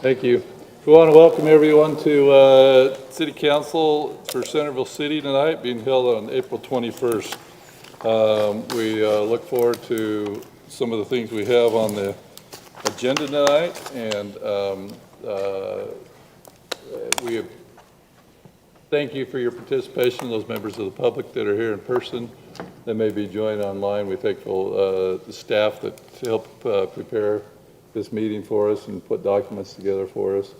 Thank you. We want to welcome everyone to City Council for Centerville City tonight, being held on April 21st. We look forward to some of the things we have on the agenda tonight, and we thank you for your participation, those members of the public that are here in person that may be joined online. We're thankful the staff that helped prepare this meeting for us and put documents together for us.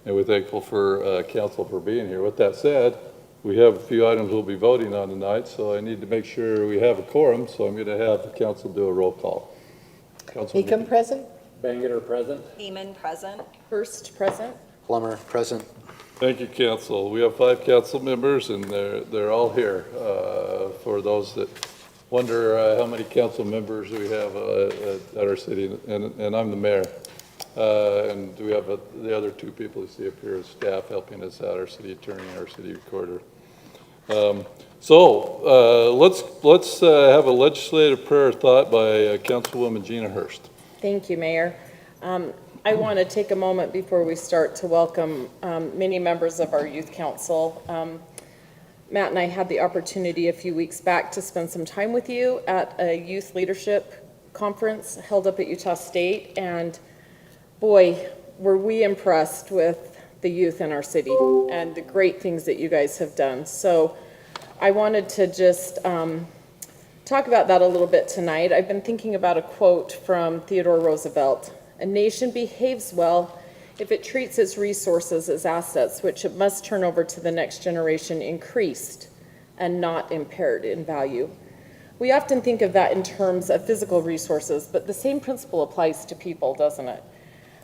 And we're thankful for council for being here. With that said, we have a few items we'll be voting on tonight, so I need to make sure we have a quorum, so I'm going to have the council do a roll call. Ecom present. Bangeter present. Heeman present. Hurst present. Plummer present. Thank you, council. We have 5 council members, and they're all here. For those that wonder how many council members we have at our city, and I'm the mayor. And we have the other 2 people you see up here as staff helping us out, our city attorney and our city recorder. Let's have a legislative prayer thought by Councilwoman Gina Hurst. Thank you, Mayor. I want to take a moment before we start to welcome many members of our youth council. Matt and I had the opportunity a few weeks back to spend some time with you at a youth leadership conference held up at Utah State, and boy, were we impressed with the youth in our city and the great things that you guys have done. So I wanted to just talk about that a little bit tonight. I've been thinking about a quote from Theodore Roosevelt. "A nation behaves well if it treats its resources as assets, which it must turn over to the next generation increased and not impaired in value." We often think of that in terms of physical resources, but the same principle applies to people, doesn't it?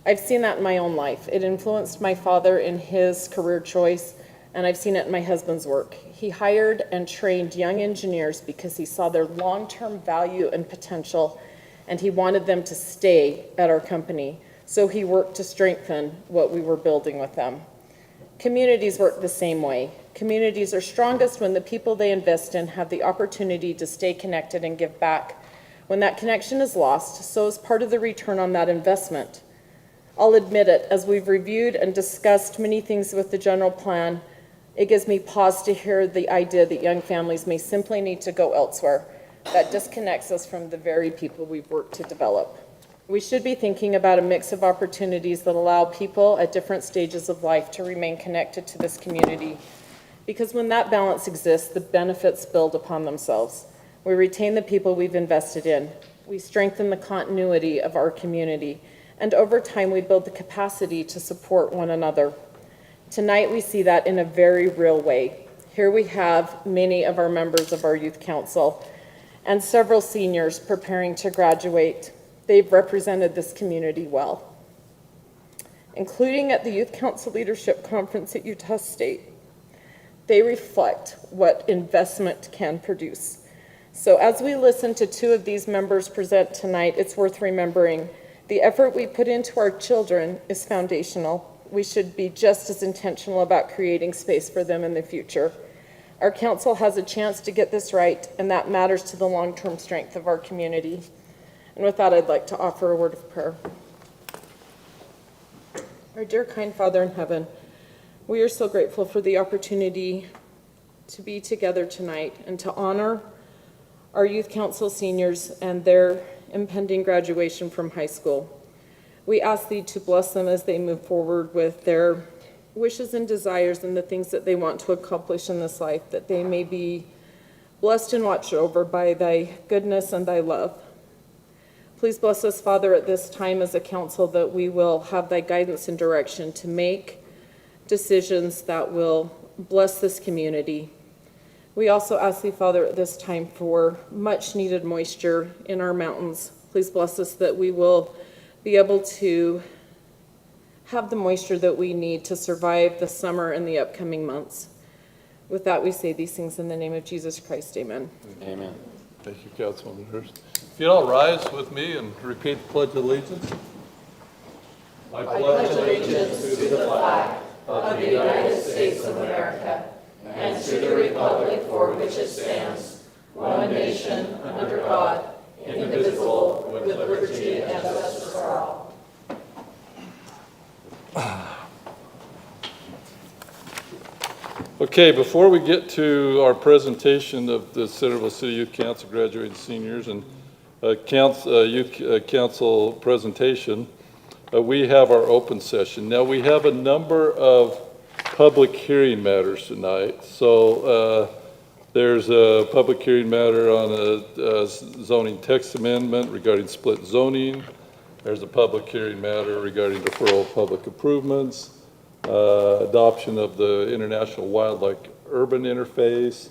I've seen that in my own life. It influenced my father in his career choice, and I've seen it in my husband's work. He hired and trained young engineers because he saw their long-term value and potential, and he wanted them to stay at our company. So he worked to strengthen what we were building with them. Communities work the same way. Communities are strongest when the people they invest in have the opportunity to stay connected and give back. When that connection is lost, so is part of the return on that investment. I'll admit it, as we've reviewed and discussed many things with the general plan, it gives me pause to hear the idea that young families may simply need to go elsewhere. That disconnects us from the very people we've worked to develop. We should be thinking about a mix of opportunities that allow people at different stages of life to remain connected to this community. Because when that balance exists, the benefits build upon themselves. We retain the people we've invested in. We strengthen the continuity of our community. And over time, we build the capacity to support one another. Tonight, we see that in a very real way. Here we have many of our members of our youth council and several seniors preparing to graduate. They've represented this community well, including at the Youth Council Leadership Conference at Utah State. They reflect what investment can produce. So as we listen to 2 of these members present tonight, it's worth remembering the effort we put into our children is foundational. We should be just as intentional about creating space for them in the future. Our council has a chance to get this right, and that matters to the long-term strength of our community. And with that, I'd like to offer a word of prayer. Our dear kind Father in heaven, we are so grateful for the opportunity to be together tonight and to honor our youth council seniors and their impending graduation from high school. We ask thee to bless them as they move forward with their wishes and desires and the things that they want to accomplish in this life, that they may be blessed and watched over by thy goodness and thy love. Please bless us, Father, at this time as a council, that we will have thy guidance and direction to make decisions that will bless this community. We also ask thee, Father, at this time for much needed moisture in our mountains. Please bless us that we will be able to have the moisture that we need to survive the summer and the upcoming months. With that, we say these things in the name of Jesus Christ. Amen. Amen. Thank you, Councilwoman Hurst. If you'd all rise with me and repeat the Pledge of Allegiance. I pledge allegiance to the flag of the United States of America and to the republic for which it stands, one nation, under God, indivisible, with liberty and justice for all. Okay, before we get to our presentation of the Centerville City Youth Council graduating seniors and youth council presentation, we have our open session. Now, we have a number of public hearing matters tonight. So there's a public hearing matter on a zoning text amendment regarding split zoning. There's a public hearing matter regarding deferral of public improvements, adoption of the International Wildland-Urban interface,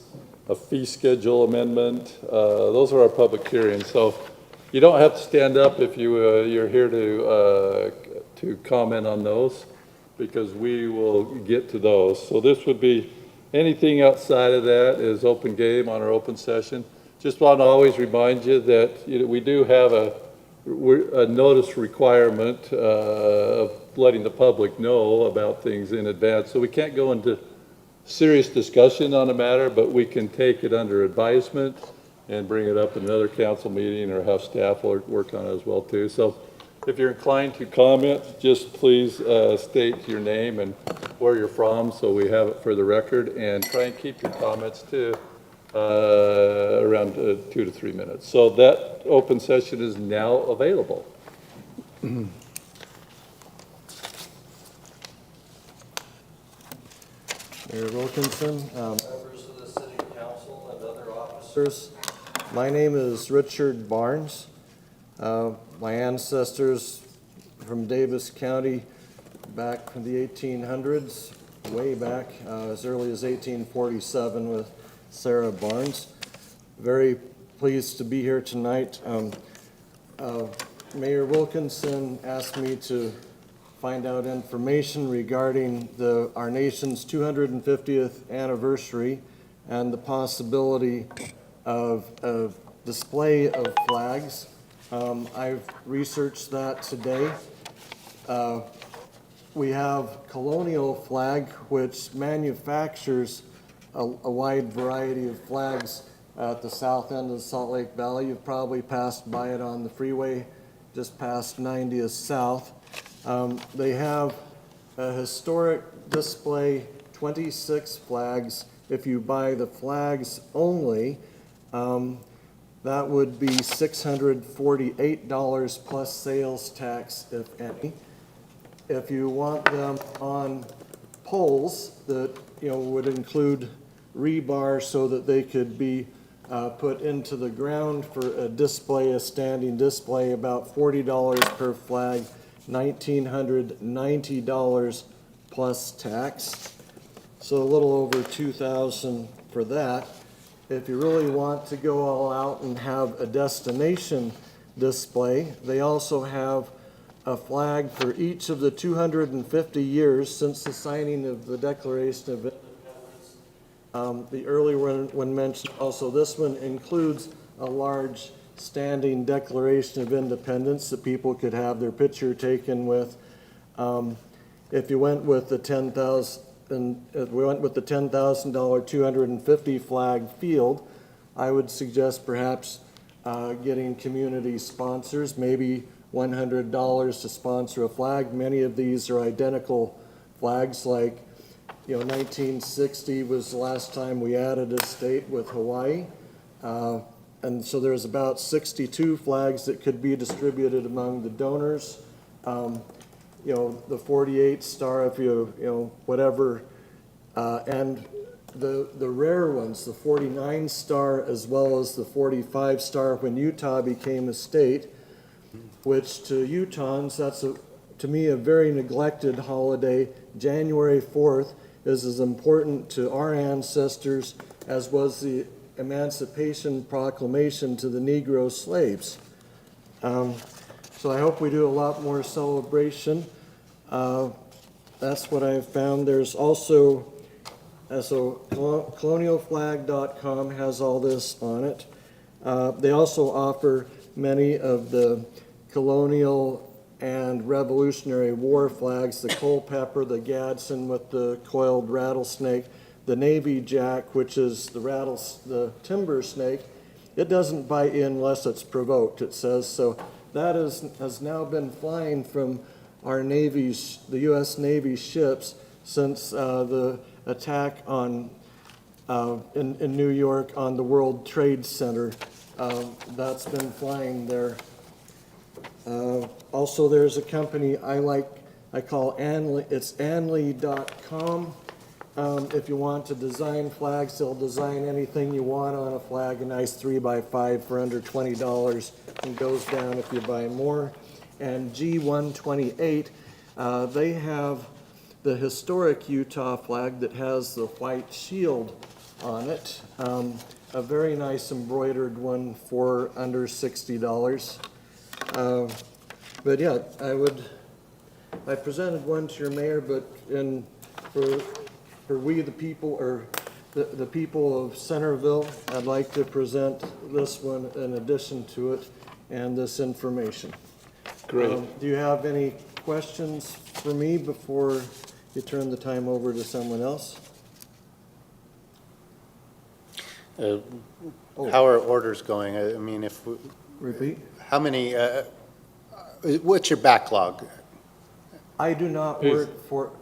a fee schedule amendment. Those are our public hearings. So you don't have to stand up if you're here to comment on those, because we will get to those. So this would be anything outside of that is open game on our open session. Just want to always remind you that we do have a notice requirement of letting the public know about things in advance. So we can't go into serious discussion on a matter, but we can take it under advisement and bring it up in another council meeting, or have staff work on it as well too. So if you're inclined to comment, just please state your name and where you're from so we have it for the record, and try and keep your comments to around 2 to 3 minutes. So that open session is now available. Mayor Wilkinson, members of the City Council and other officers. My name is Richard Barnes. My ancestors from Davis County back from the 1800s, way back, as early as 1847 with Sarah Barnes. Very pleased to be here tonight. Mayor Wilkinson asked me to find out information regarding our nation's 250th anniversary and the possibility of a display of flags. I've researched that today. We have Colonial Flag, which manufactures a wide variety of flags at the south end of the Salt Lake Valley. You've probably passed by it on the freeway just past 90th South. They have a historic display, 26 flags. If you buy the flags only, that would be $648 plus sales tax, if any. If you want them on poles that would include rebar so that they could be put into the ground for a display, a standing display, about $40 per flag, $1,990 plus tax. So a little over $2,000 for that. If you really want to go all out and have a destination display, they also have a flag for each of the 250 years since the signing of the Declaration of Independence. The earlier one mentioned also, this one includes a large standing Declaration of Independence that people could have their picture taken with. If you went with the $10,000 250 flag field, I would suggest perhaps getting community sponsors, maybe $100 to sponsor a flag. Many of these are identical flags, like 1960 was the last time we added a state with Hawaii. And so there's about 62 flags that could be distributed among the donors. The 48 star, if whatever, and the rare ones, the 49 star as well as the 45 star when Utah became a state, which to Utahns, that's to me a very neglected holiday. January 4th is as important to our ancestors as was the Emancipation Proclamation to the Negro slaves. So I hope we do a lot more celebration. That's what I've found. There's also, colonialflag.com has all this on it. They also offer many of the colonial and Revolutionary War flags, the Culpeper, the Gadsden with the coiled rattlesnake, the Navy Jack, which is the timber snake. It doesn't bite in unless it's provoked, it says. So that has now been flying from the U.S. Navy ships since the attack on in New York on the World Trade Center. That's been flying there. Also, there's a company I call Anley. It's Anley.com. If you want to design flags, they'll design anything you want on a flag, a nice 3x5 for under $20, and goes down if you buy more. And G128, they have the historic Utah flag that has the white shield on it. A very nice embroidered one for under $60. But yeah, I presented one to your mayor, but for we the people, or the people of Centerville, I'd like to present this one in addition to it and this information. Great. Do you have any questions for me before you turn the time over to someone else? How are orders going? I mean, Repeat? how many, what's your backlog? I do not work for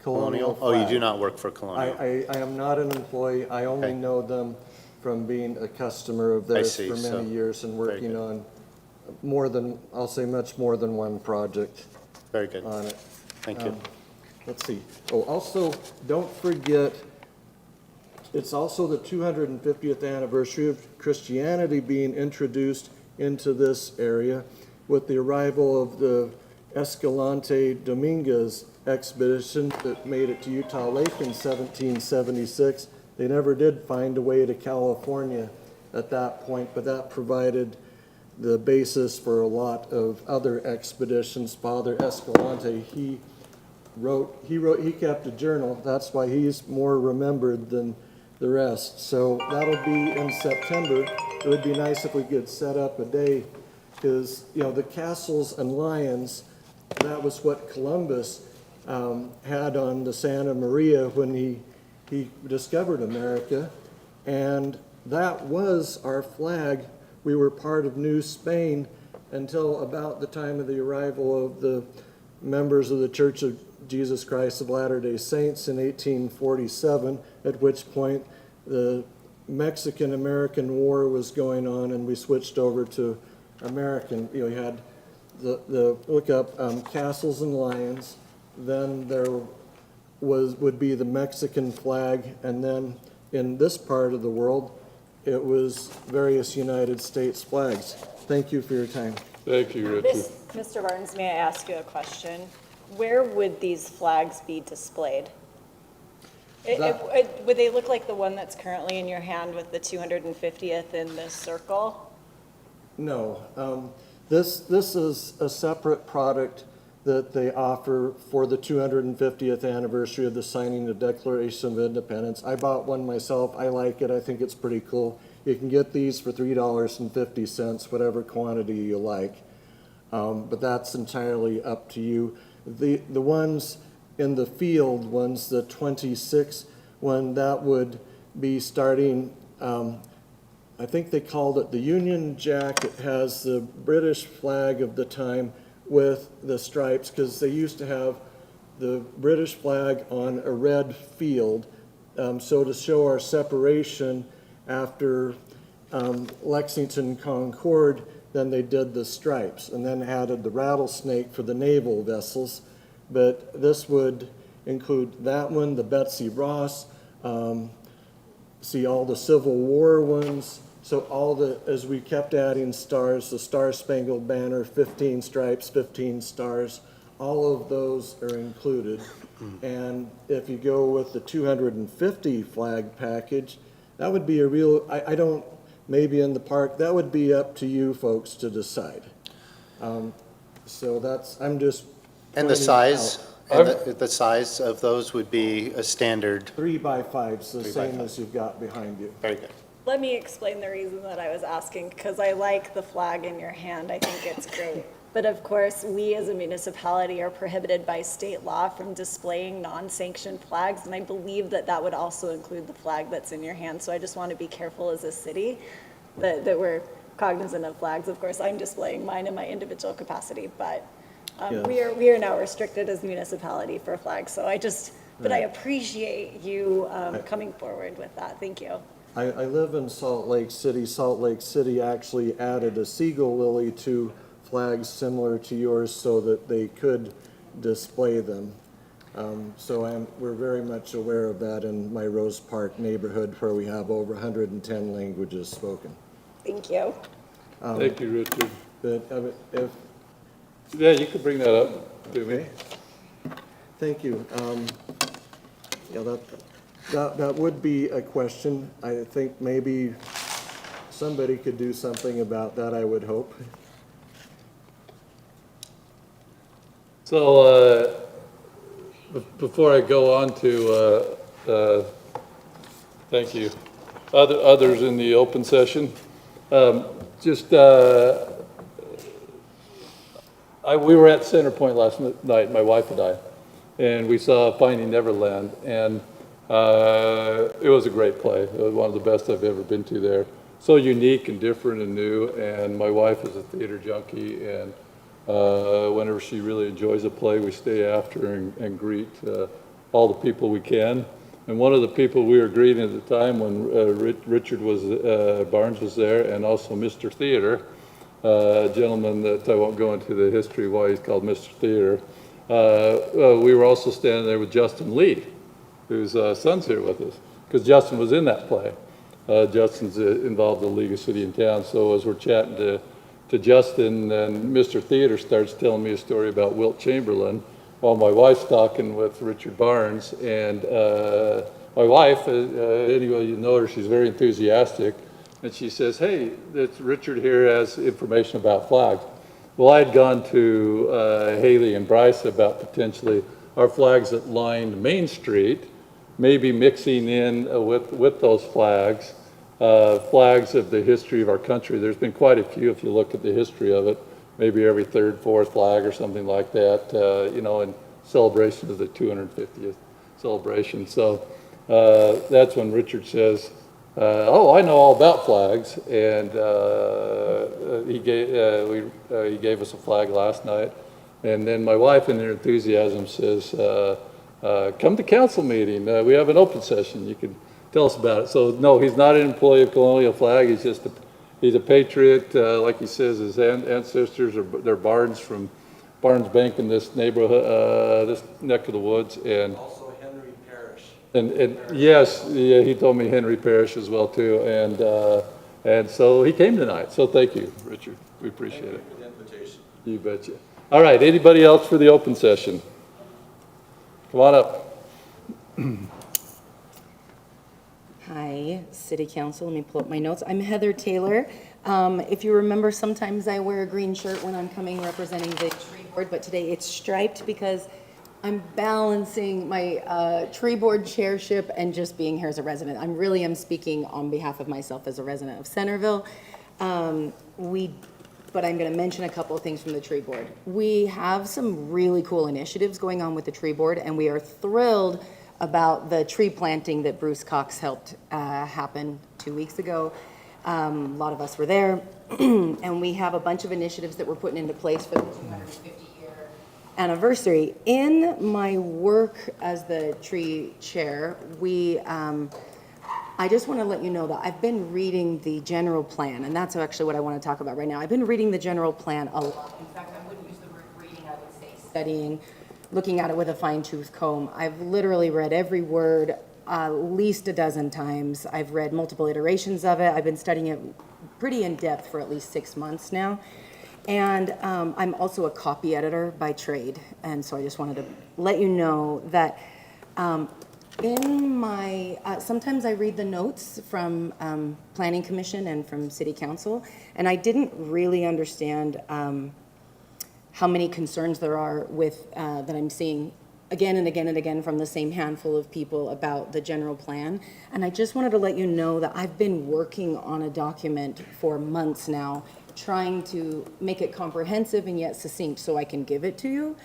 Colonial Oh, you Flag. do not work for Colonial? I am not an employee. I only Okay. know them from being a customer of theirs see, for so- many years and very working good. on I'll say much more than one project Very good. on it. Thank you. Let's see. Oh, also, don't forget, it's also the 250th anniversary of Christianity being introduced into this area with the arrival of the Escalante Dominguez expedition that made it to Utah Lake in 1776. They never did find a way to California at that point, but that provided the basis for a lot of other expeditions. Father Escalante, he kept a journal. That's why he's more remembered than the rest. So that'll be in September. It would be nice if we could set up a day, because, the castles and lions, that was what Columbus had on the Santa Maria when he discovered America. And that was our flag. We were part of New Spain until about the time of the arrival of the members of the Church of Jesus Christ of Latter-day Saints in 1847, at which point the Mexican-American War was going on and we switched over to American. You had the look up castles and lions, then there would be the Mexican flag, and then in this part of the world it was various United States flags. Thank you for your time. Thank you, Richard. Mr. Barnes, may I ask you a question? Where would these flags be displayed? Would they look like the one that's currently in your hand with the 250th in this circle? No, this is a separate product that they offer for the 250th anniversary of the signing of the Declaration of Independence. I bought one myself. I like it. I think it's pretty cool. You can get these for $3.50, whatever quantity you like. But that's entirely up to you. The ones in the field ones, the 26 one, that would be starting, I think they called it the Union Jack. It has the British flag of the time with the stripes, because they used to have the British flag on a red field. So to show our separation after Lexington Concord, then they did the stripes and then added the rattlesnake for the naval vessels. But this would include that one, the Betsy Ross, see all the Civil War ones. So as we kept adding stars, the Star Spangled Banner, 15 stripes, 15 stars, all of those are included. And if you go with the 250 flag package, that would be a real, I don't, maybe in the park, that would be up to you folks to decide. So I'm just. And the size, out. the size of those would be a standard? 3x5s, the 3 by same 5. as you've got behind you. Very good. Let me explain the reason that I was asking, because I like the flag in your hand. I think it's great. But of course, we as a municipality are prohibited by state law from displaying non-sanctioned flags, and I believe that that would also include the flag that's in your hand. So I just want to be careful as a city that we're cognizant of flags. Of course, I'm displaying mine in my individual capacity, but Yes. We are now restricted as a municipality for flags, so but I appreciate you coming forward with that. Thank you. I live in Salt Lake City. Salt Lake City actually added a seagull lily to flags similar to yours so that they could display them. So we're very much aware of that in my Rose Park neighborhood where we have over 110 languages spoken. Thank you. Thank you, Richard. But if, Yeah, you could bring that up to me. okay, thank you. Yeah, that would be a question. I think maybe somebody could do something about that, I would hope. So, before I go on to, thank you, others in the open session, we were at Center Point last night, my wife and I, and we saw Finding Neverland, and it was a great play. It was one of the best I've ever been to there. So unique and different and new, and my wife is a theater junkie, and whenever she really enjoys a play, we stay after and greet all the people we can. And one of the people we were greeting at the time when Richard Barnes was there, and also Mr. Theater, a gentleman that I won't go into the history why he's called Mr. Theater. We were also standing there with Justin Lee, whose son's here with us, because Justin was in that play. Justin's involved in the League of City and Town, so as we're chatting to Justin, and Mr. Theater starts telling me a story about Wilt Chamberlain, while my wife's talking with Richard Barnes, and my wife, anyway, you know her, she's very enthusiastic, and she says, hey, it's Richard here has information about flags. Well, I had gone to Haley and Bryce about potentially our flags that lined Main Street, maybe mixing in with those flags, flags of the history of our country. There's been quite a few if you look at the history of it, maybe every third, fourth flag or something like that, you know, in celebration of the 250th celebration. So that's when Richard says, oh, I know all about flags, and he gave us a flag last night. And then my wife, in her enthusiasm, says, come to council meeting. We have an open session. You can tell us about it. So no, he's not an employee of Colonial Flag. He's just he's a patriot. Like he says, his ancestors they're Barnes from Barnes Bank in this neighborhood, this neck of the woods, and Also Henry Parrish. and yes, yeah, he told me Henry Parrish as well too, and so he came tonight. So thank you, Richard. We appreciate it. Thank you for the invitation. You betcha. All right, anybody else for the open session? Come on up. Hi, City Council. Let me pull up my notes. I'm Heather Taylor. If you remember, sometimes I wear a green shirt when I'm coming representing the tree board, but today it's striped because I'm balancing my tree board chairship and just being here as a resident. I really am speaking on behalf of myself as a resident of Centerville. But I'm going to mention a couple of things from the tree board. We have some really cool initiatives going on with the tree board, and we are thrilled about the tree planting that Bruce Cox helped happen 2 weeks ago. A lot of us were there, and we have a bunch of initiatives that we're putting into place for the 250-year anniversary. In my work as the tree chair, I just want to let you know that I've been reading the general plan, and that's actually what I want to talk about right now. I've been reading the general plan a lot. In fact, I wouldn't use the word reading, I would say studying, looking at it with a fine-tooth comb. I've literally read every word at least a dozen times. I've read multiple iterations of it. I've been studying it pretty in depth for at least 6 months now. And I'm also a copy editor by trade, and so I just wanted to let you know that in my, sometimes I read the notes from Planning Commission and from City Council, and I didn't really understand how many concerns there are with, that I'm seeing again and again and again from the same handful of people about the general plan. And I just wanted to let you know that I've been working on a document for months now, trying to make it comprehensive and yet succinct so I can give it to you.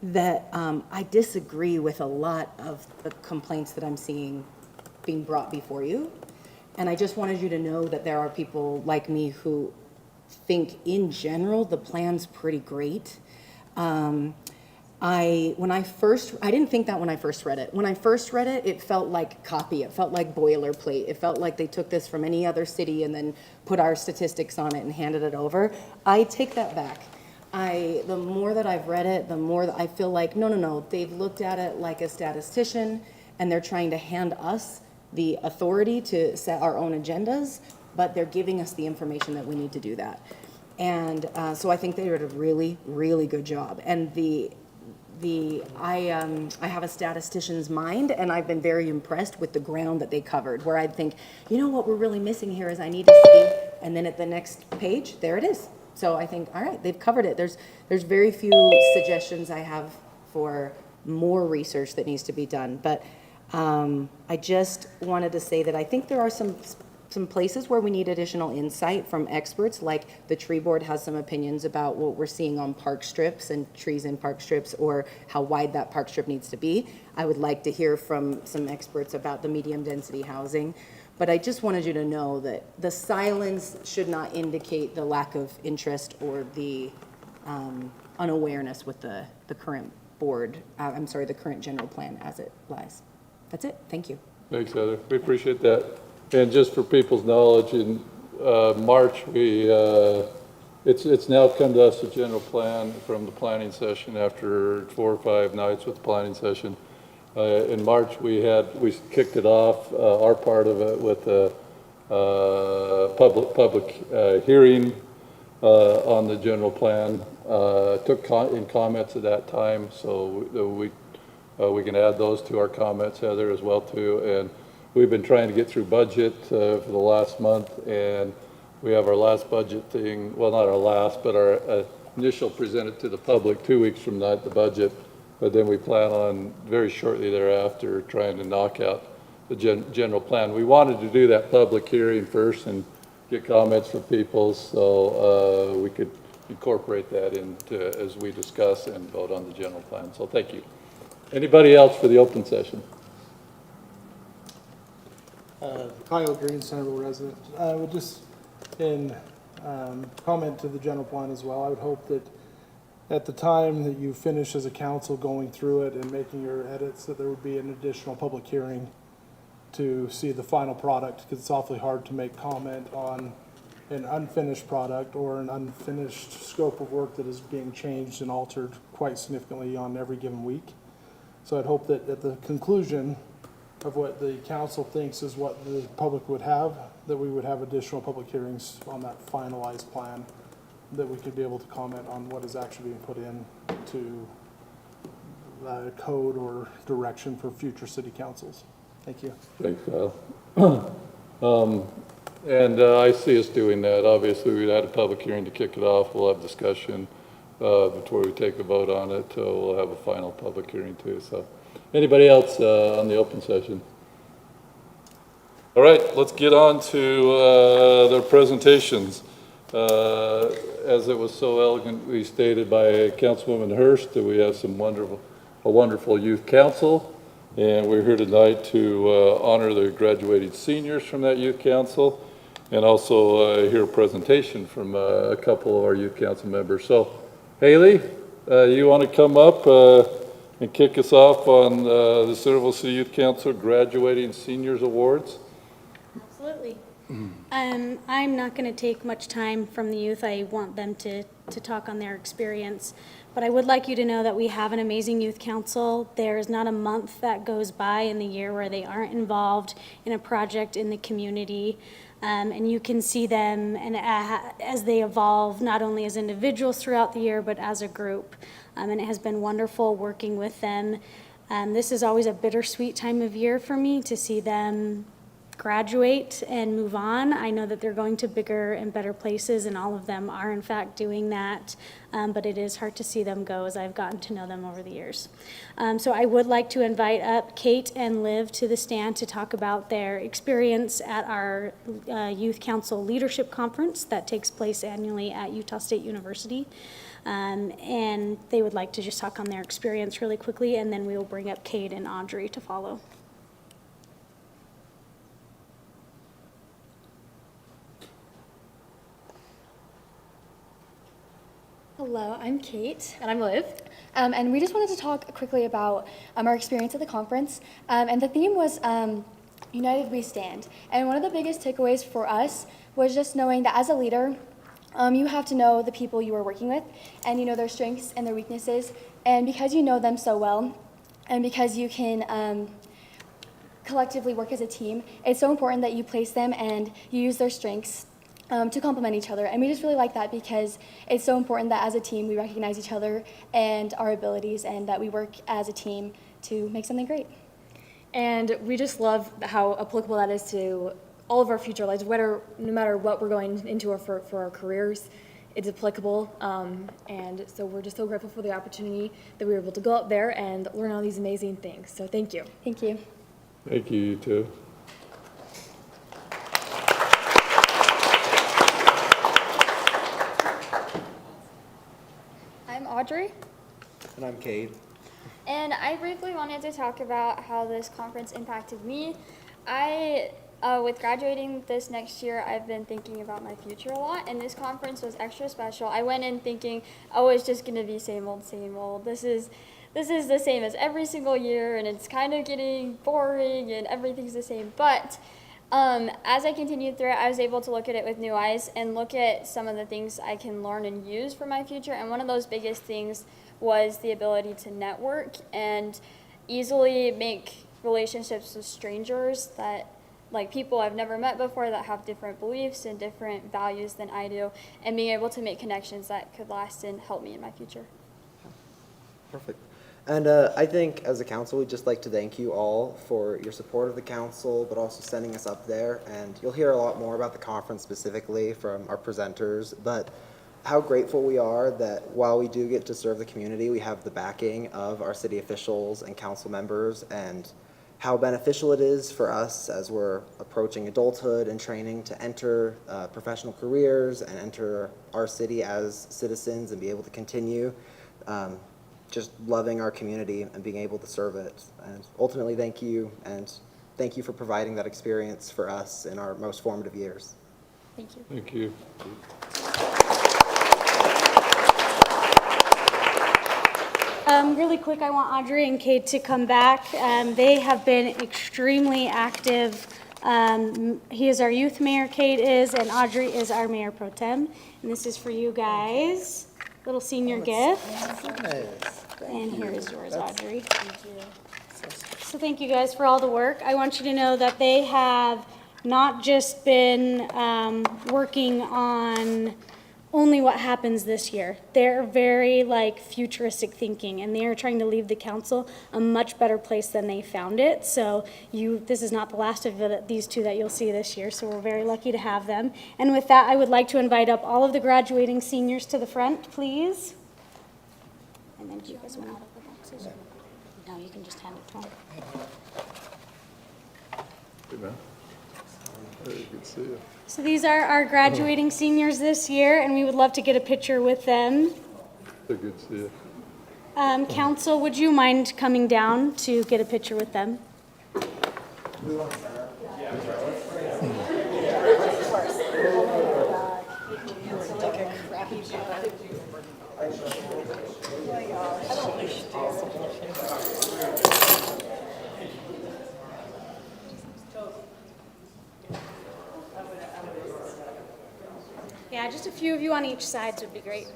That I disagree with a lot of the complaints that I'm seeing being brought before you. And I just wanted you to know that there are people like me who think in general the plan's pretty great. I didn't think that when I first read it. When I first read it, it felt like copy. It felt like boilerplate. It felt like they took this from any other city and then put our statistics on it and handed it over. I take that back. The more that I've read it, the more that I feel like, no, they've looked at it like a statistician and they're trying to hand us the authority to set our own agendas, but they're giving us the information that we need to do that. And so I think they did a really, really good job. And I have a statistician's mind, and I've been very impressed with the ground that they covered, where I'd think, you know what we're really missing here is I need to see, and then at the next page, there it is. So I think, all right, they've covered it. There's very few suggestions I have for more research that needs to be done. But I just wanted to say that I think there are some places where we need additional insight from experts, like the tree board has some opinions about what we're seeing on park strips and trees in park strips, or how wide that park strip needs to be. I would like to hear from some experts about the medium density housing. But I just wanted you to know that the silence should not indicate the lack of interest or the unawareness with the current board, the current general plan as it lies. That's it. Thank you. Thanks, Heather. We appreciate that. And just for people's knowledge, in March, it's now come to us, a general plan from the planning session after 4 or 5 nights with the planning session. In March, we kicked it off, our part of it, with a public hearing on the general plan. Took in comments at that time, so we can add those to our comments, Heather, as well too. And we've been trying to get through budget for the last month, and we have our last budget thing, well, not our last, but our initial presented to the public 2 weeks from now, the budget. But then we plan on very shortly thereafter trying to knock out the general plan. We wanted to do that public hearing first and get comments from people, so we could incorporate that into as we discuss and vote on the general plan. So thank you. Anybody else for the open session? Kyle Green, Centerville resident. I would just, in comment to the general plan as well, I would hope that at the time that you finish as a council going through it and making your edits, that there would be an additional public hearing to see the final product, because it's awfully hard to make comment on an unfinished product or an unfinished scope of work that is being changed and altered quite significantly on every given week. So I'd hope that at the conclusion of what the council thinks is what the public would have, that we would have additional public hearings on that finalized plan, that we could be able to comment on what is actually being put in to code or direction for future city councils. Thank you. Thanks, Kyle. And I see us doing that. Obviously, we've had a public hearing to kick it off. We'll have discussion before we take a vote on it. We'll have a final public hearing too. So anybody else on the open session? All right, let's get on to their presentations. As it was so elegantly stated by Councilwoman Hurst, that we have a wonderful youth council. And we're here tonight to honor the graduating seniors from that youth council, and also hear a presentation from a couple of our youth council members. So, Haley, you want to come up and kick us off on the Centerville City Youth Council Graduating Seniors Awards? Absolutely. I'm not going to take much time from the youth. I want them to talk on their experience. But I would like you to know that we have an amazing youth council. There is not a month that goes by in the year where they aren't involved in a project in the community. And you can see them and as they evolve, not only as individuals throughout the year, but as a group. And it has been wonderful working with them. This is always a bittersweet time of year for me to see them graduate and move on. I know that they're going to bigger and better places, and all of them are in fact doing that, but it is hard to see them go as I've gotten to know them over the years. So I would like to invite up Kate and Liv to the stand to talk about their experience at our Youth Council Leadership Conference that takes place annually at Utah State University. And they would like to just talk on their experience really quickly, and then we will bring up Kate and Audrey to follow. Hello, I'm Kate. And I'm Liv. And we just wanted to talk quickly about our experience at the conference. And the theme was United We Stand. And one of the biggest takeaways for us was just knowing that as a leader, you have to know the people you are working with, and you know their strengths and their weaknesses. And because you know them so well, and because you can collectively work as a team, it's so important that you place them and you use their strengths to complement each other. And we just really like that because it's so important that as a team we recognize each other and our abilities, and that we work as a team to make something great. And we just love how applicable that is to all of our future lives, no matter what we're going into for our careers, it's applicable. And so we're just so grateful for the opportunity that we were able to go out there and learn all these amazing things. So thank you. Thank you. Thank you, you too. I'm Audrey, And I'm Kate. and I briefly wanted to talk about how this conference impacted me. With graduating this next year, I've been thinking about my future a lot, and this conference was extra special. I went in thinking, oh, it's just going to be same old, same old. This is the same as every single year, and it's kind of getting boring, and everything's the same. But as I continued through it, I was able to look at it with new eyes and look at some of the things I can learn and use for my future. And one of those biggest things was the ability to network and easily make relationships with strangers, that like people I've never met before that have different beliefs and different values than I do, and being able to make connections that could last and help me in my future. Perfect. And I think as a council, we'd just like to thank you all for your support of the council, but also sending us up there. And you'll hear a lot more about the conference specifically from our presenters, but how grateful we are that while we do get to serve the community, we have the backing of our city officials and council members, and how beneficial it is for us as we're approaching adulthood and training to enter professional careers and enter our city as citizens and be able to continue just loving our community and being able to serve it. And ultimately, thank you, and thank you for providing that experience for us in our most formative years. Thank you. Thank you. Really quick, I want Audrey and Kate to come back. They have been extremely active. He is our youth mayor, Kate is, and Audrey is our mayor pro tem. And this is for you guys, little senior gift. And here is yours, Audrey. Thank you. So thank you guys for all the work. I want you to know that they have not just been working on only what happens this year. They're very futuristic thinking, and they are trying to leave the council a much better place than they found it. So this is not the last of these two that you'll see this year, so we're very lucky to have them. And with that, I would like to invite up all of the graduating seniors to the front, please. And then do you guys want out of the boxes? No, you can just hand it to them. Good man. Very good to see you. So these are our graduating seniors this year, and we would love to get a picture with them. They're good to see you. Council, would you mind coming down to get a picture with them? Yeah, just a few of you on each side would be great.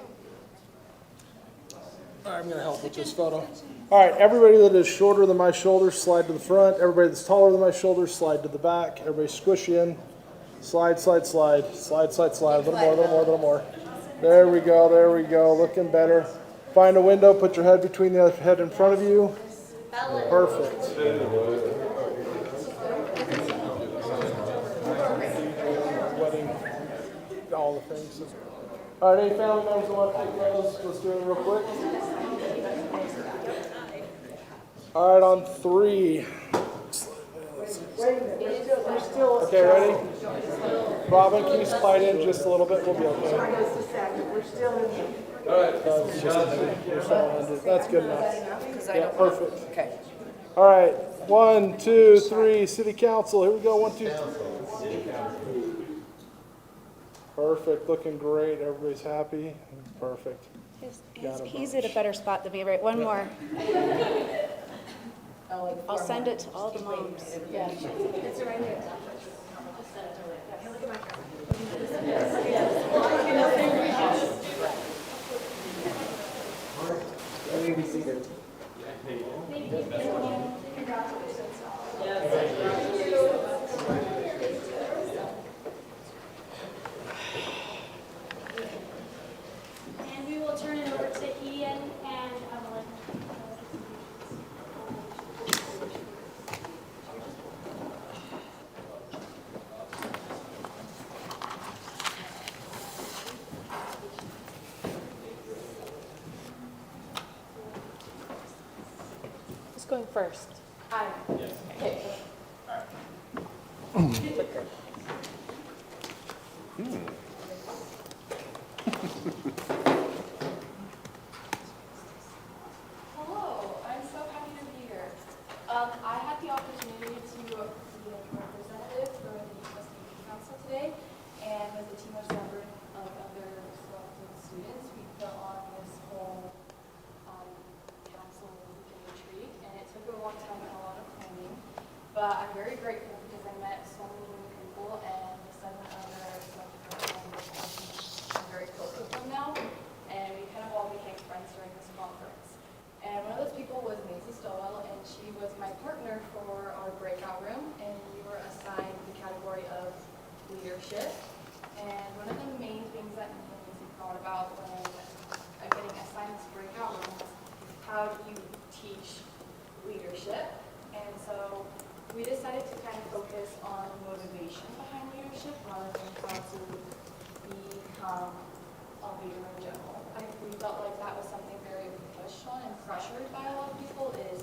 All right, I'm going to help with this photo. All right, everybody that is shorter than my shoulders, slide to the front. Everybody that's taller than my shoulders, slide to the back. Everybody squish in. Slide, slide, slide. Slide, slide, slide. A little more, a little more, a little more. There we go, there we go. Looking better. Find a window, put your head between the head in front of you. Perfect. Wedding, all the things. All right, any family members that want to take those? Let's do it real quick. All right, on 3. Okay, ready? Robin, can you slide in just a little bit? We'll be okay. All right. That's good enough. Yeah, perfect. Okay. All right, 1, 2, 3, City Council. Here we go. 1, 2, 3. Perfect. Looking great. Everybody's happy. Perfect. He's at a better spot than me, right? One more. I'll send it to all the moms. Yeah. It's right here. And we will turn it over to Ian and Evelyn. Who's going first? Hello, I'm so happy to be here. I had the opportunity to be a representative for the U.S. Council today, and with a team of several of other selected students, we put on this whole council retreat, and it took a long time and a lot of planning, but I'm very grateful because I met so many new people, and the 7 other selected representatives, I'm very close with them now, and we kind of all became friends during this conference. And one of those people was Maisie Stowell, and she was my partner for our breakout room, and we were assigned the category of leadership. And one of the main things that Maisie thought about when I'm getting assigned this breakout room is how do you teach leadership? And so we decided to kind of focus on motivation behind leadership rather than how to become a leader in general. We felt like that was something very pushed on and pressured by a lot of people is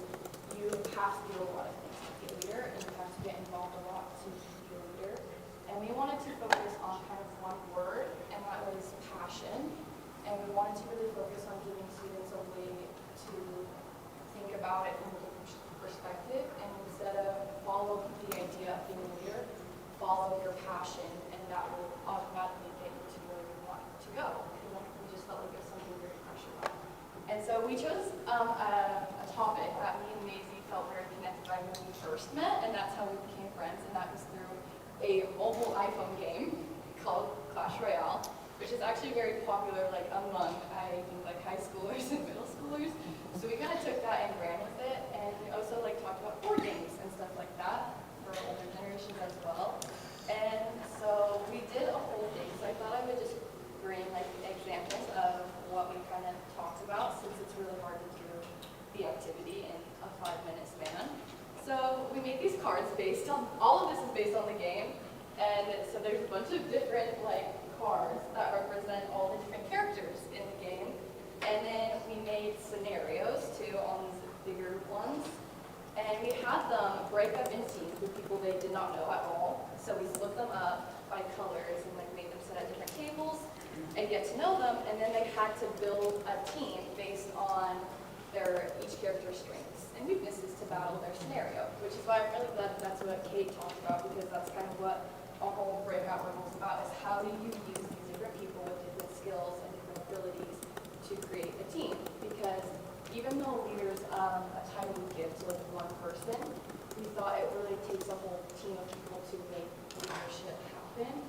you have to do a lot of things to be a leader and you have to get involved a lot to be a leader. And we wanted to focus on kind of one word, and that was passion. And we wanted to really focus on giving students a way to think about it from a different perspective, and instead of follow the idea of being a leader, follow your passion, and that will automatically get you to where you want to go. We just felt like it was something very pressured on. And so we chose a topic that me and Maisie felt very connected by when we first met, and that's how we became friends, and that was through a mobile iPhone game called Clash Royale, which is actually very popular like among, I think, like high schoolers and middle schoolers. So we kind of took that and ran with it, and we also like talked about board games and stuff like that for older generations as well. And so we did a whole thing, so I thought I would just bring like examples of what we kind of talked about, since it's really hard to do the activity in a 5-minute span. So we made these cards based on, all of this is based on the game, and so there's a bunch of different like cards that represent all the different characters in the game, and then we made scenarios too on these bigger ones, and we had them break up in teams with people they did not know at all. So we split them up by colors and like made them sit at different tables and get to know them, and then they had to build a team based on their each character's strengths and weaknesses to battle their scenario, which is why I'm really glad that's what Kate talked about, because that's kind of what our whole breakout room was about, is how do you use these different people with different skills and different abilities to create a team. Because even though leaders a title we give to like one person, we thought it really takes a whole team of people to make leadership happen.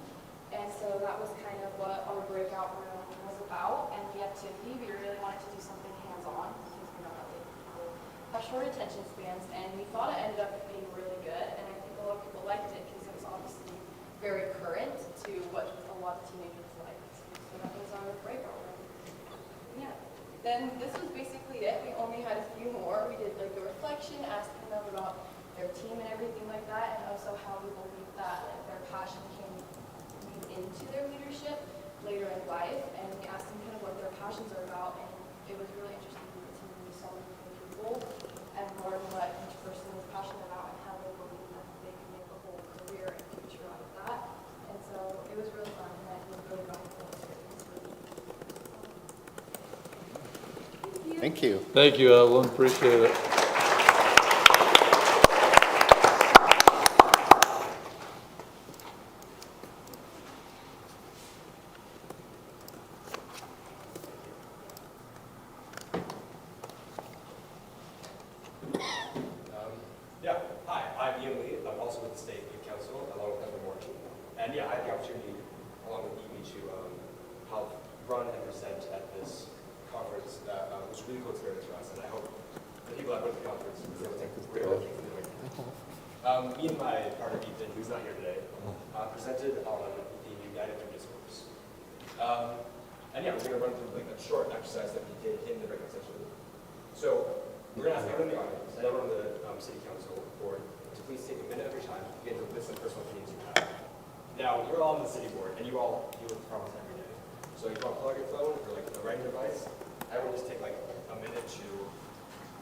And so that was kind of what our breakout room was about. And the activity, we really wanted to do something hands-on, because we know that people have short attention spans, and we thought it ended up being really good. And I think a lot of people liked it because it was obviously very current to what a lot of teenagers liked. So that was our breakout room. Yeah. Then this was basically it. We only had a few more. We did like the reflection, asking them about their team and everything like that, and also how we believe that like their passion can lead into their leadership later in life. And we asked them kind of what their passions are about, and it was really interesting to meet so many different people and learn what each person is passionate about and how they believe that they can make a whole career and future out of that. And so it was really fun, and I think really valuable experience for me. Thank you. Thank you, Evelyn, appreciate it. And yeah, I had the opportunity, along with Amy, to help run and present at this conference that was a really cool experience for us, and I hope the people that went to the conference were able to take away. Me and my partner Ethan, who's not here today, presented on the United Through Discourse. And yeah, we're going to run through like a short exercise that we did in the breakout session. So we're going to ask everyone in the audience, and everyone on the City Council board, to please take a minute of your time to begin to list some personal opinions you have. Now, you're all on the city board, and you all deal with problems every day. So if you want to plug your phone or like a writing device, everyone just take like a minute to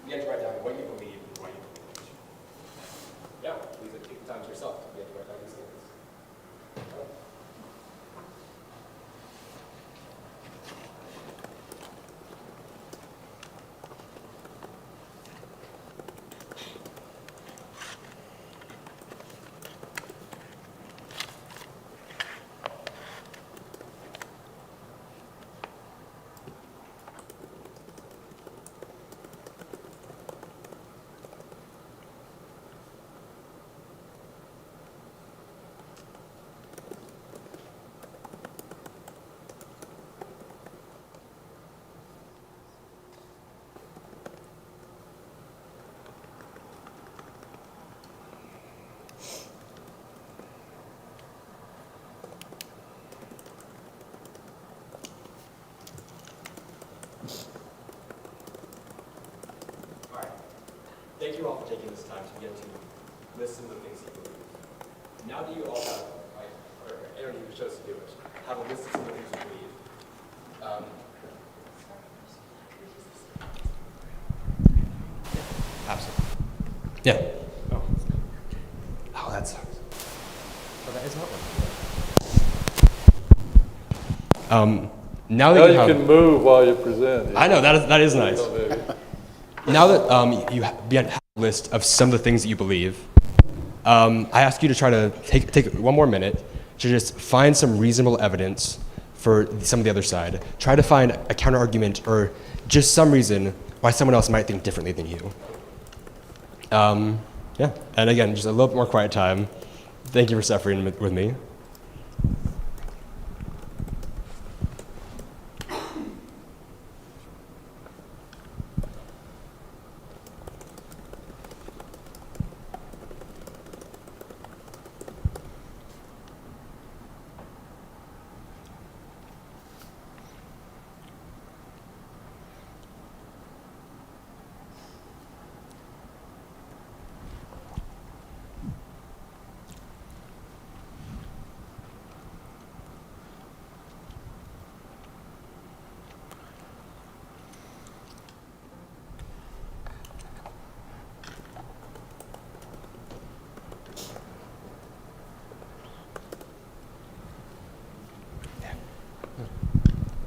begin to write down what you believe and why you believe it. Yeah, please take the time to yourself to begin to write down these things. Thank you all for taking this time to get to listen to the things that you believe. Now that you all have, or anyone who chose to do it, have a list of some of the things you believe. Absolutely. Yeah. Oh, that sucks. Oh, that is not one. Now that Now you you have, can move while you present. I know, that is nice. Oh, baby. Now that you have a list of some of the things that you believe, I ask you to try to take one more minute to just find some reasonable evidence for some of the other side. Try to find a counter argument or just some reason why someone else might think differently than you. Yeah, and again, just a little bit more quiet time. Thank you for suffering with me.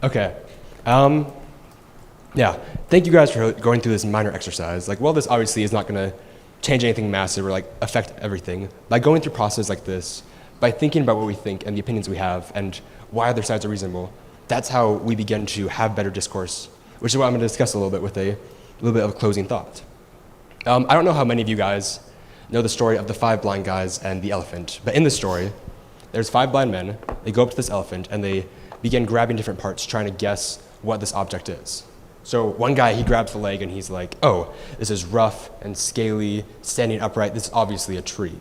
Okay. Yeah. Thank you guys for going through this minor exercise. Like, while this obviously is not going to change anything massive or like affect everything, by going through processes like this, by thinking about what we think and the opinions we have and why other sides are reasonable, that's how we begin to have better discourse, which is what I'm going to discuss a little bit with a little bit of a closing thought. I don't know how many of you guys know the story of the 5 blind guys and the elephant, but in this story, there's 5 blind men. They go up to this elephant and they begin grabbing different parts, trying to guess what this object is. So one guy, he grabs the leg and he's like, oh, this is rough and scaly, standing upright, this is obviously a tree.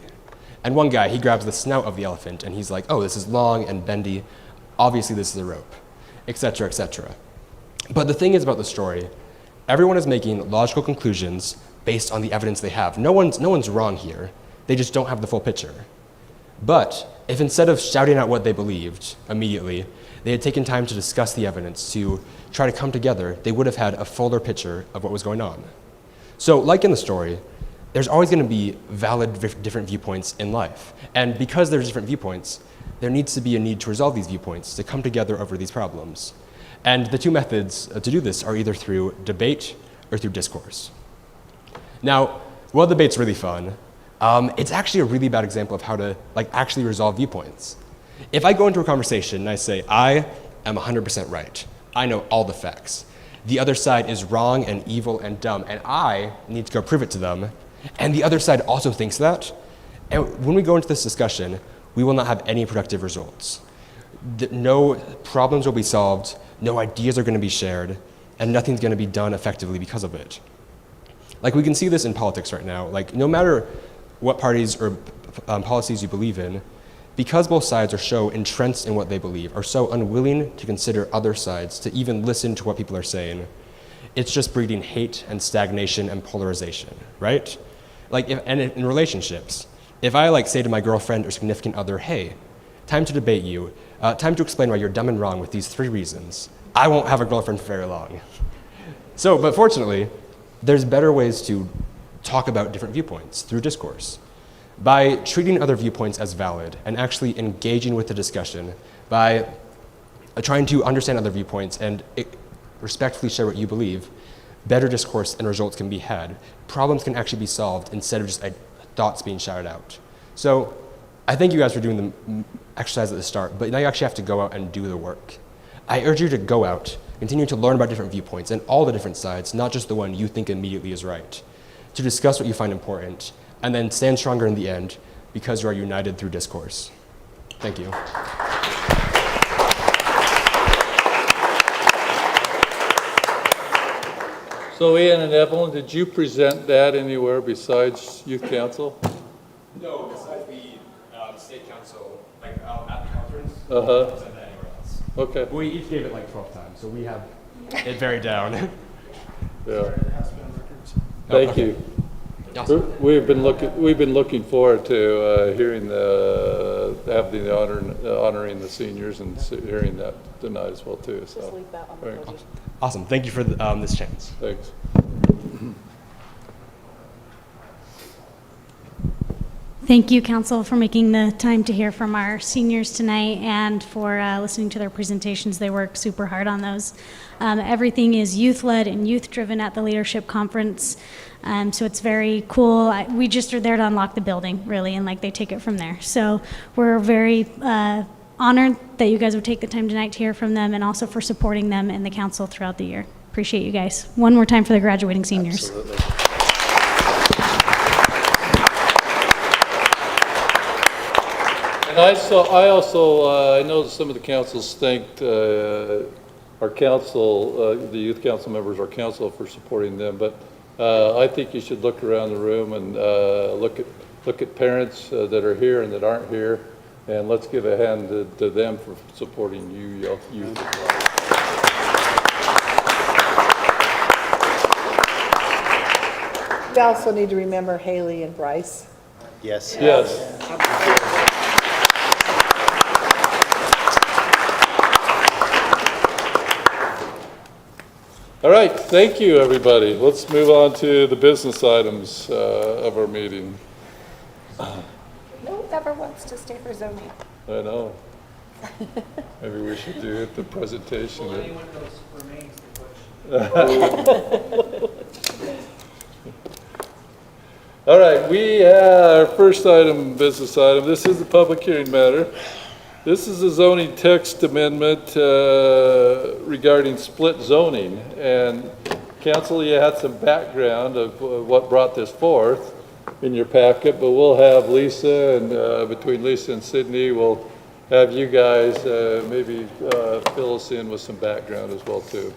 And one guy, he grabs the snout of the elephant and he's like, oh, this is long and bendy, obviously this is a rope, etc., etc. But the thing is about the story, everyone is making logical conclusions based on the evidence they have. No one's wrong here, they just don't have the full picture. But if instead of shouting out what they believed immediately, they had taken time to discuss the evidence, to try to come together, they would have had a fuller picture of what was going on. So, like in the story, there's always going to be valid different viewpoints in life. And because there's different viewpoints, there needs to be a need to resolve these viewpoints, to come together over these problems. And the 2 methods to do this are either through debate or through discourse. Now, while debate's really fun, it's actually a really bad example of how to actually resolve viewpoints. If I go into a conversation and I say, I am 100% right, I know all the facts, the other side is wrong and evil and dumb, and I need to go prove it to them, and the other side also thinks that, and when we go into this discussion, we will not have any productive results. No problems will be solved, no ideas are going to be shared, and nothing's going to be done effectively because of it. Like, we can see this in politics right now. Like, no matter what parties or policies you believe in, because both sides are so entrenched in what they believe, are so unwilling to consider other sides, to even listen to what people are saying, it's just breeding hate and stagnation and polarization, right? Like, and in relationships, if I say to my girlfriend or significant other, hey, time to debate you, time to explain why you're dumb and wrong with these 3 reasons, I won't have a girlfriend for very long. So, but fortunately, there's better ways to talk about different viewpoints through discourse. By treating other viewpoints as valid and actually engaging with the discussion, by trying to understand other viewpoints and respectfully share what you believe, better discourse and results can be had. Problems can actually be solved instead of just thoughts being shouted out. So I thank you guys for doing the exercise at the start, but now you actually have to go out and do the work. I urge you to go out, continue to learn about different viewpoints and all the different sides, not just the one you think immediately is right, to discuss what you find important, and then stand stronger in the end because you are united through discourse. Thank you. So Ian and Evelyn, did you present that anywhere besides Youth Council? No, besides the state council, at the conference, Uh-huh. present that anywhere else. Okay. We each gave it 12 times, so we have it very down. Yeah. Okay. Thank you. Awesome. We've been looking forward to hearing honoring the seniors and hearing that tonight as well too. So. Just leave that on the Right. podium. Awesome. Thank you for this chance. Thanks. Thank you, Council, for making the time to hear from our seniors tonight and for listening to their presentations. They work super hard on those. Everything is youth-led and youth-driven at the Leadership Conference, so it's very cool. We just are there to unlock the building, really, and they take it from there. So we're very honored that you guys would take the time tonight to hear from them and also for supporting them and the council throughout the year. Appreciate you guys. One more time for the graduating seniors. Absolutely. And I know some of the councils thanked our council, the youth council members, our council for supporting them, but I think you should look around the room and look at parents that are here and that aren't here, and let's give a hand to them for supporting you youth as well. We also need to remember Haley and Bryce. Yes. Yes. All right, thank you, everybody. Let's move on to the business items of our meeting. No one ever wants to stay for zoning. I know. Maybe we should do the presentation. Well, anyone else remains the question. All right, we have our first item, business item. This is the public hearing matter. This is a zoning text amendment regarding split zoning. And council, you had some background of what brought this forth in your packet, but we'll have Lisa, and between Lisa and Sydney, we'll have you guys maybe fill us in with some background as well too.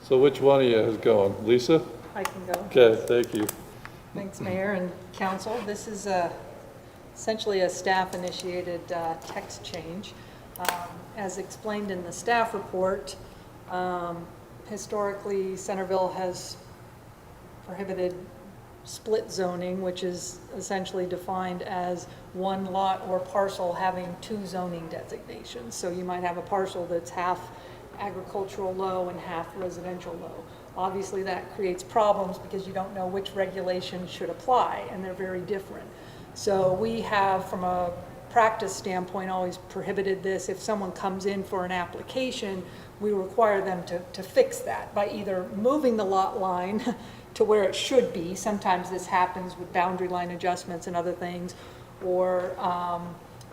So which one of you is going? Lisa? I can go. Okay, thank you. Thanks, Mayor and Council. This is essentially a staff-initiated text change. As explained in the staff report, historically, Centerville has prohibited split zoning, which is essentially defined as one lot or parcel having 2 zoning designations. So you might have a parcel that's half agricultural low and half residential low. Obviously, that creates problems because you don't know which regulation should apply, and they're very different. So we have, from a practice standpoint, always prohibited this. If someone comes in for an application, we require them to fix that by either moving the lot line to where it should be. Sometimes this happens with boundary line adjustments and other things, or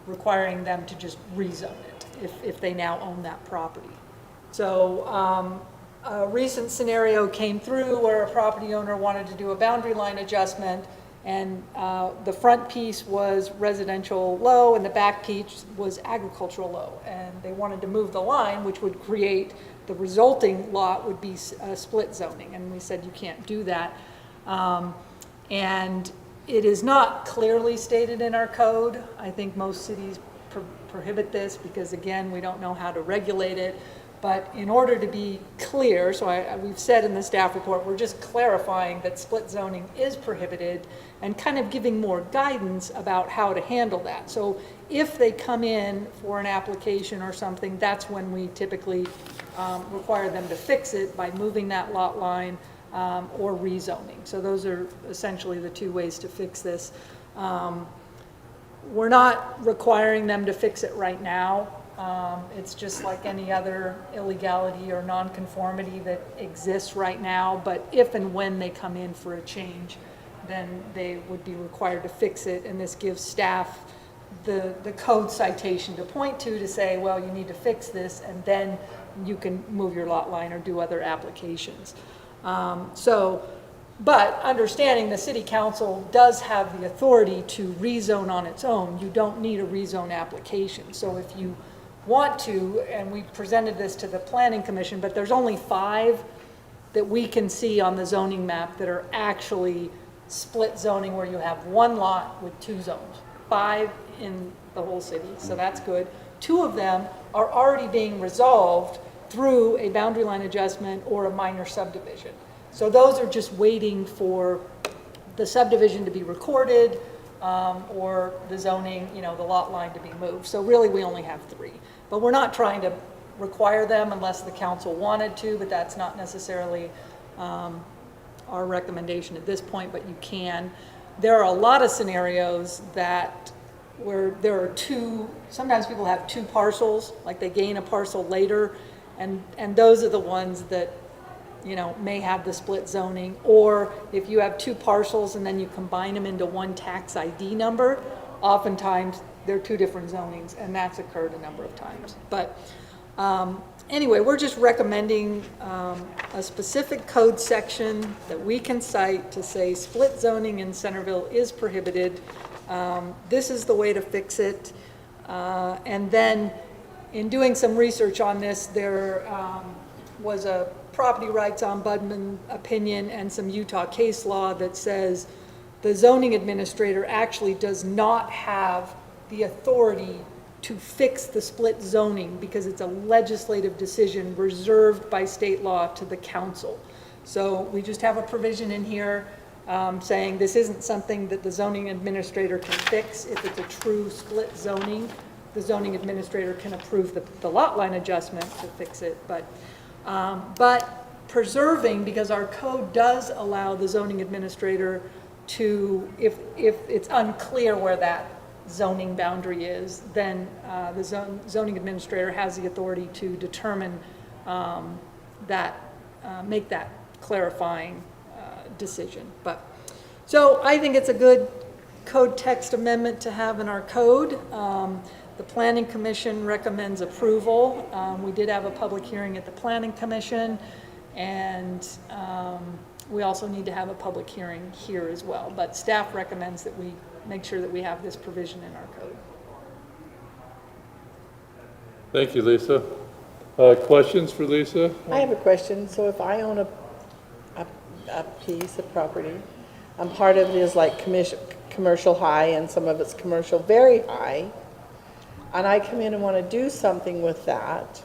requiring them to just rezone it if they now own that property. So a recent scenario came through where a property owner wanted to do a boundary line adjustment, And the front piece was residential low, and the back piece was agricultural low. And they wanted to move the line, which would create, the resulting lot would be split zoning. And we said, you can't do that. And it is not clearly stated in our code. I think most cities prohibit this because, again, we don't know how to regulate it. But in order to be clear, so we've said in the staff report, we're just clarifying that split zoning is prohibited and kind of giving more guidance about how to handle that. So if they come in for an application or something, that's when we typically require them to fix it by moving that lot line or rezoning. So those are essentially the two ways to fix this. We're not requiring them to fix it right now. It's just like any other illegality or nonconformity that exists right now, but if and when they come in for a change, then they would be required to fix it, and this gives staff the code citation to point to say, well, you need to fix this, and then you can move your lot line or do other applications. But understanding the city council does have the authority to rezone on its own. You don't need a rezone application. So if you want to, and we presented this to the planning commission, but there's only 5 that we can see on the zoning map that are actually split zoning where you have one lot with 2 zones. 5 in the whole city, so that's good. 2 of them are already being resolved through a boundary line adjustment or a minor subdivision. So those are just waiting for the subdivision to be recorded or the zoning, the lot line to be moved. So really we only have 3. But we're not trying to require them unless the council wanted to, but that's not necessarily our recommendation at this point, but you can. There are a lot of scenarios where there are 2, sometimes people have 2 parcels, like they gain a parcel later, and those are the ones that may have the split zoning. Or if you have 2 parcels and then you combine them into one tax ID number, oftentimes they're 2 different zonings, and that's occurred a number of times. But anyway, we're just recommending a specific code section that we can cite to say split zoning in Centerville is prohibited. This is the way to fix it. And then in doing some research on this, there was a property rights ombudsman opinion and some Utah case law that says the zoning administrator actually does not have the authority to fix the split zoning because it's a legislative decision reserved by state law to the council. So we just have a provision in here saying this isn't something that the zoning administrator can fix. If it's a true split zoning, the zoning administrator can approve the lot line adjustment to fix it. But preserving, because our code does allow the zoning administrator to, if it's unclear where that zoning boundary is, then the zoning administrator has the authority to determine make that clarifying decision. So I think it's a good code text amendment to have in our code. The Planning Commission recommends approval. We did have a public hearing at the Planning Commission, and we also need to have a public hearing here as well. But staff recommends that we make sure that we have this provision in our code. Thank you, Lisa. Questions for Lisa? I have a question. So if I own a piece of property, and part of it is like commercial high and some of it's commercial very high, and I come in and want to do something with that,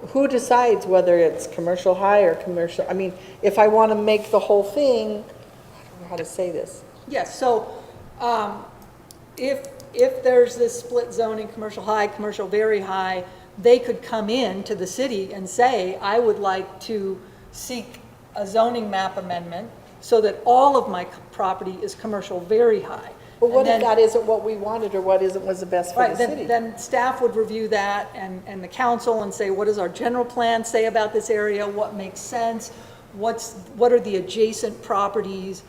who decides whether it's commercial high or commercial? I mean, if I want to make the whole thing, I don't know how to say this. Yes, so if there's this split zoning, commercial high, commercial very high, they could come in to the city and say, I would like to seek a zoning map amendment so that all of my property is commercial very high. But what if that isn't what we wanted, or what was the best for the city? Then staff would review that and the council and say, what does our general plan say about this area? What makes sense? What are the adjacent properties?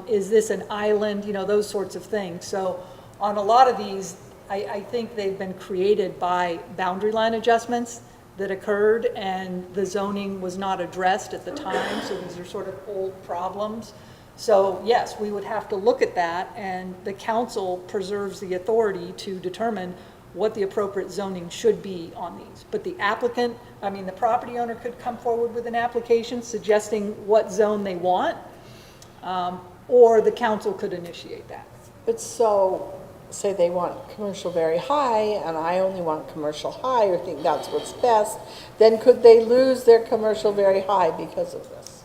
Is this an island? Those sorts of things. So on a lot of these, I think they've been created by boundary line adjustments that occurred, and the zoning was not addressed at the time. So these are sort of old problems. So yes, we would have to look at that, and the council preserves the authority to determine what the appropriate zoning should be on these. But the applicant, I mean, the property owner could come forward with an application suggesting what zone they want, or the council could initiate that. But so, say they want commercial very high, and I only want commercial high, or think that's what's best, then could they lose their commercial very high because of this?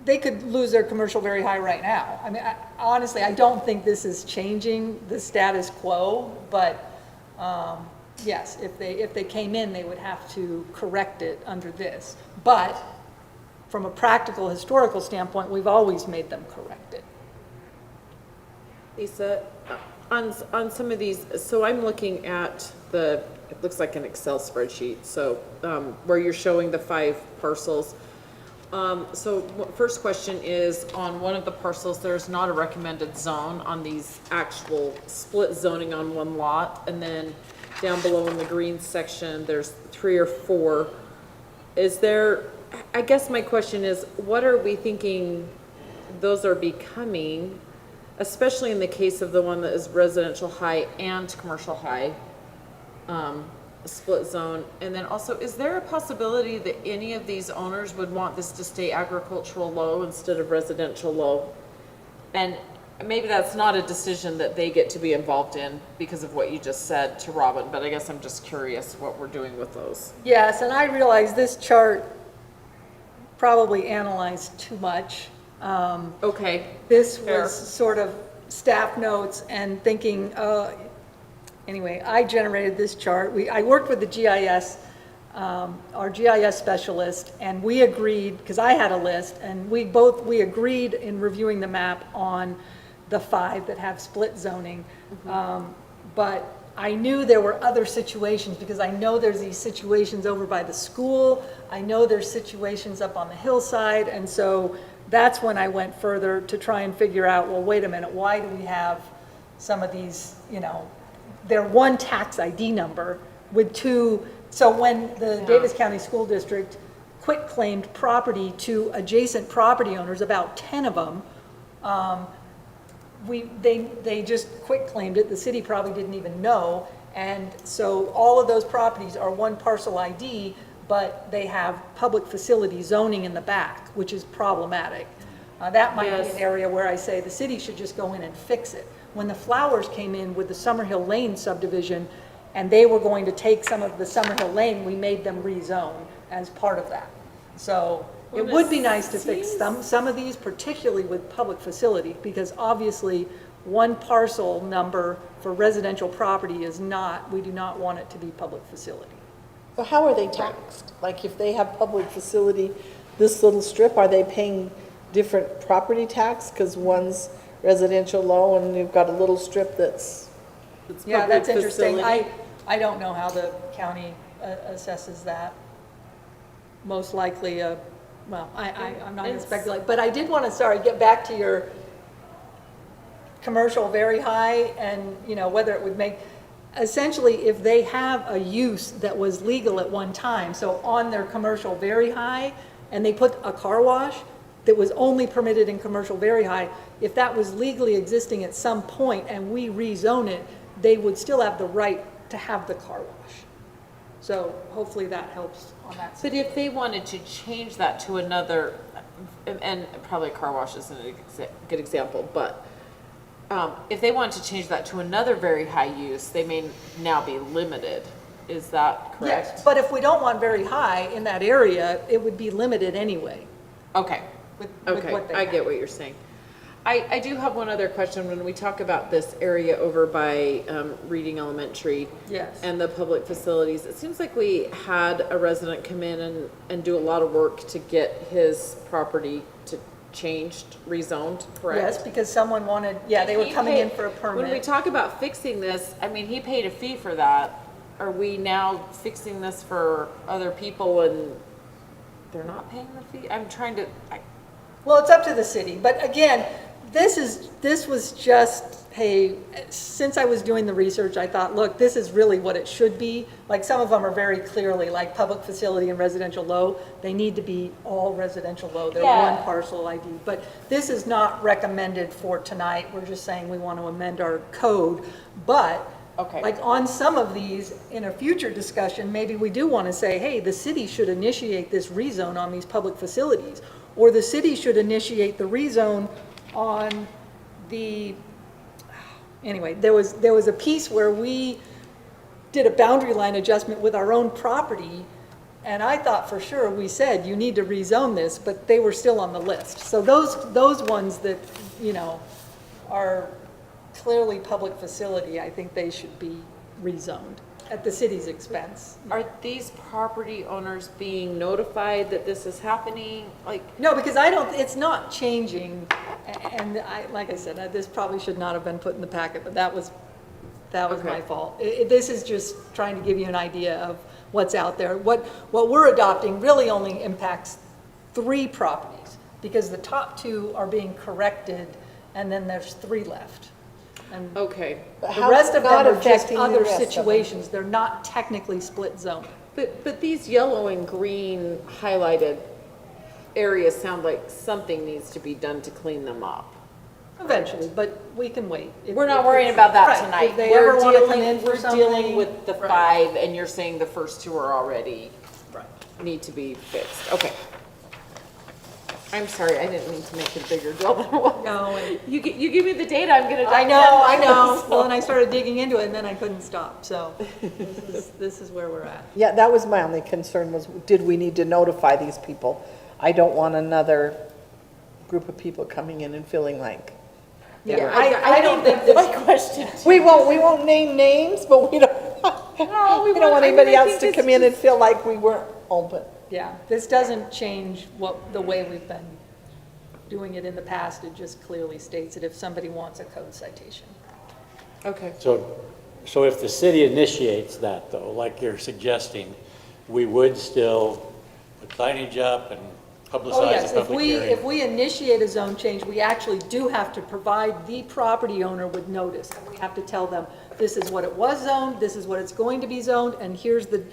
They could lose their commercial very high right now. I mean, honestly, I don't think this is changing the status quo, but yes, if they came in, they would have to correct it under this. But from a practical, historical standpoint, we've always made them correct it. Lisa, on some of these, so I'm looking at it looks like an Excel spreadsheet, so where you're showing the 5 parcels. So first question is, on one of the parcels, there's not a recommended zone on these actual split zoning on one lot, and then down below in the green section, there's 3 or 4. Is there, I guess my question is, what are we thinking those are becoming, especially in the case of the one that is residential high and commercial high, split zone? And then also, is there a possibility that any of these owners would want this to stay agricultural low instead of residential low? And maybe that's not a decision that they get to be involved in because of what you just said to Robin, but I guess I'm just curious what we're doing with those. Yes, and I realize this chart probably analyzed too much. Okay. This Fair. was sort of staff notes and thinking, anyway, I generated this chart. I worked with the GIS, our GIS specialist, and we agreed, because I had a list, and we agreed in reviewing the map on the 5 that have split zoning. But I knew there were other situations, because I know there's these situations over by the school. I know there's situations up on the hillside, and so that's when I went further to try and figure out, well, wait a minute, why do we have some of these, they're one tax ID number with 2. So when the Davis County School District quit-claimed property to adjacent property owners, about 10 of them, they just quit-claimed it. The city probably didn't even know. And so all of those properties are one parcel ID, but they have public facility zoning in the back, which is problematic. That might be an area where I say the city should just go in and fix it. When the Flowers came in with the Summerhill Lane subdivision, and they were going to take some of the Summerhill Lane, we made them rezone as part of that. So it would be nice to fix some of these, particularly with public facility, because obviously one parcel number for residential property is not, we do not want it to be public facility. So how are they taxed? Like if they have public facility, this little strip, are they paying different property tax because one's residential low and you've got a little strip that's Yeah, that's interesting. I don't know how the county assesses that. Most likely, well, I'm not going to speculate, but I did want to, get back to your commercial very high and, whether it would make, essentially, if they have a use that was legal at one time, so on their commercial very high, and they put a car wash that was only permitted in commercial very high, if that was legally existing at some point and we rezone it, they would still have the right to have the car wash. So hopefully that helps on that. But if they wanted to change that to another, and probably a car wash isn't a good example, but if they wanted to change that to another very high use, they may now be limited. Is that correct? Yes, but if we don't want very high in that area, it would be limited anyway. Okay. With Okay, what they I have. get what you're saying. I do have one other question. When we talk about this area over by Reading Elementary Yes. and the public facilities, it seems like we had a resident come in and do a lot of work to get his property to changed, rezoned, correct? Yes, because someone wanted, they were He coming in paid- for a permit. When we talk about fixing this, I mean, he paid a fee for that. Are we now fixing this for other people and they're not paying the fee? I'm trying to, Well, it's up to the city, but again, this was just hey, since I was doing the research, I thought, look, this is really what it should be. Like, some of them are very clearly, like public facility and residential low, they need to be all residential low. They're one parcel ID. But this is not recommended for tonight. We're just saying we want to amend our code. But like on some of these, in a future discussion, maybe we do want to say, hey, the city should initiate this rezone on these public facilities. Or the city should initiate the rezone on the, anyway, there was a piece where we did a boundary line adjustment with our own property, and I thought for sure we said you need to rezone this, but they were still on the list. So those ones that, you know, are clearly public facility, I think they should be rezoned at the city's expense. Are these property owners being notified that this is happening? Like, no, because it's not changing, and like I said, this probably should not have been put in the packet, but that was my fault. This is just trying to give you an idea of what's out there. What we're adopting really only impacts 3 properties, because the top 2 are being corrected, and then there's 3 left. And okay. The rest of them are just other situations. They're not technically split zoning. But these yellow and green highlighted areas sound like something needs to be done to clean them up. Eventually, but we can wait. We're not worrying about that tonight. If they ever want to come in for We're dealing something, with the 5, and you're saying the first 2 are already need to be fixed. Okay. I'm sorry, I didn't mean to make it a bigger deal than it was. No. You give me the data, I'm gonna I know. Well, and I started digging into it, and then I couldn't stop, so this is where we're at. Yeah, that was my only concern was, did we need to notify these people? I don't want another group of people coming in and feeling like. Yeah, I don't think this. My question. We won't name names, but we don't, we don't want anybody else to come in and feel like we weren't open. Yeah, this doesn't change the way we've been doing it in the past. It just clearly states that if somebody wants a code citation. Okay. So if the city initiates that though, like you're suggesting, we would still put signage up and publicize the public hearing? If we initiate a zone change, we actually do have to provide the property owner with notice. And we have to tell them, this is what it was zoned, this is what it's going to be zoned, and here's the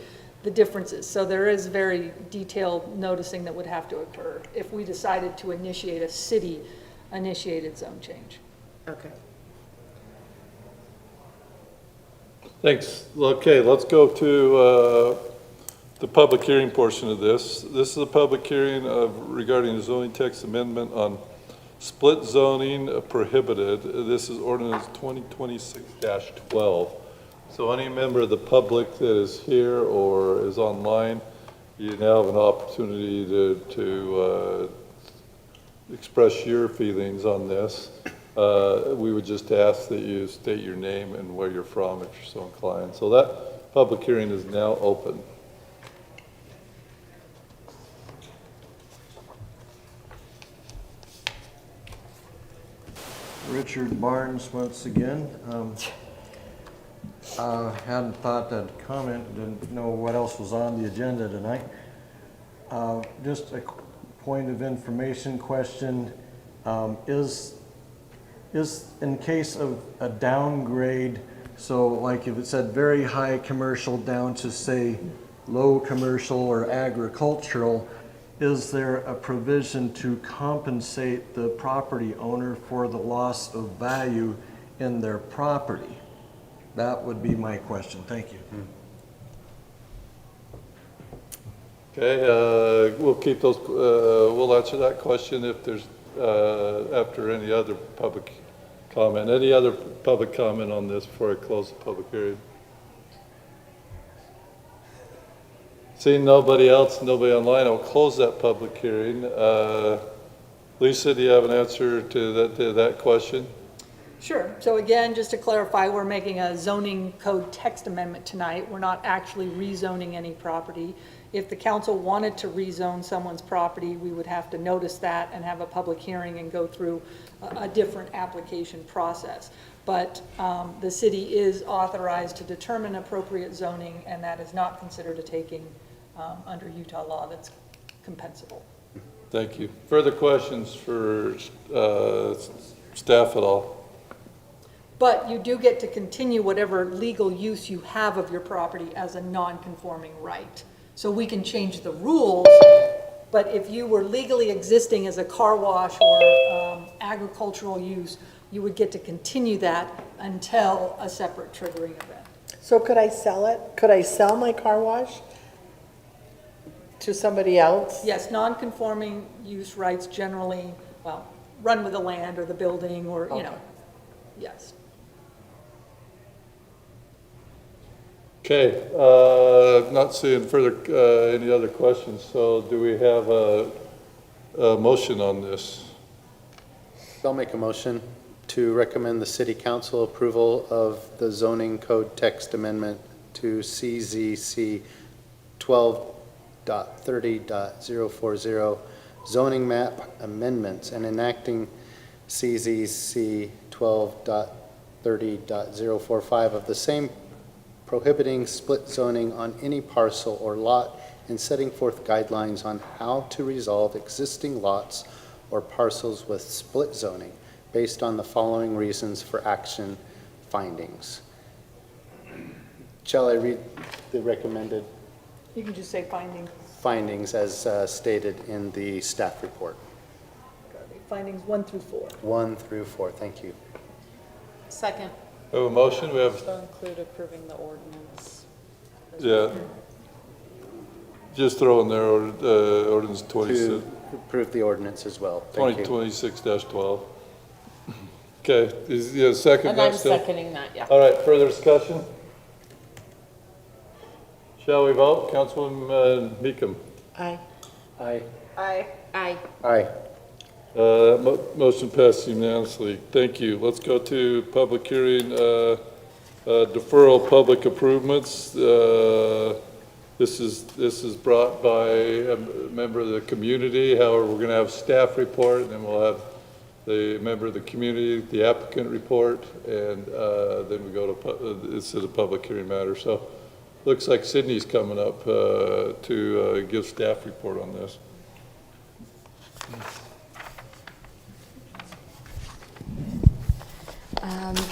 differences. So there is very detailed noticing that would have to occur if we decided to initiate a city-initiated zone change. Okay. Thanks. Okay, let's go to the public hearing portion of this. This is a public hearing regarding the zoning text amendment on split zoning prohibited. This is ordinance 2026-12. So any member of the public that is here or is online, you now have an opportunity to express your feelings on this. We would just ask that you state your name and where you're from if you're so inclined. So that public hearing is now open. Richard Barnes once again. Hadn't thought I'd comment, didn't know what else was on the agenda tonight. Just a point of information question. Is in case of a downgrade, so like if it said very high commercial down to say low commercial or agricultural, is there a provision to compensate the property owner for the loss of value in their property? That would be my question. Thank you. Okay, we'll keep those, we'll answer that question if there's, after any other public comment. Any other public comment on this before I close the public hearing? Seeing nobody else, nobody online, I'll close that public hearing. Lisa, do you have an answer to that question? Sure. So again, just to clarify, we're making a zoning code text amendment tonight. We're not actually rezoning any property. If the council wanted to rezone someone's property, we would have to notice that and have a public hearing and go through a different application process. But the city is authorized to determine appropriate zoning, and that is not considered a taking under Utah law that's compensable. Thank you. Further questions for staff at all? But you do get to continue whatever legal use you have of your property as a non-conforming right. So we can change the rules, but if you were legally existing as a car wash or agricultural use, you would get to continue that until a separate triggering event. So could I sell it? Could I sell my car wash to somebody else? Yes, non-conforming use rights generally, well, run with the land or the building or, you know, yes. Okay, not seeing further, any other questions, so do we have a motion on this? I'll make a motion to recommend the city council approval of the zoning code text amendment to CZC 12.30.040 zoning map amendments and enacting CZC 12.30.045 of the same, prohibiting split zoning on any parcel or lot and setting forth guidelines on how to resolve existing lots or parcels with split zoning based on the following reasons for action findings. Shall I read the recommended You can just say findings as stated in the staff report? findings 1 through 4. 1 through 4, thank you. Second. We have a motion, we have, So include approving the ordinance. yeah. Just throw in there, ordinance 26. To approve the ordinance as well. Thank you. 2026-12. Okay, is, yeah, second And that I'm still? seconding that, yeah. All right, further discussion? Shall we vote? Councilman Meekum? Aye. Aye. Aye. Aye. Aye. Motion passed unanimously. Thank you. Let's go to public hearing, deferral public improvements. This is brought by a member of the community. However, we're going to have staff report, and then we'll have the member of the community, the applicant report, and then we go to, this is a public hearing matter. So looks like Sydney's coming up to give staff report on this.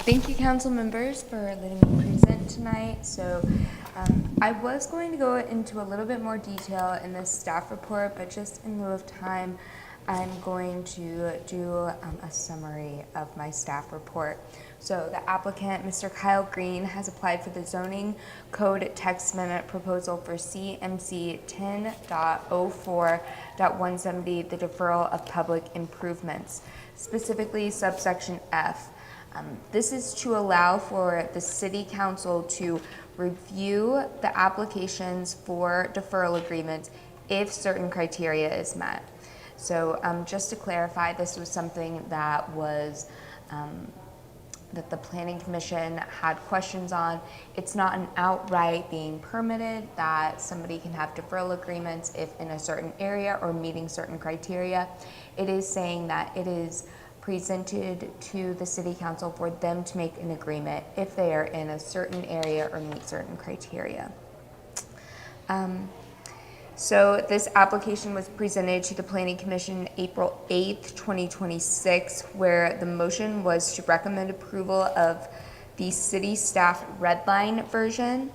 Thank you, council members, for letting me present tonight. So I was going to go into a little bit more detail in this staff report, but just in lieu of time, I'm going to do a summary of my staff report. So the applicant, Mr. Kyle Green, has applied for the zoning code text amendment proposal for CMC 10.04.170, the deferral of public improvements, specifically subsection F. This is to allow for the city council to review the applications for deferral agreements if certain criteria is met. So just to clarify, this was something that was that the Planning Commission had questions on. It's not an outright being permitted that somebody can have deferral agreements if in a certain area or meeting certain criteria. It is saying that it is presented to the city council for them to make an agreement if they are in a certain area or meet certain criteria. So this application was presented to the Planning Commission April 8th, 2026, where the motion was to recommend approval of the city staff red line version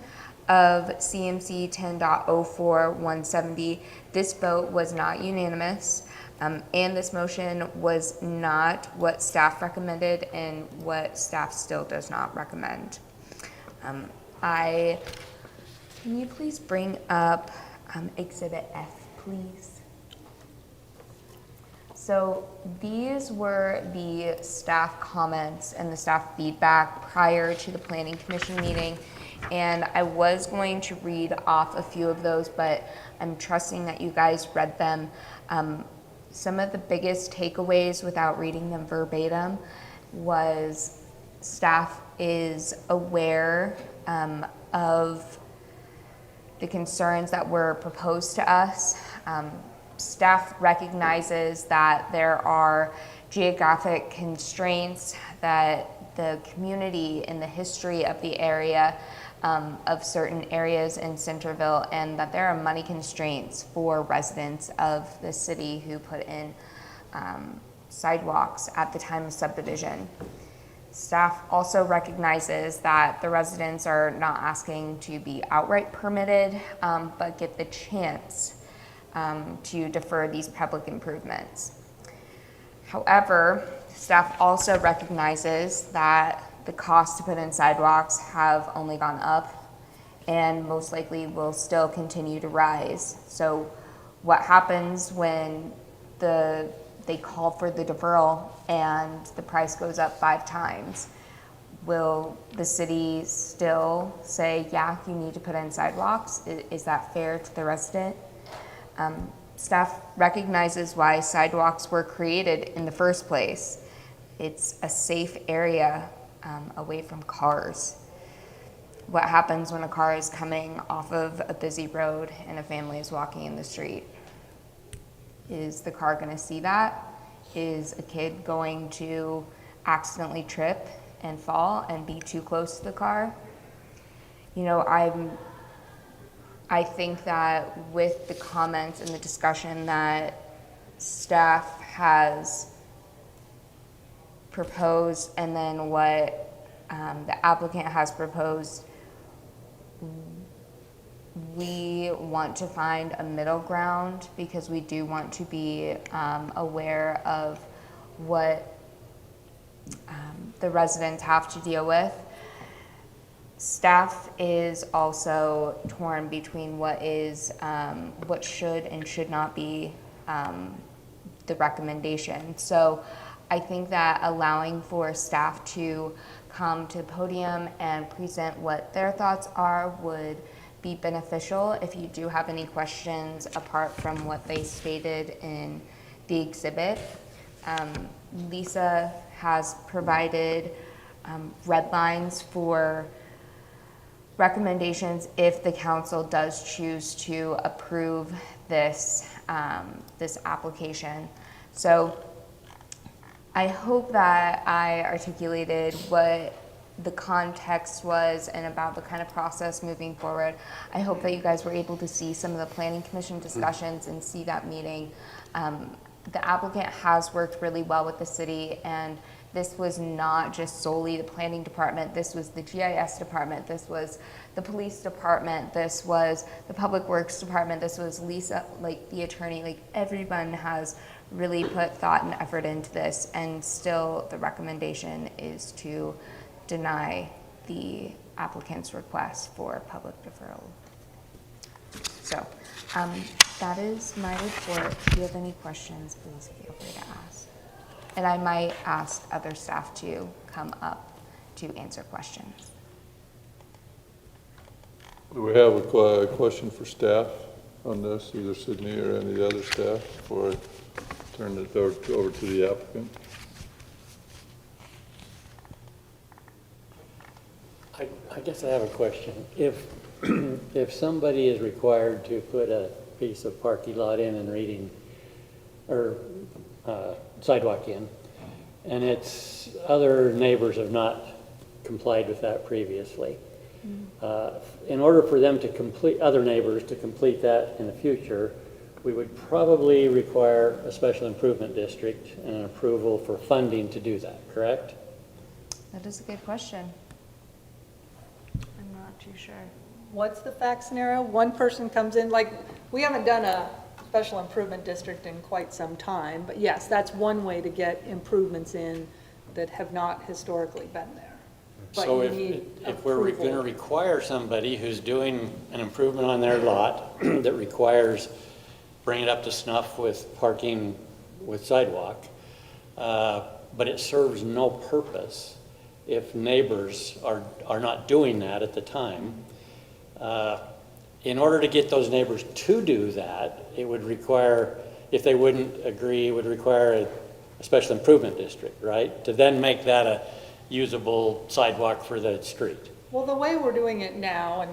of CMC 10.04.170. This vote was not unanimous. And this motion was not what staff recommended and what staff still does not recommend. Can you please bring up Exhibit F, please? So these were the staff comments and the staff feedback prior to the Planning Commission meeting. And I was going to read off a few of those, but I'm trusting that you guys read them. Some of the biggest takeaways without reading them verbatim was staff is aware of the concerns that were proposed to us. Staff recognizes that there are geographic constraints, that the community and the history of the area of certain areas in Centerville, and that there are money constraints for residents of the city who put in sidewalks at the time of subdivision. Staff also recognizes that the residents are not asking to be outright permitted, but get the chance to defer these public improvements. However, staff also recognizes that the cost to put in sidewalks have only gone up and most likely will still continue to rise. So what happens when they call for the deferral and the price goes up 5 times? Will the city still say, yeah, you need to put in sidewalks? Is that fair to the resident? Staff recognizes why sidewalks were created in the first place. It's a safe area away from cars. What happens when a car is coming off of a busy road and a family is walking in the street? Is the car going to see that? Is a kid going to accidentally trip and fall and be too close to the car? You know, I think that with the comments and the discussion that staff has proposed and then what the applicant has proposed, we want to find a middle ground because we do want to be aware of what the residents have to deal with. Staff is also torn between what should and should not be the recommendation. So I think that allowing for staff to come to the podium and present what their thoughts are would be beneficial. If you do have any questions apart from what they stated in the exhibit, Lisa has provided red lines for recommendations if the council does choose to approve this this application. So I hope that I articulated what the context was and about the kind of process moving forward. I hope that you guys were able to see some of the planning commission discussions and see that meeting. The applicant has worked really well with the city, and this was not just solely the planning department. This was the GIS department. This was the police department. This was the public works department. This was Lisa, like the attorney, like everyone has really put thought and effort into this, and still the recommendation is to deny the applicant's request for public deferral. So that is my report. If you have any questions, please feel free to ask. And I might ask other staff to come up to answer questions. Do we have a question for staff on this, either Sydney or any of the other staff, before I turn it over to the applicant? I guess I have a question. If somebody is required to put a piece of parking lot in and reading, or sidewalk in, and its other neighbors have not complied with that previously, in order for them to complete, other neighbors to complete that in the future, we would probably require a special improvement district and an approval for funding to do that, correct? That is a good question. I'm not too sure. What's the fact scenario? One person comes in, like, we haven't done a special improvement district in quite some time, but yes, that's one way to get improvements in that have not historically been there. But So you need if we're going to approval. require somebody who's doing an improvement on their lot that requires bringing it up to snuff with parking with sidewalk, but it serves no purpose if neighbors are not doing that at the time, in order to get those neighbors to do that, it would require, if they wouldn't agree, it would require a special improvement district, right? To then make that a usable sidewalk for the street. Well, the way we're doing it now, and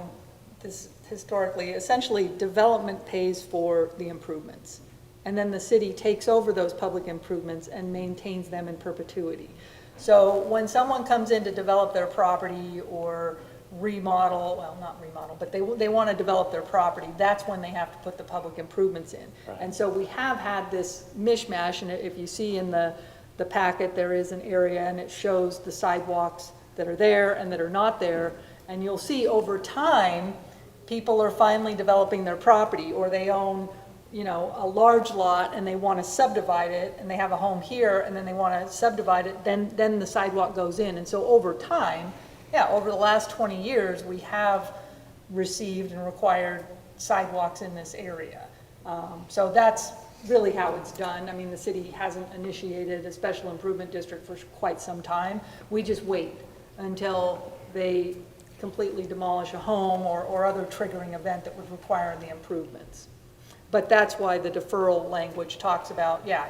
this historically, essentially development pays for the improvements. And then the city takes over those public improvements and maintains them in perpetuity. So when someone comes in to develop their property or remodel, well, not remodel, but they want to develop their property, that's when they have to put the public improvements in. Right. And so we have had this mishmash, and if you see in the the packet, there is an area and it shows the sidewalks that are there and that are not there. And you'll see over time, people are finally developing their property, or they own, you know, a large lot and they want to subdivide it, and they have a home here and then they want to subdivide it, then the sidewalk goes in. And so over time, yeah, over the last 20 years, we have received and required sidewalks in this area. So that's really how it's done. I mean, the city hasn't initiated a special improvement district for quite some time. We just wait until they completely demolish a home or other triggering event that would require the improvements. But that's why the deferral language talks about, yeah,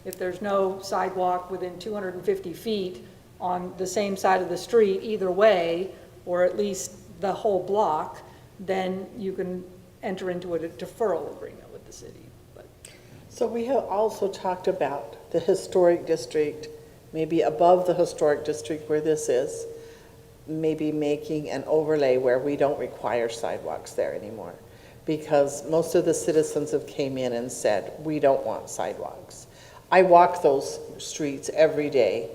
if there's no sidewalk within 250 feet on the same side of the street either way, or at least the whole block, then you can enter into a deferral agreement with the city. So we have also talked about the historic district, maybe above the historic district where this is, maybe making an overlay where we don't require sidewalks there anymore. Because most of the citizens have came in and said, we don't want sidewalks. I walk those streets every day,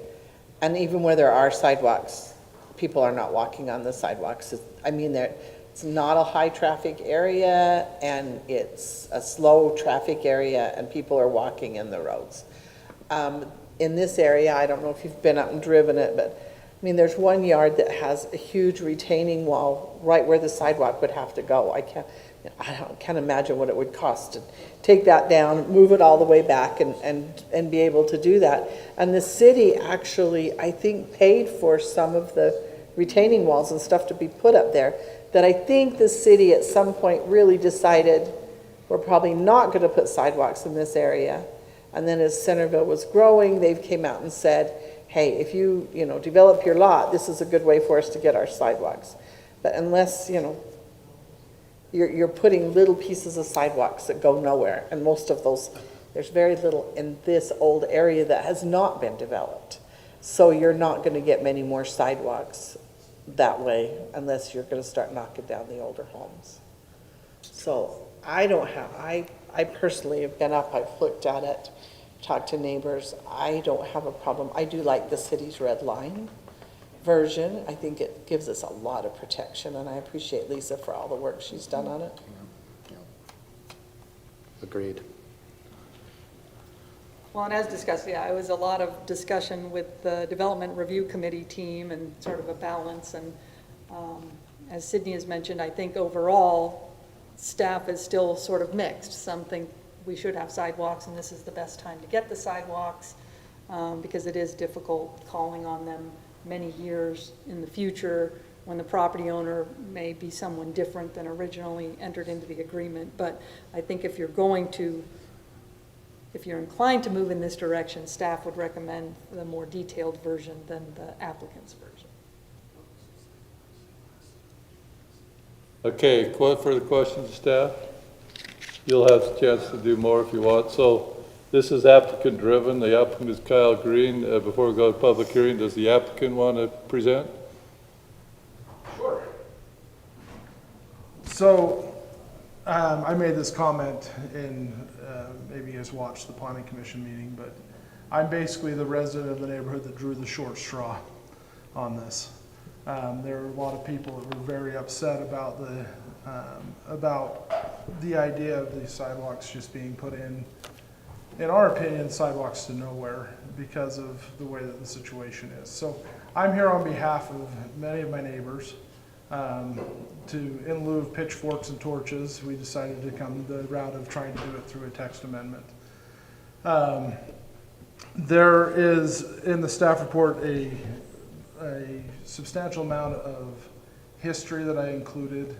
and even where there are sidewalks, people are not walking on the sidewalks. I mean, it's not a high traffic area, and it's a slow traffic area, and people are walking in the roads. In this area, I don't know if you've been up and driven it, but I mean, there's one yard that has a huge retaining wall right where the sidewalk would have to go. I can't imagine what it would cost to take that down, move it all the way back, and be able to do that. And the city actually, I think, paid for some of the retaining walls and stuff to be put up there, that I think the city at some point really decided we're probably not going to put sidewalks in this area. And then as Centerville was growing, they came out and said, hey, if you develop your lot, this is a good way for us to get our sidewalks. But unless, you're putting little pieces of sidewalks that go nowhere, and most of those, there's very little in this old area that has not been developed. So you're not going to get many more sidewalks that way unless you're going to start knocking down the older homes. So I personally have been up, I've looked at it, talked to neighbors. I don't have a problem. I do like the city's red line version. I think it gives us a lot of protection, and I appreciate Lisa for all the work she's done on it. Agreed. Well, and as discussed, yeah, it was a lot of discussion with the Development Review Committee team and sort of a balance. And as Sydney has mentioned, I think overall, staff is still sort of mixed. Some think we should have sidewalks, and this is the best time to get the sidewalks because it is difficult calling on them many years in the future when the property owner may be someone different than originally entered into the agreement. But I think if you're inclined to move in this direction, staff would recommend the more detailed version than the applicant's version. Okay, further questions, staff? You'll have a chance to do more if you want. So this is applicant driven. The applicant is Kyle Green. Before we go to public hearing, does the applicant want to present? Sure. So I made this comment in, maybe you guys watched the planning commission meeting, but I'm basically the resident of the neighborhood that drew the short straw on this. There were a lot of people that were very upset about the idea of these sidewalks just being put in our opinion, sidewalks to nowhere because of the way that the situation is. So I'm here on behalf of many of my neighbors. In lieu of pitchforks and torches, we decided to come the route of trying to do it through a text amendment. There is in the staff report a substantial amount of history that I included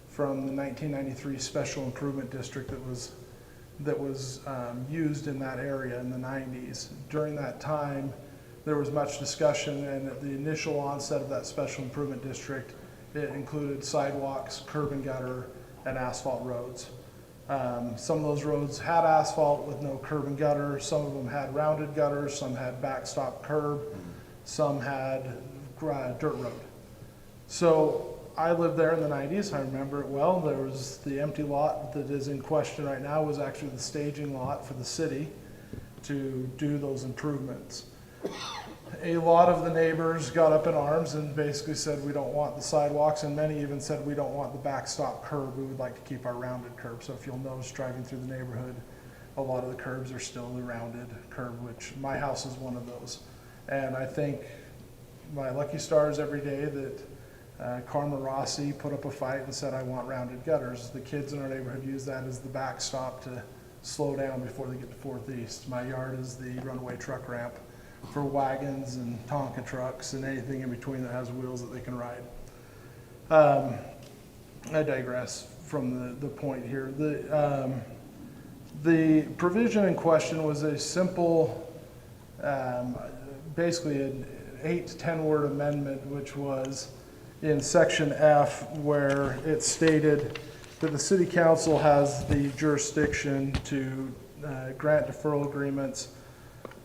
from the 1993 Special Improvement District that was used in that area in the 90s. During that time, there was much discussion, and at the initial onset of that Special Improvement District, it included sidewalks, curb and gutter, and asphalt roads. Some of those roads had asphalt with no curb and gutter. Some of them had rounded gutters. Some had backstop curb. Some had dirt road. So I lived there in the 90s. I remember it well. There was the empty lot that is in question right now was actually the staging lot for the city to do those improvements. A lot of the neighbors got up in arms and basically said we don't want the sidewalks, and many even said we don't want the backstop curb. We would like to keep our rounded curb. So if you'll notice driving through the neighborhood, a lot of the curbs are still the rounded curb, which my house is one of those. And I think my lucky stars every day that Karma Rossi put up a fight and said, I want rounded gutters. The kids in our neighborhood use that as the backstop to slow down before they get to 4th East. My yard is the runaway truck ramp for wagons and Tonka trucks and anything in between that has wheels that they can ride. I digress from the point here. The provision in question was a simple, basically an 8 to 10 word amendment, which was in section F, where it stated that the city council has the jurisdiction to grant deferral agreements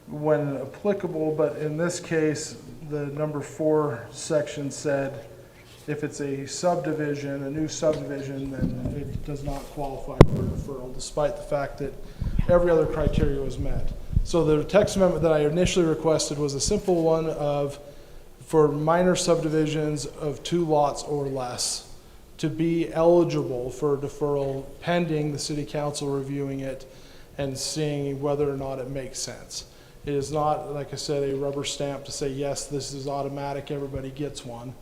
when applicable, but in this case, the number 4 section said if it's a subdivision, a new subdivision, then it does not qualify for deferral, despite the fact that every other criteria was met. So the text amendment that I initially requested was a simple one of, for minor subdivisions of 2 lots or less, to be eligible for deferral pending the city council reviewing it and seeing whether or not it makes sense. It is not, like I said, a rubber stamp to say, yes, this is automatic, everybody gets one.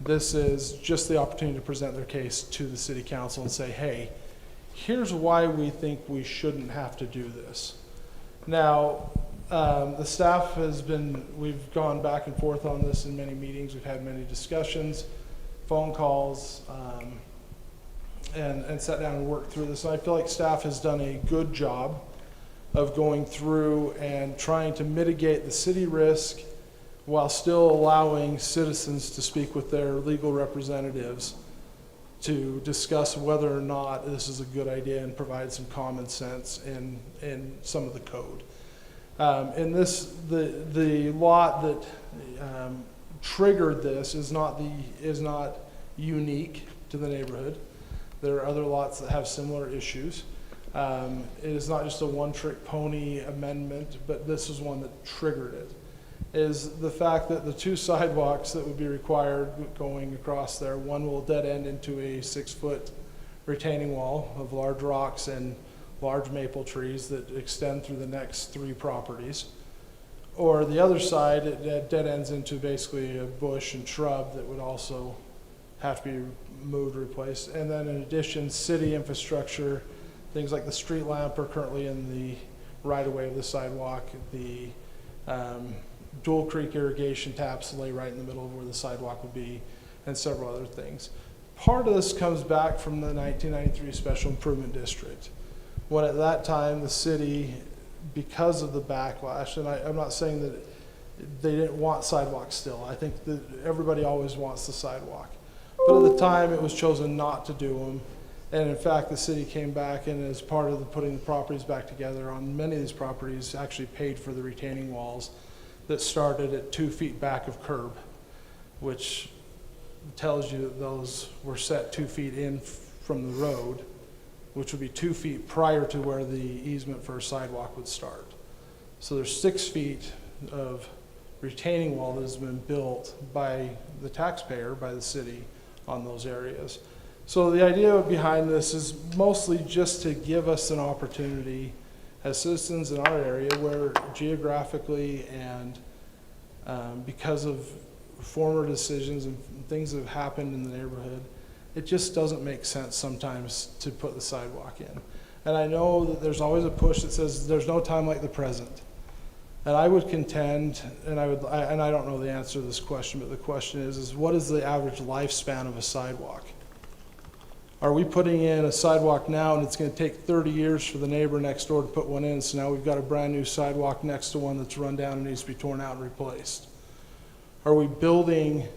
This is just the opportunity to present their case to the city council and say, hey, here's why we think we shouldn't have to do this. Now, the staff we've gone back and forth on this in many meetings. We've had many discussions, phone calls, and sat down and worked through this. And I feel like staff has done a good job of going through and trying to mitigate the city risk while still allowing citizens to speak with their legal representatives to discuss whether or not this is a good idea and provide some common sense in some of the code. In this, the lot that triggered this is not unique to the neighborhood. There are other lots that have similar issues. It is not just a one-trick pony amendment, but this is one that triggered it, is the fact that the 2 sidewalks that would be required going across there, one will dead end into a 6-foot retaining wall of large rocks and large maple trees that extend through the next 3 properties. Or the other side, it dead ends into basically a bush and shrub that would also have to be moved, replaced. And then in addition, city infrastructure, things like the street lamp are currently in the right-of-way of the sidewalk. The Dual Creek irrigation taps lay right in the middle of where the sidewalk would be, and several other things. Part of this comes back from the 1993 Special Improvement District, when at that time the city, because of the backlash, and I'm not saying that they didn't want sidewalks still. I think that everybody always wants the sidewalk. But at the time, it was chosen not to do them. And in fact, the city came back and as part of putting the properties back together on many of these properties actually paid for the retaining walls that started at 2 feet back of curb, which tells you that those were set 2 feet in from the road, which would be 2 feet prior to where the easement for a sidewalk would start. So there's 6 feet of retaining wall that has been built by the taxpayer, by the city, on those areas. So the idea behind this is mostly just to give us an opportunity as citizens in our area where geographically and because of former decisions and things that have happened in the neighborhood, it just doesn't make sense sometimes to put the sidewalk in. And I know that there's always a push that says there's no time like the present. And I would contend, and I don't know the answer to this question, but the question is what is the average lifespan of a sidewalk? Are we putting in a sidewalk now and it's going to take 30 years for the neighbor next door to put one in, so now we've got a brand new sidewalk next to one that's run down and needs to be torn out and replaced? Are we building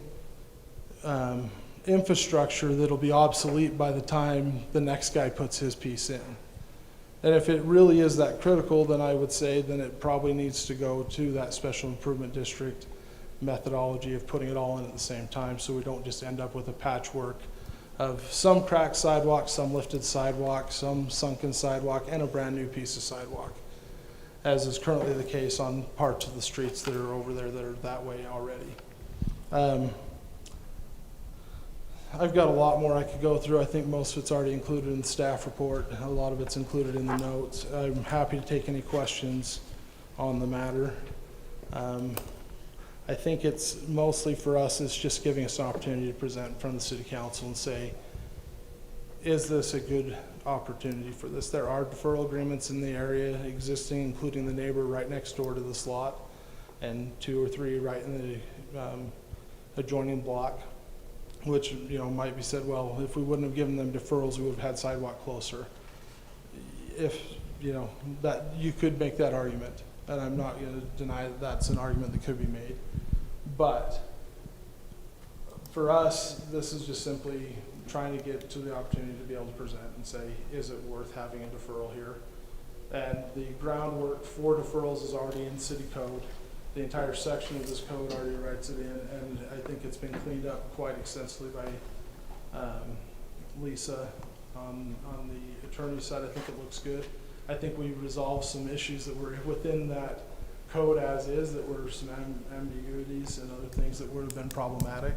infrastructure that'll be obsolete by the time the next guy puts his piece in? And if it really is that critical, then I would say then it probably needs to go to that special improvement district methodology of putting it all in at the same time, so we don't just end up with a patchwork of some cracked sidewalk, some lifted sidewalk, some sunken sidewalk, and a brand new piece of sidewalk. as is currently the case on parts of the streets that are over there that are that way already. I've got a lot more I could go through. I think most of it's already included in the staff report. A lot of it's included in the notes. I'm happy to take any questions on the matter. I think it's mostly for us, it's just giving us an opportunity to present in front of the city council and say, is this a good opportunity for this? There are deferral agreements in the area existing, including the neighbor right next door to this lot, and 2 or 3 right in the adjoining block, which, you know, might be said, well, if we wouldn't have given them deferrals, we would have had sidewalk closer. If, you know, that you could make that argument, and I'm not going to deny that that's an argument that could be made. But for us, this is just simply trying to get to the opportunity to be able to present and say, is it worth having a deferral here? And the groundwork for deferrals is already in city code. The entire section of this code already writes it in, and I think it's been cleaned up quite extensively by Lisa on the attorney side. I think it looks good. I think we resolved some issues that were within that code as is, that were some ambiguities and other things that would have been problematic.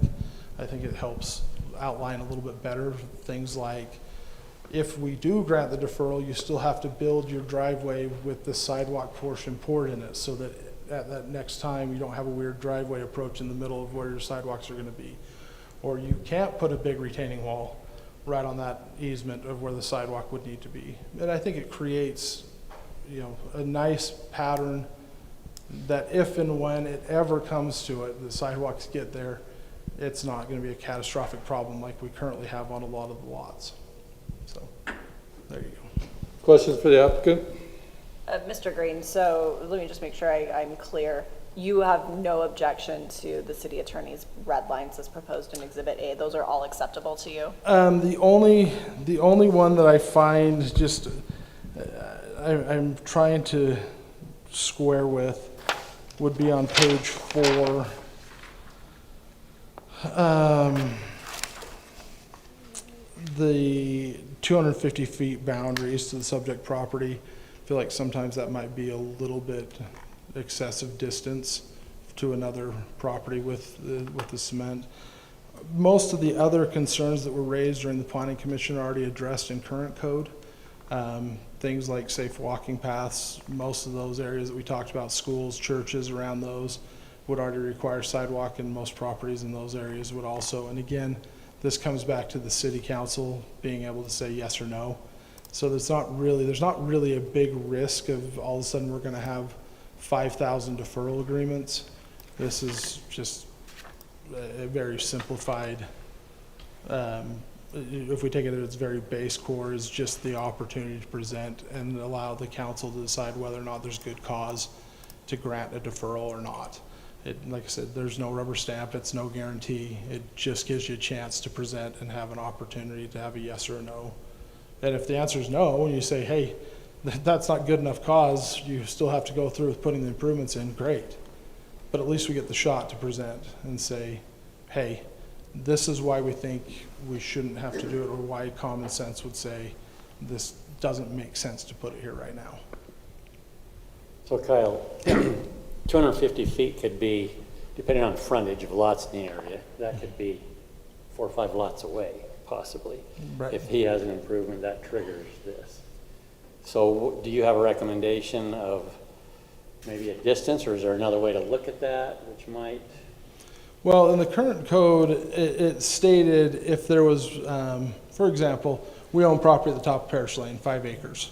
I think it helps outline a little bit better things like, if we do grant the deferral, you still have to build your driveway with the sidewalk portion poured in it, so that at that next time you don't have a weird driveway approach in the middle of where your sidewalks are going to be. Or you can't put a big retaining wall right on that easement of where the sidewalk would need to be. And I think it creates, you know, a nice pattern that if and when it ever comes to it, the sidewalks get there, it's not going to be a catastrophic problem like we currently have on a lot of the lots. So there you go. Questions for the applicant? Mr. Green, so let me just make sure I'm clear. You have no objection to the city attorney's red lines as proposed in Exhibit A. Those are all acceptable to you? The only one that I find just I'm trying to square with would be on page 4. The 250 feet boundaries to the subject property. I feel like sometimes that might be a little bit excessive distance to another property with the cement. Most of the other concerns that were raised during the planning commission are already addressed in current code. Things like safe walking paths, most of those areas that we talked about, schools, churches around those, would already require sidewalk, and most properties in those areas would also. And again, this comes back to the city council being able to say yes or no. So there's not really a big risk of all of a sudden we're going to have 5,000 deferral agreements. This is just a very simplified, if we take it at its very base core, is just the opportunity to present and allow the council to decide whether or not there's good cause to grant a deferral or not. Like I said, there's no rubber stamp, it's no guarantee. It just gives you a chance to present and have an opportunity to have a yes or a no. And if the answer is no, and you say, hey, that's not good enough cause, you still have to go through with putting the improvements in, great. But at least we get the shot to present and say, hey, this is why we think we shouldn't have to do it, or why common sense would say this doesn't make sense to put it here right now. So Kyle, 250 feet could be, depending on frontage of lots in the area, that could be 4 or 5 lots away, possibly. Right. If he has an improvement, that triggers this. So do you have a recommendation of maybe a distance, or is there another way to look at that, which might? Well, in the current code, it stated if there was, for example, we own property at the top of Parish Lane, 5 acres.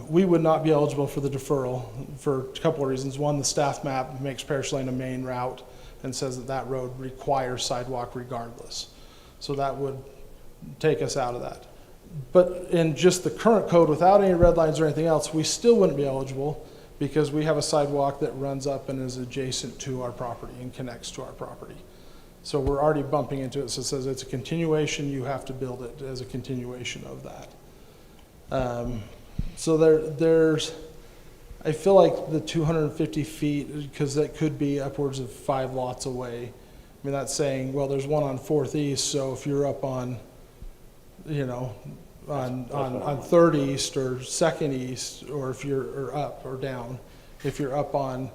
We would not be eligible for the deferral for a couple of reasons. One, the staff map makes Parish Lane a main route and says that that road requires sidewalk regardless. So that would take us out of that. But in just the current code, without any red lines or anything else, we still wouldn't be eligible because we have a sidewalk that runs up and is adjacent to our property and connects to our property. So we're already bumping into it. So it says it's a continuation, you have to build it as a continuation of that. So there's, I feel like the 250 feet, because that could be upwards of 5 lots away. I mean, that's saying, well, there's one on 4th East, so if you're up on, you know, on Third East or Second East, or if you're or up or down, if you're up on,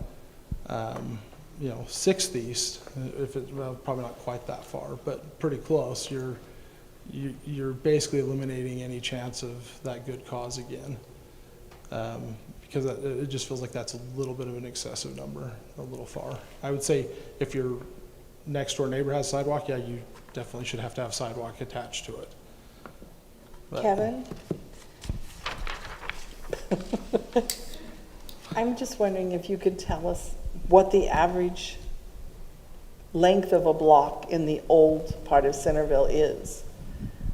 you know, Sixth East, if it's well, probably not quite that far, but pretty close, you're basically eliminating any chance of that good cause again. Because it just feels like that's a little bit of an excessive number, a little far. I would say if your next door neighbor has sidewalk, yeah, you definitely should have to have sidewalk attached to it. But Kevin? I'm just wondering if you could tell us what the average length of a block in the old part of Centerville is.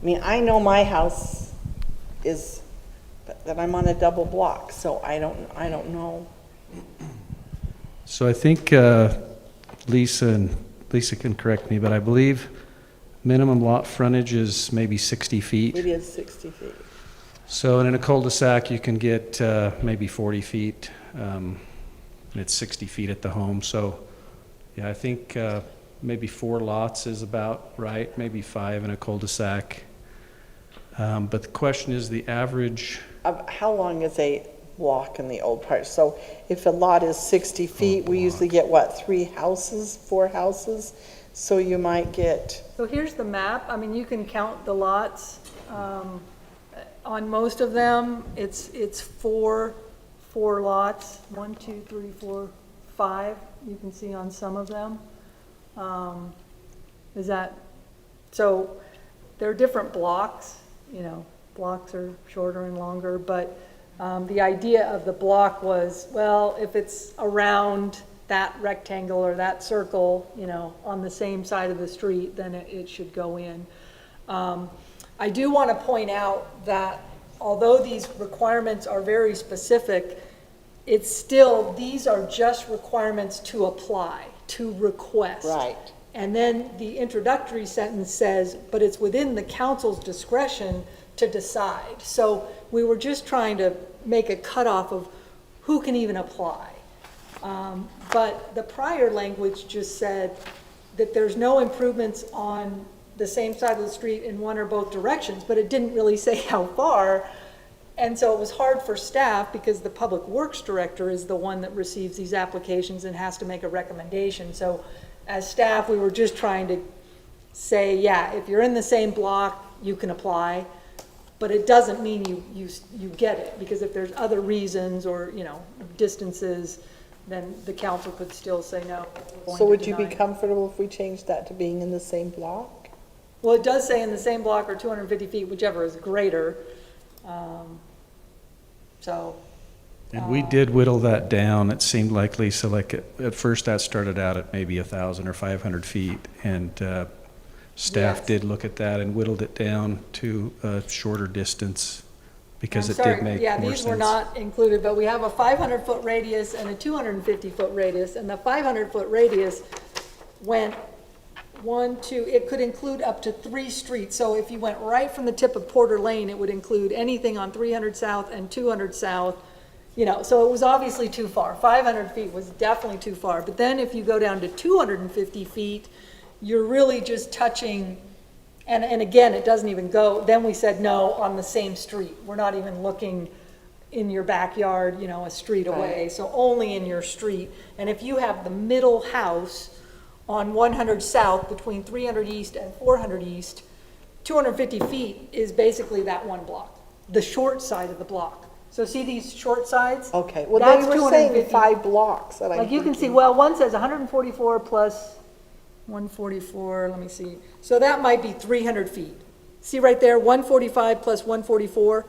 I mean, I know my house is, that I'm on a double block, so I don't know. So I think Lisa can correct me, but I believe minimum lot frontage is maybe 60 feet. It is 60 feet. So in a cul-de-sac, you can get maybe 40 feet. And it's 60 feet at the home. So yeah, I think maybe 4 lots is about right, maybe 5 in a cul-de-sac. But the question is the average. How long is a block in the old part? So if a lot is 60 feet, we usually get what, 3 houses, 4 houses? So you might get. So here's the map. I mean, you can count the lots. On most of them, it's four lots. 1, 2, 3, 4, 5. You can see on some of them. Is that, so there are different blocks, you know, blocks are shorter and longer, but the idea of the block was, well, if it's around that rectangle or that circle, you know, on the same side of the street, then it should go in. I do want to point out that although these requirements are very specific, it's still, these are just requirements to apply, to request. Right. And then the introductory sentence says, but it's within the council's discretion to decide. So we were just trying to make a cutoff of who can even apply. But the prior language just said that there's no improvements on the same side of the street in one or both directions, but it didn't really say how far. And so it was hard for staff because the public works director is the one that receives these applications and has to make a recommendation. So as staff, we were just trying to say, yeah, if you're in the same block, you can apply, but it doesn't mean you get it, because if there's other reasons or, you know, distances, then the council could still say no. So would you be comfortable if we changed that to being in the same block? Well, it does say in the same block or 250 feet, whichever is greater. And we did whittle that down. It seemed like, Lisa, like at first that started out at maybe 1,000 or 500 feet. And staff did look at that and whittled it down to a shorter distance because it did make more sense. Yeah, these were not included, but we have a 500-foot radius and a 250-foot radius. And the 500-foot radius went 1, 2, it could include up to 3 streets. So if you went right from the tip of Porter Lane, it would include anything on 300 South and 200 South. You know, so it was obviously too far. 500 feet was definitely too far. But then if you go down to 250 feet, you're really just touching, and again, it doesn't even go, then we said no on the same street. We're not even looking in your backyard, you know, a street away. So only in your street. And if you have the middle house on 100 South between 300 East and 400 East, 250 feet is basically that one block, the short side of the block. So see these short sides? Okay, well, they were saying 5 blocks. That like you can see, well, one says 144 plus 144, let me see. So that might be 300 feet. See right there, 145 plus 144?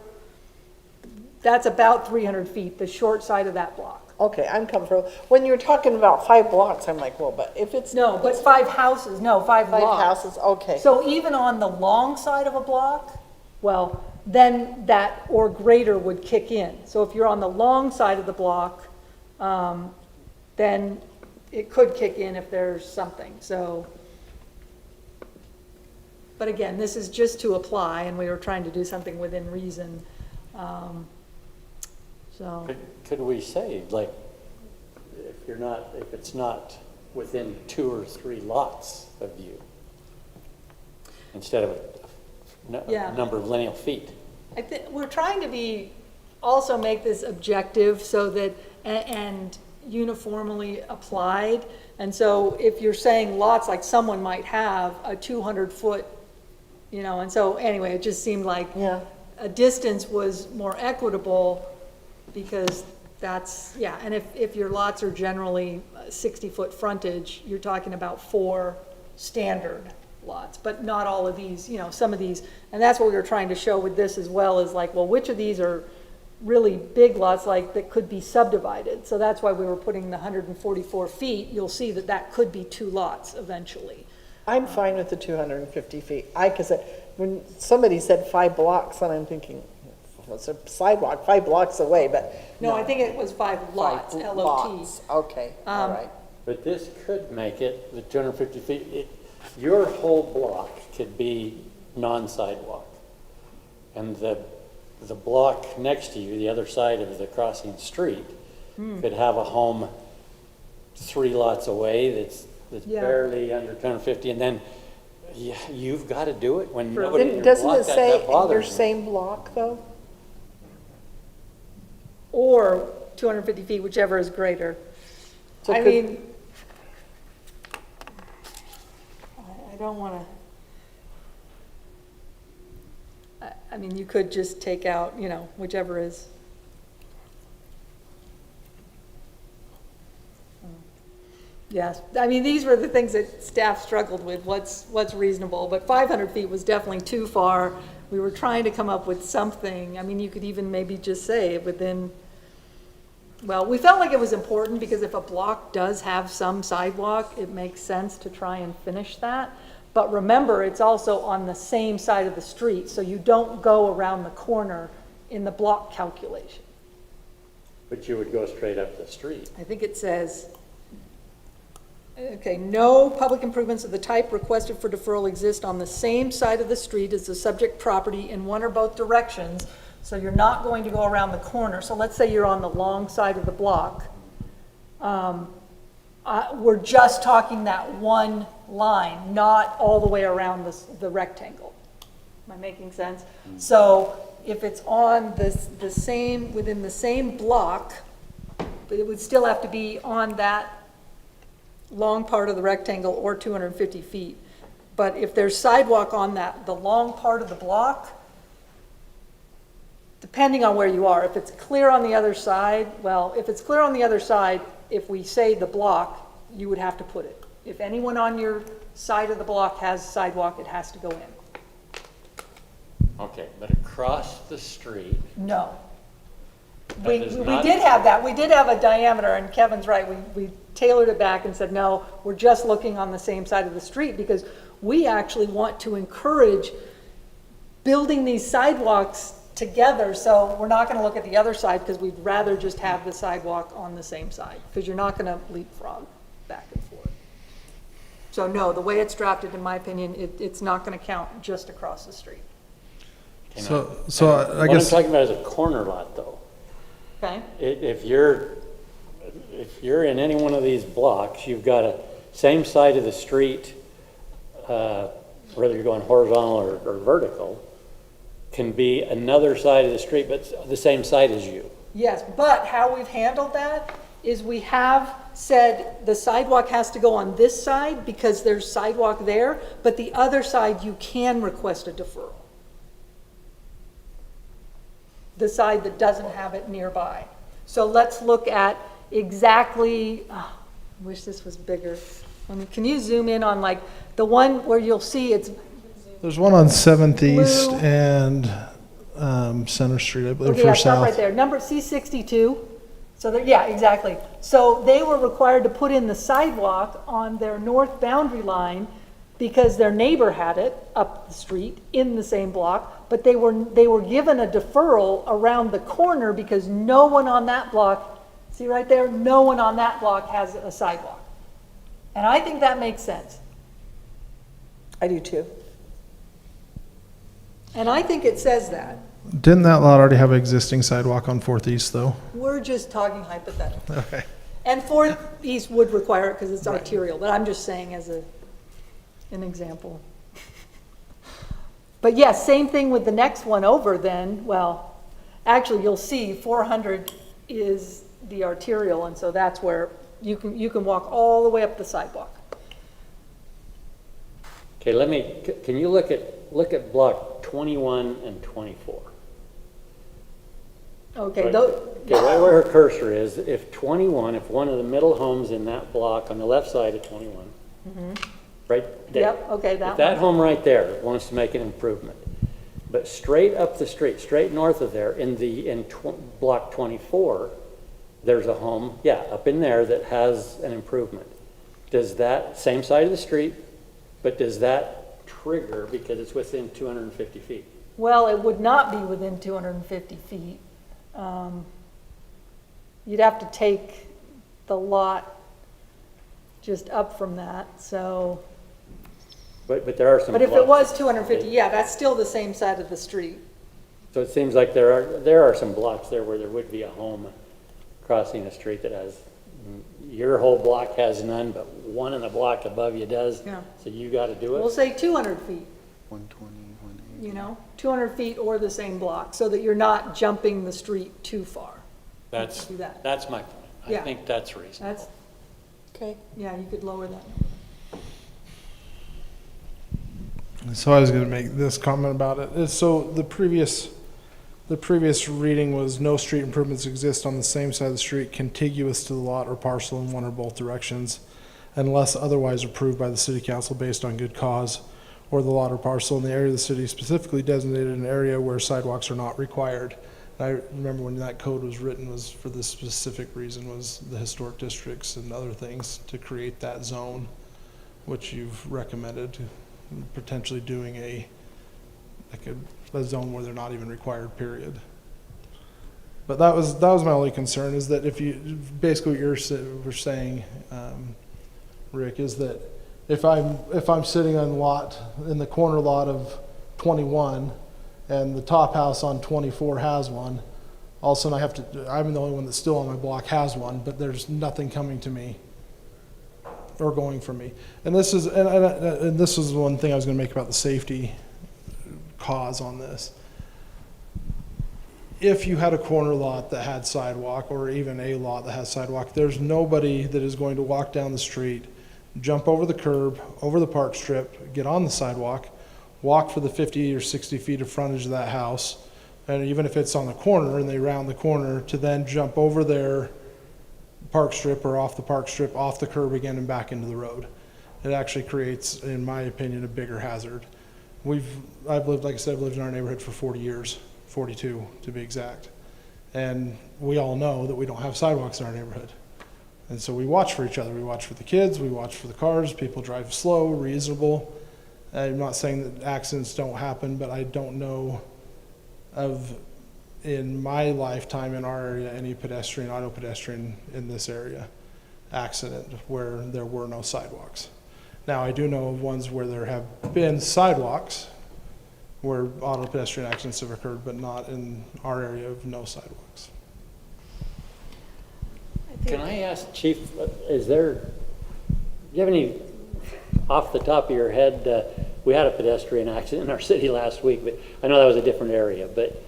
That's about 300 feet, the short side of that block. Okay, I'm comfortable. When you're talking about 5 blocks, I'm like, well, but if it's. No, but 5 houses, no, 5 blocks. 5 houses, okay. So even on the long side of a block, well, then that or greater would kick in. So if you're on the long side of the block, then it could kick in if there's something. So, but again, this is just to apply, and we were trying to do something within reason. So could we say, like, if it's not within 2 or 3 lots of you, instead of a number of lineal feet? we're trying to also make this objective so that, and uniformly applied. And so if you're saying lots, like someone might have a 200-foot, and so anyway, it just seemed like a distance was more equitable because that's, and if your lots are generally 60-foot frontage, you're talking about 4 standard lots, but not all of these, some of these, and that's what we were trying to show with this as well, is like, well, which of these are really big lots like that could be subdivided. So that's why we were putting the 144 feet. You'll see that that could be 2 lots eventually. I'm fine with the 250 feet. Because when somebody said 5 blocks, and I'm thinking, it's a sidewalk 5 blocks away, but no. I think it was 5 lots, Five LOT. lots. Okay, all right. But this could make it, the 250 feet, your whole block could be non-sidewalk. And the block next to you, the other side of the crossing street, could have a home 3 lots away that's barely under 250, and then you've got to do it when nobody in your Doesn't block, it say that bothers your me. same block, though? Or 250 feet, whichever is greater. So I could- mean, I don't want to, I mean, you could just take out, whichever is. Yes, I mean, these were the things that staff struggled with, what's reasonable, but 500 feet was definitely too far. We were trying to come up with something. I mean, you could even maybe just say within, well, we felt like it was important because if a block does have some sidewalk, it makes sense to try and finish that. But remember, it's also on the same side of the street, so you don't go around the corner in the block calculation. But you would go straight up the street. I think it says, okay, no public improvements of the type requested for deferral exist on the same side of the street as the subject property in one or both directions. So you're not going to go around the corner. So let's say you're on the long side of the block. We're just talking that one line, not all the way around the rectangle. Am I making sense? So if it's on the same, within the same block, but it would still have to be on that long part of the rectangle or 250 feet. But if there's sidewalk on the long part of the block, depending on where you are, if it's clear on the other side, well, if it's clear on the other side, if we say the block, you would have to put it. If anyone on your side of the block has sidewalk, it has to go in. Okay, but across the street. No. That We is not- did have that. We did have a diameter, and Kevin's right. We tailored it back and said, no, we're just looking on the same side of the street because we actually want to encourage building these sidewalks together. So we're not going to look at the other side because we'd rather just have the sidewalk on the same side because you're not going to leapfrog back and forth. So no, the way it's drafted, in my opinion, it's not going to count just across the street. I I what guess. I'm talking about is a corner lot, though. Okay? If you're in any one of these blocks, you've got a same side of the street, whether you're going horizontal or vertical, can be another side of the street, but the same side as you. Yes, but how we've handled that is we have said the sidewalk has to go on this side because there's sidewalk there, but the other side you can request a deferral. The side that doesn't have it nearby. So let's look at exactly, I wish this was bigger. Can you zoom in on like the one where you'll see it's There's one on 7th East Blue. and Center Street, I believe, okay, yeah, for stop right south. there. Number C62. So yeah, exactly. So they were required to put in the sidewalk on their north boundary line because their neighbor had it up the street in the same block, but they were given a deferral around the corner because no one on that block, see right there, no one on that block has a sidewalk. And I think that makes sense. I do too. And I think it says that. Didn't that lot already have an existing sidewalk on 4th East, though? We're just talking hypothetical. Okay. And 4th East would require it because it's arterial, but I'm just saying as an example. But yes, same thing with the next one over then. Well, actually, you'll see 400 is the arterial, and so that's where you can walk all the way up the sidewalk. Okay, can you look at block 21 and 24? Okay, Right, okay, right where her cursor is, if one of the middle homes in that block on the left side of 21, right there. Yep, okay, If that home right there wants to make an improvement, but straight up the street, straight north of there, in block 24, there's a home, up in there that has an improvement. Does that, same side of the street, but does that trigger because it's within 250 feet? Well, it would not be within 250 feet. You'd have to take the lot just up from that, so. But there are some But if it blocks. was 250, yeah, that's still the same side of the street. So it seems like there are some blocks there where there would be a home crossing a street that has, your whole block has none, but one in the block above you does. Yeah. So you got to do it. We'll say 200 feet, 120, 180. you know, 200 feet or the same block, so that you're not jumping the street too far. That's Do that. my point. I Yeah. think that's reasonable. That's, okay, yeah, you could lower that. So I was going to make this comment about it. So the previous reading was no street improvements exist on the same side of the street contiguous to the lot or parcel in one or both directions unless otherwise approved by the city council based on good cause, or the lot or parcel in the area of the city specifically designated an area where sidewalks are not required. And I remember when that code was written was for this specific reason, was the historic districts and other things to create that zone, which you've recommended, potentially doing a zone where they're not even required, period. But that was my only concern, is that if you, basically what you're saying, Rick, is that if I'm sitting in the corner lot of 21 and the top house on 24 has one, all of a sudden I'm the only one that's still on my block has one, but there's nothing coming to me or going from me. And this is and this is one thing I was going to make about the safety cause on this. If you had a corner lot that had sidewalk, or even a lot that has sidewalk, there's nobody that is going to walk down the street, jump over the curb, over the park strip, get on the sidewalk, walk for the 50 or 60 feet of frontage of that house, and even if it's on the corner and they round the corner, to then jump over their park strip or off the park strip, off the curb again and back into the road. It actually creates, in my opinion, a bigger hazard. I've lived in our neighborhood for 40 years, 42 to be exact. And we all know that we don't have sidewalks in our neighborhood. And so we watch for each other. We watch for the kids, we watch for the cars, people drive slow, reasonable. I'm not saying that accidents don't happen, but I don't know of, in my lifetime in our area, any auto pedestrian in this area accident where there were no sidewalks. Now, I do know of ones where there have been sidewalks where auto pedestrian accidents have occurred, but not in our area of no sidewalks. Can I ask, Chief, do you have any, off the top of your head, we had a pedestrian accident in our city last week, but I know that was a different area, but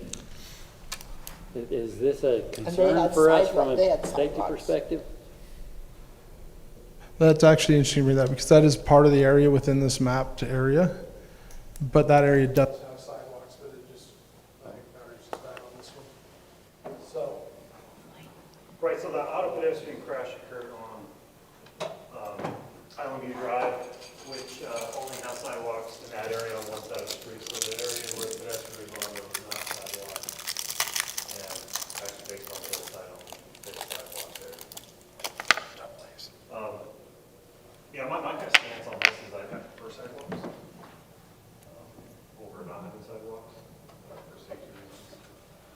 is this a concern for us from a safety perspective? That's actually interesting to bring that, because that is part of the area within this mapped area, but that area does have sidewalks, but it just, battery's just bad on this one. So. Right, so the auto pedestrian crash occurred on Island View Drive, which only has sidewalks in that area on one side of the street. So the area where the pedestrian is on, there was not sidewalk. And actually based on the side, there's a sidewalk there. Yeah, my kind of stance on this is I prefer sidewalks over not having sidewalks for safety reasons,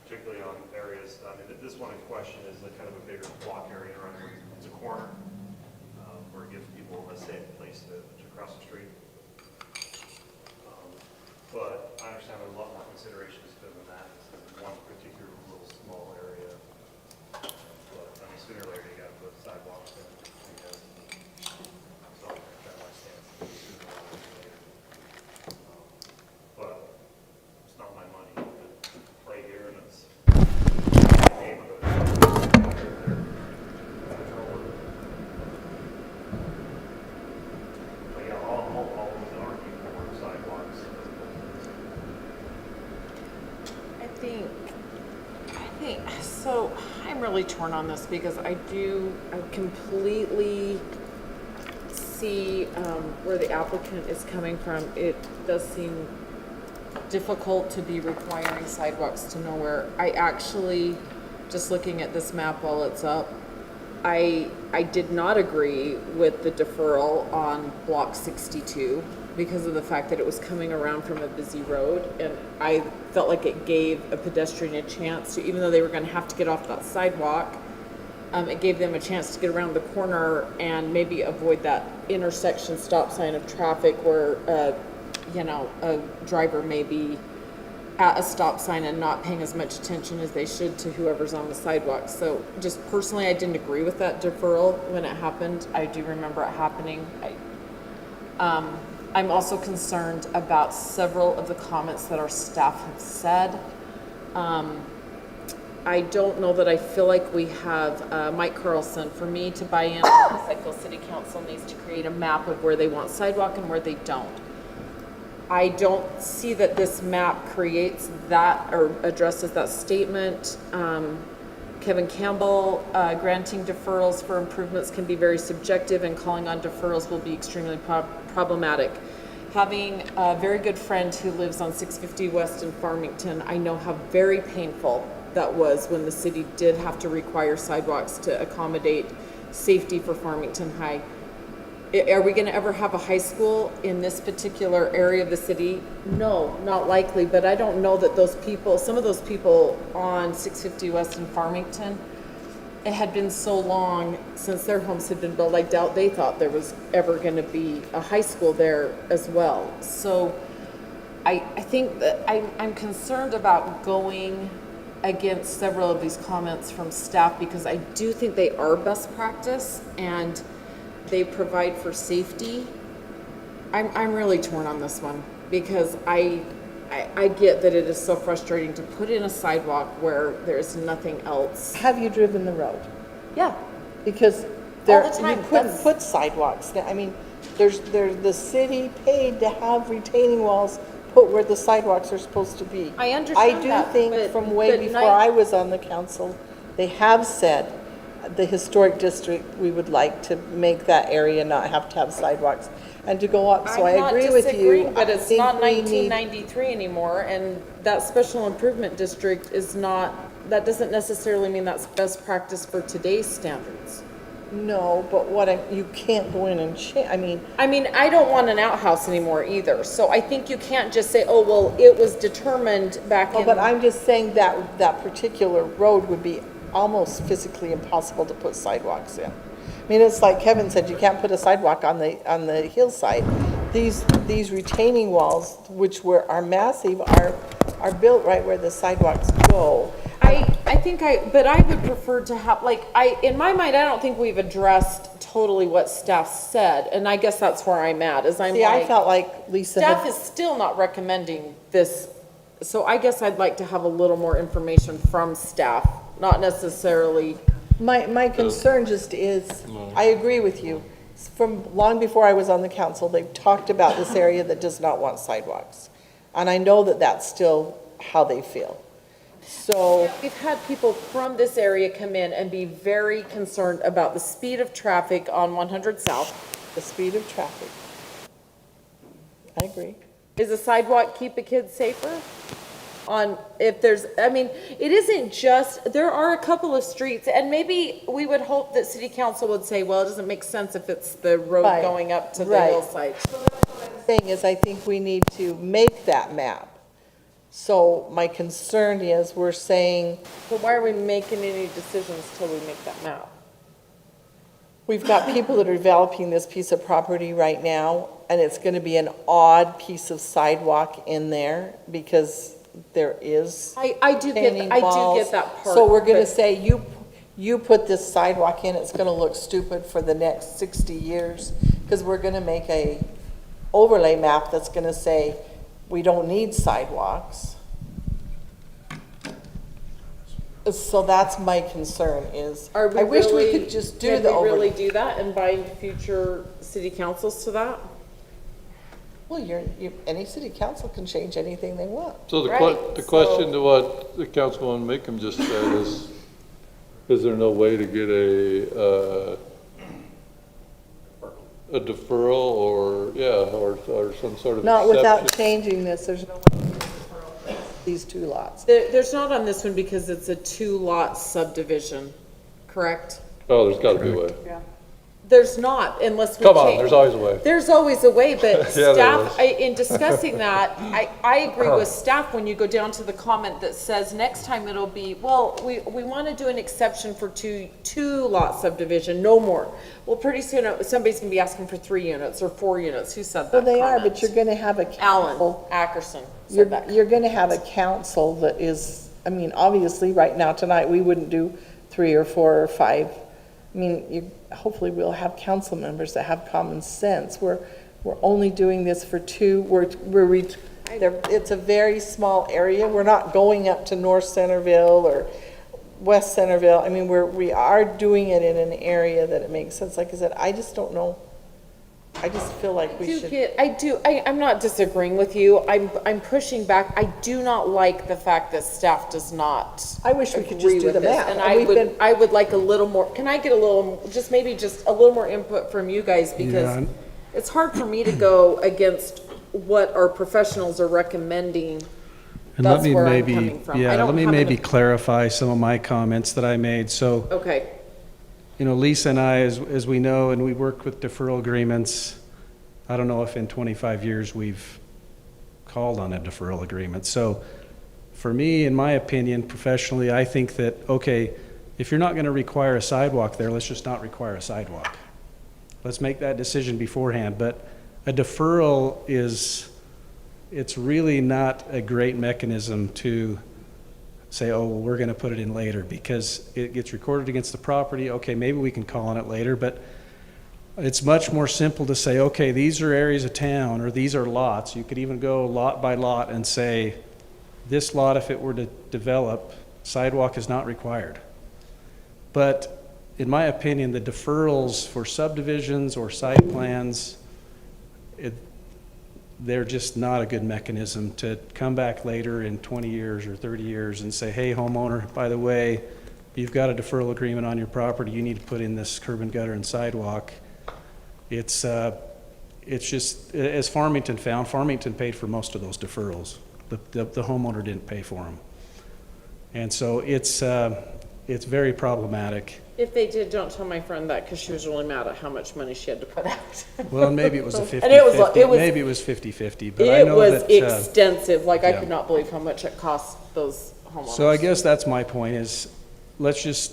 particularly on areas. I mean, this one in question is a kind of a bigger block area, right? Where it's a corner where it gives people a safe place to cross the street. But I understand there's a lot more considerations to than that. This is one particular little small area. But I mean, sooner or later you got to put sidewalks in because so that my stance is sooner or later. But really torn on this because I completely see where the applicant is coming from. It does seem difficult to be requiring sidewalks to nowhere. I actually, just looking at this map while it's up, I did not agree with the deferral on block 62 because of the fact that it was coming around from a busy road, and I felt like it gave a pedestrian a chance to, even though they were going to have to get off that sidewalk, it gave them a chance to get around the corner and maybe avoid that intersection stop sign of traffic where, you know, a driver may be at a stop sign and not paying as much attention as they should to whoever's on the sidewalk. So just personally, I didn't agree with that deferral when it happened. I do remember it happening. I'm also concerned about several of the comments that our staff have said. I don't know that I feel like we have, Mike Carlson, for me to buy in, I feel City Council needs to create a map of where they want sidewalk and where they don't. I don't see that this map creates that or addresses that statement. Kevin Campbell, granting deferrals for improvements can be very subjective, and calling on deferrals will be extremely problematic. Having a very good friend who lives on 650 West in Farmington, I know how very painful that was when the city did have to require sidewalks to accommodate safety for Farmington High. Are we going to ever have a high school in this particular area of the city? No, not likely, but I don't know that those people, some of those people on 650 West in Farmington, it had been so long since their homes had been built, I doubt they thought there was ever going to be a high school there as well. So I think that I'm concerned about going against several of these comments from staff because I do think they are best practice and they provide for safety. I'm really torn on this one because I get that it is so frustrating to put in a sidewalk where there's nothing else. Have you driven the road? Yeah. Because All the time. you couldn't put sidewalks. I mean, the city paid to have retaining walls put where the sidewalks are supposed to be. I understand that, I do think from way before I was on the council, they have said the historic district, we would like to make that area not have to have sidewalks and to go up. So I agree with you. But it's not 1993 anymore, and that special improvement district is not, that doesn't necessarily mean that's best practice for today's standards. No, but you can't go in and change, I mean, I don't want an outhouse anymore either. So I think you can't just say, oh, well, it was determined back in. but I'm just saying that particular road would be almost physically impossible to put sidewalks in. I mean, it's like Kevin said, you can't put a sidewalk on the hillside. These retaining walls, which are massive, are built right where the sidewalks go. But I would prefer to have, in my mind, I don't think we've addressed totally what staff said, and I guess that's where I'm at, I felt like Lisa staff is still not recommending this, so I guess I'd like to have a little more information from staff, not necessarily. My concern just is, I agree with you. From long before I was on the council, they've talked about this area that does not want sidewalks. And I know that that's still how they feel. So we've had people from this area come in and be very concerned about the speed of traffic on 100 South. The speed of traffic. I agree. Is a sidewalk keep the kids safer? It isn't just, there are a couple of streets, and maybe we would hope that city council would say, well, it doesn't make sense if it's the road going up to the hillside. So that's what I'm saying is I think we need to make that map. So my concern is we're saying. But why are we making any decisions till we make that map? We've got people that are developing this piece of property right now, and it's going to be an odd piece of sidewalk in there because there is I do get that part. So we're going to say you put this sidewalk in, it's going to look stupid for the next 60 years because we're going to make a overlay map that's going to say we don't need sidewalks. So that's my concern is, I wish we could just do the overlay. Really do that and bind future city councils to that? Well, any city council can change anything they want. So the question to what the Councilwoman Meekum just said is, is there no way to get a deferral or, or some sort of Not without exception? changing this, there's no way to get a deferral for these two lots. There's not on this one because it's a 2-lot subdivision, correct? Oh, there's gotta be a way. There's not, unless we Come on, change- there's always a way. There's always a way, but Yeah, there staff, is. in discussing that, I agree with staff when you go down to the comment that says next time it'll be, well, we want to do an exception for two-lot subdivision, no more. Well, pretty soon, somebody's going to be asking for 3 units or 4 units. Who said that Well, they are, comment? but you're gonna have a council. Alan Ackerson said that. You're gonna have a council that is, I mean, obviously, right now, tonight, we wouldn't do 3 or 4 or 5. I mean, hopefully we'll have council members that have common sense. We're only doing this for 2, it's a very small area. We're not going up to North Centerville or West Centerville. I mean, we are doing it in an area that it makes sense. Like I said, I just don't know. I just feel like we should. I'm not disagreeing with you. I'm pushing back. I do not like the fact that staff does not. I wish we could agree just do with the this, math. And And I would like a little more, can I get a little, just maybe just a little more input from you guys? Because it's hard for me to go against what our professionals are recommending. And That's let me where I'm maybe, coming from. I yeah, don't let me have maybe an- clarify some of my comments that I made. So, Okay, you know, Lisa and I, as we know, and we work with deferral agreements, I don't know if in 25 years we've called on a deferral agreement. So for me, in my opinion, professionally, I think that, okay, if you're not going to require a sidewalk there, let's just not require a sidewalk. Let's make that decision beforehand. But a deferral it's really not a great mechanism to say, oh, well, we're going to put it in later because it gets recorded against the property. Okay, maybe we can call on it later, but it's much more simple to say, okay, these are areas of town or these are lots. You could even go lot by lot and say, this lot, if it were to develop, sidewalk is not required. But in my opinion, the deferrals for subdivisions or site plans, they're just not a good mechanism to come back later in 20 years or 30 years and say, hey, homeowner, by the way, you've got a deferral agreement on your property. You need to put in this curb and gutter and sidewalk. It's just, as Farmington found, Farmington paid for most of those deferrals. The homeowner didn't pay for them. And so it's very problematic. if they did, don't tell my friend that, because she was really mad at how much money she had to put out. Well, maybe it was a 50-50. And it was, Maybe it was 50-50, but I know that. It was extensive, like I yeah. could not believe how much it cost those homeowners. So I guess that's my point is, let's just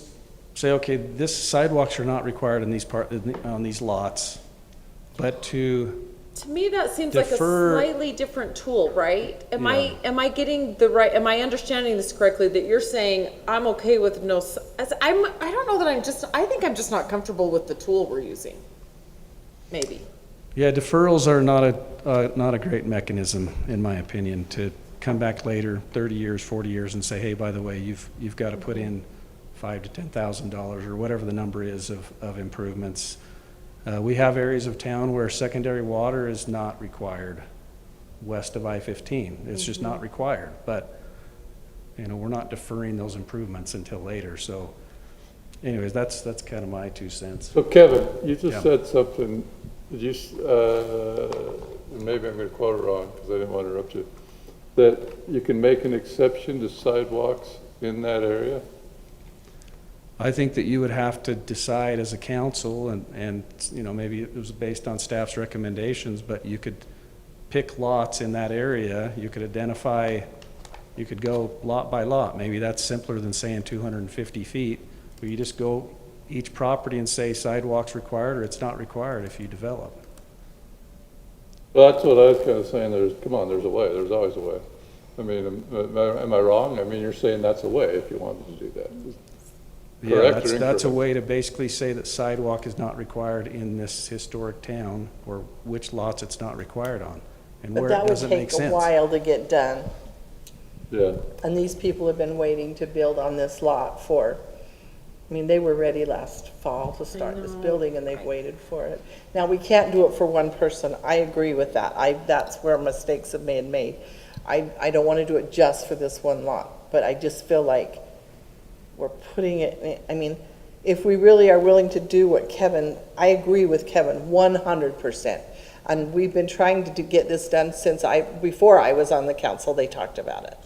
say, okay, this sidewalks are not required in on these lots, but to me, that seems defer- like a slightly different tool, right? Am Yeah. I getting the right, am I understanding this correctly, that you're saying I'm okay with no, I don't know that I think I'm just not comfortable with the tool we're using, maybe. Yeah, deferrals are not a great mechanism, in my opinion, to come back later, 30 years, 40 years, and say, hey, by the way, you've got to put in $5,000 to $10,000 or whatever the number is of improvements. We have areas of town where secondary water is not required west of I-15. It's just not required, but we're not deferring those improvements until later. So anyways, that's kind of my 2 cents. So Kevin, you just Yeah. said something, maybe I'm going to quote it wrong because I didn't want to interrupt you, that you can make an exception to sidewalks in that area? I think that you would have to decide as a council, and maybe it was based on staff's recommendations, but you could pick lots in that area. You could identify, you could go lot by lot. Maybe that's simpler than saying 250 feet, but you just go each property and say sidewalks required or it's not required if you develop. Well, that's what I was kind of saying, there's a way, there's always a way. I mean, am I wrong? I mean, you're saying that's a way if you wanted to do that. Yeah, Correct or that's a incorrect? way to basically say that sidewalk is not required in this historic town, or which lots it's not required on, and But where that it would doesn't make take a sense. while to get done. Yeah. And these people have been waiting to build on this lot they were ready last fall to start this building and they've waited for it. Now, we can't do it for one person. I agree with that. That's where mistakes have been made. I don't want to do it just for this one lot, but I just feel like we're putting it, I mean, if we really are willing to do what Kevin, I agree with Kevin 100%. And we've been trying to get this done since before I was on the council, they talked about it.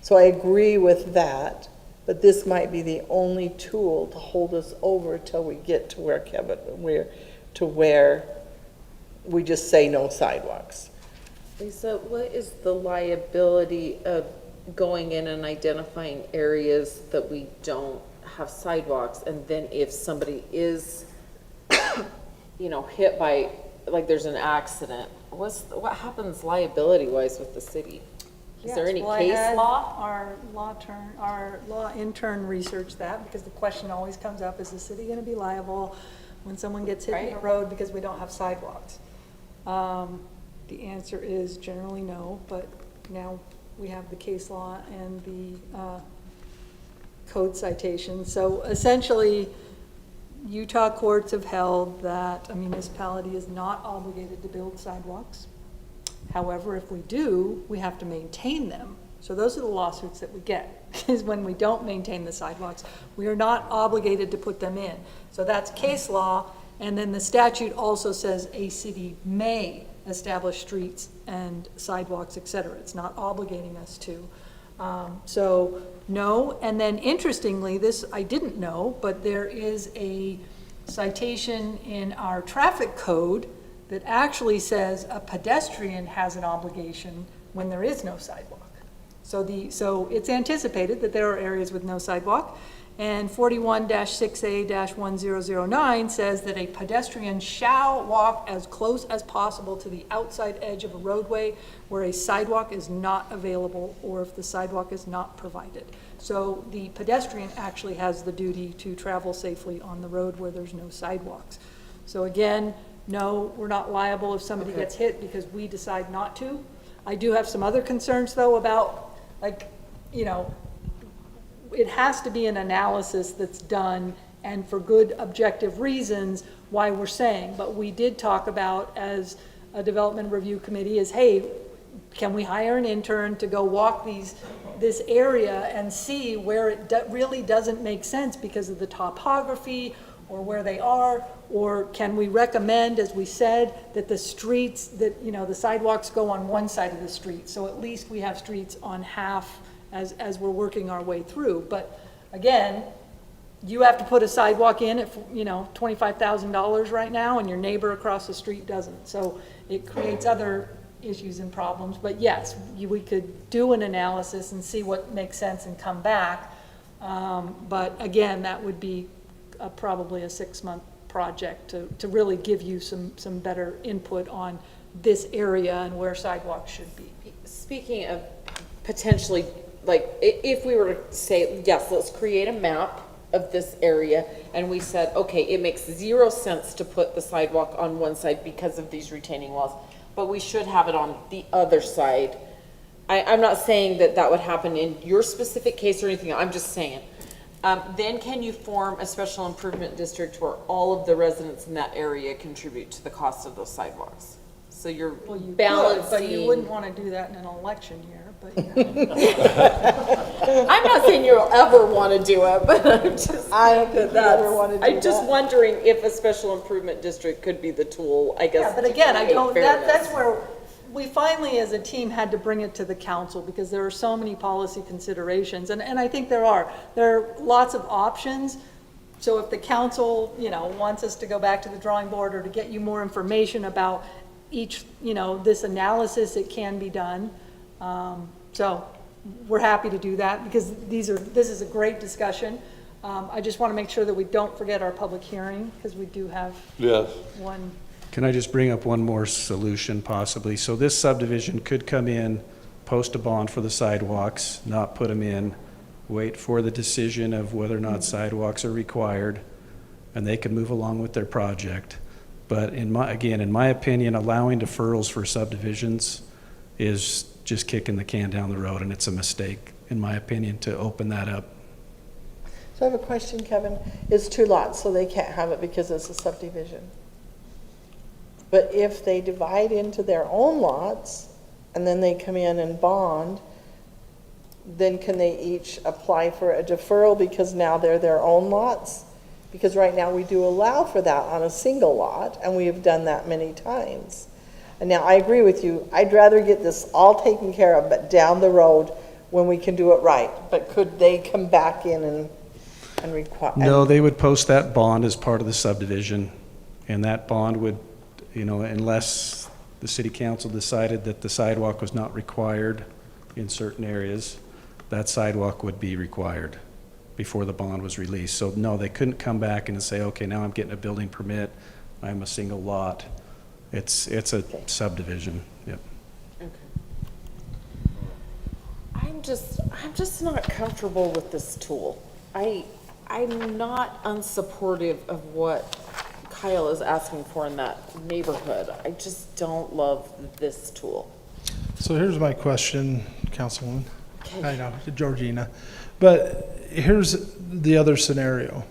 So I agree with that, but this might be the only tool to hold us over till we get to where we just say no sidewalks. Lisa, what is the liability of going in and identifying areas that we don't have sidewalks, and then if somebody is, hit by, like there's an accident, what happens liability-wise with the city? Is there any case law? Our law intern researched that, because the question always comes up, is the city going to be liable when someone gets hit in the road because we don't have sidewalks? The answer is generally no, but now we have the case law and the code citations. So essentially, Utah courts have held that a municipality is not obligated to build sidewalks. However, if we do, we have to maintain them. So those are the lawsuits that we get, is when we don't maintain the sidewalks. We are not obligated to put them in. So that's case law, and then the statute also says a city may establish streets and sidewalks, et cetera. It's not obligating us to. So no, and then interestingly, this I didn't know, but there is a citation in our traffic code that actually says a pedestrian has an obligation when there is no sidewalk. So it's anticipated that there are areas with no sidewalk, and 41-6A-1009 says that a pedestrian shall walk as close as possible to the outside edge of a roadway where a sidewalk is not available or if the sidewalk is not provided. So the pedestrian actually has the duty to travel safely on the road where there's no sidewalks. So again, no, we're not liable if somebody gets hit because we decide not to. I do have some other concerns though about, like, it has to be an analysis that's done and for good objective reasons why we're saying, but we did talk about as a development review committee is, hey, can we hire an intern to go walk this area and see where it really doesn't make sense because of the topography or where they are, or can we recommend, as we said, that the streets, that the sidewalks go on one side of the street, so at least we have streets on half as we're working our way through. But again, you have to put a sidewalk in at $25,000 right now, and your neighbor across the street doesn't. So it creates other issues and problems. But yes, we could do an analysis and see what makes sense and come back. But again, that would be probably a 6-month project to really give you some better input on this area and where sidewalks should be. Speaking of potentially, like, if we were to say, yes, let's create a map of this area, and we said, okay, it makes 0 sense to put the sidewalk on one side because of these retaining walls, but we should have it on the other side. I'm not saying that would happen in your specific case or anything, I'm just saying. Then can you form a special improvement district where all of the residents in that area contribute to the cost of those sidewalks? So you're balancing. But you wouldn't want to do that in an election year. But I'm not saying you'll ever want to do it, but I'm just I don't think you ever want to do I'm just wondering if a special improvement district could be the tool, I guess. Yeah, but again, I don't. Fairness. That's where we finally, as a team, had to bring it to the council because there are so many policy considerations, and I think there are lots of options. So if the council, wants us to go back to the drawing board or to get you more information about each, this analysis, it can be done. So we're happy to do that because this is a great discussion. I just want to make sure that we don't forget our public hearing because we do have one. Can I just bring up one more solution possibly? So this subdivision could come in, post a bond for the sidewalks, not put them in, wait for the decision of whether or not sidewalks are required, and they can move along with their project. But in my opinion, allowing deferrals for subdivisions is just kicking the can down the road, and it's a mistake, in my opinion, to open that up. So I have a question, Kevin. It's 2 lots, so they can't have it because it's a subdivision. But if they divide into their own lots, and then they come in and bond, then can they each apply for a deferral because now they're their own lots? Because right now we do allow for that on a single lot, and we have done that many times. And now I agree with you, I'd rather get this all taken care of, but down the road when we can do it right. But could they come back in and require? No, they would post that bond as part of the subdivision, and that bond would, unless the city council decided that the sidewalk was not required in certain areas, that sidewalk would be required before the bond was released. So no, they couldn't come back and say, okay, now I'm getting a building permit, I'm a single lot. It's a subdivision, yep. Okay. I'm just not comfortable with this tool. I'm not unsupportive of what Kyle is asking for in that neighborhood. I just don't love this tool. So here's my question, Councilwoman. I know, Georgina. But here's the other scenario.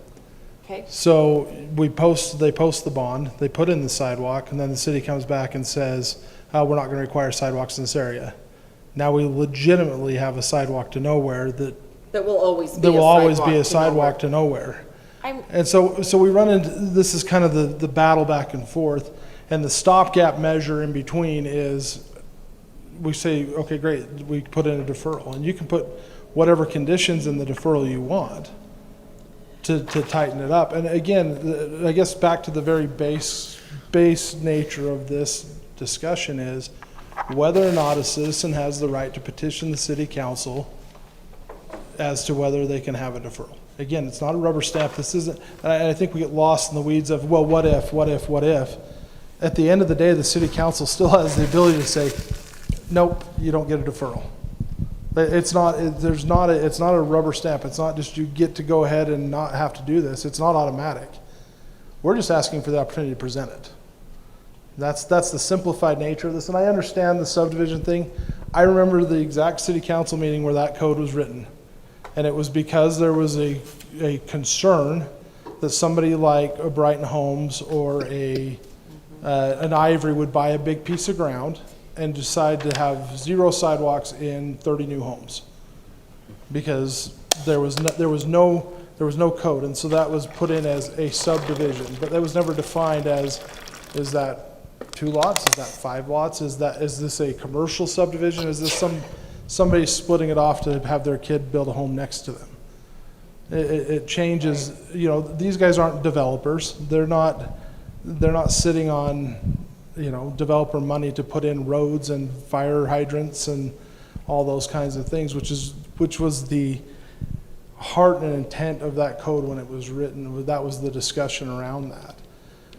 Okay. So they post the bond, they put in the sidewalk, and then the city comes back and says, oh, we're not going to require sidewalks in this area. Now we legitimately have a sidewalk to nowhere that will always be a sidewalk to nowhere. And so we run into, this is kind of the battle back and forth, and the stopgap measure in between is, we say, okay, great, we put in a deferral, and you can put whatever conditions in the deferral you want to tighten it up. And again, I guess back to the very base nature of this discussion is whether or not a citizen has the right to petition the city council as to whether they can have a deferral. Again, it's not a rubber stamp. This isn't, and I think we get lost in the weeds of, well, what if? At the end of the day, the city council still has the ability to say, nope, you don't get a deferral. It's not a rubber stamp. It's not just you get to go ahead and not have to do this. It's not automatic. We're just asking for the opportunity to present it. That's the simplified nature of this. And I understand the subdivision thing. I remember the exact city council meeting where that code was written. And it was because there was a concern that somebody like a Brighton Homes or an Ivory would buy a big piece of ground and decide to have 0 sidewalks in 30 new homes because there was no code, and so that was put in as a subdivision, but that was never defined as, is that 2 lots, is that 5 lots, is this a commercial subdivision, is this somebody splitting it off to have their kid build a home next to them? It changes. These guys aren't developers. They're not sitting on developer money to put in roads and fire hydrants and all those kinds of things, which was the heart and intent of that code when it was written. That was the discussion around that.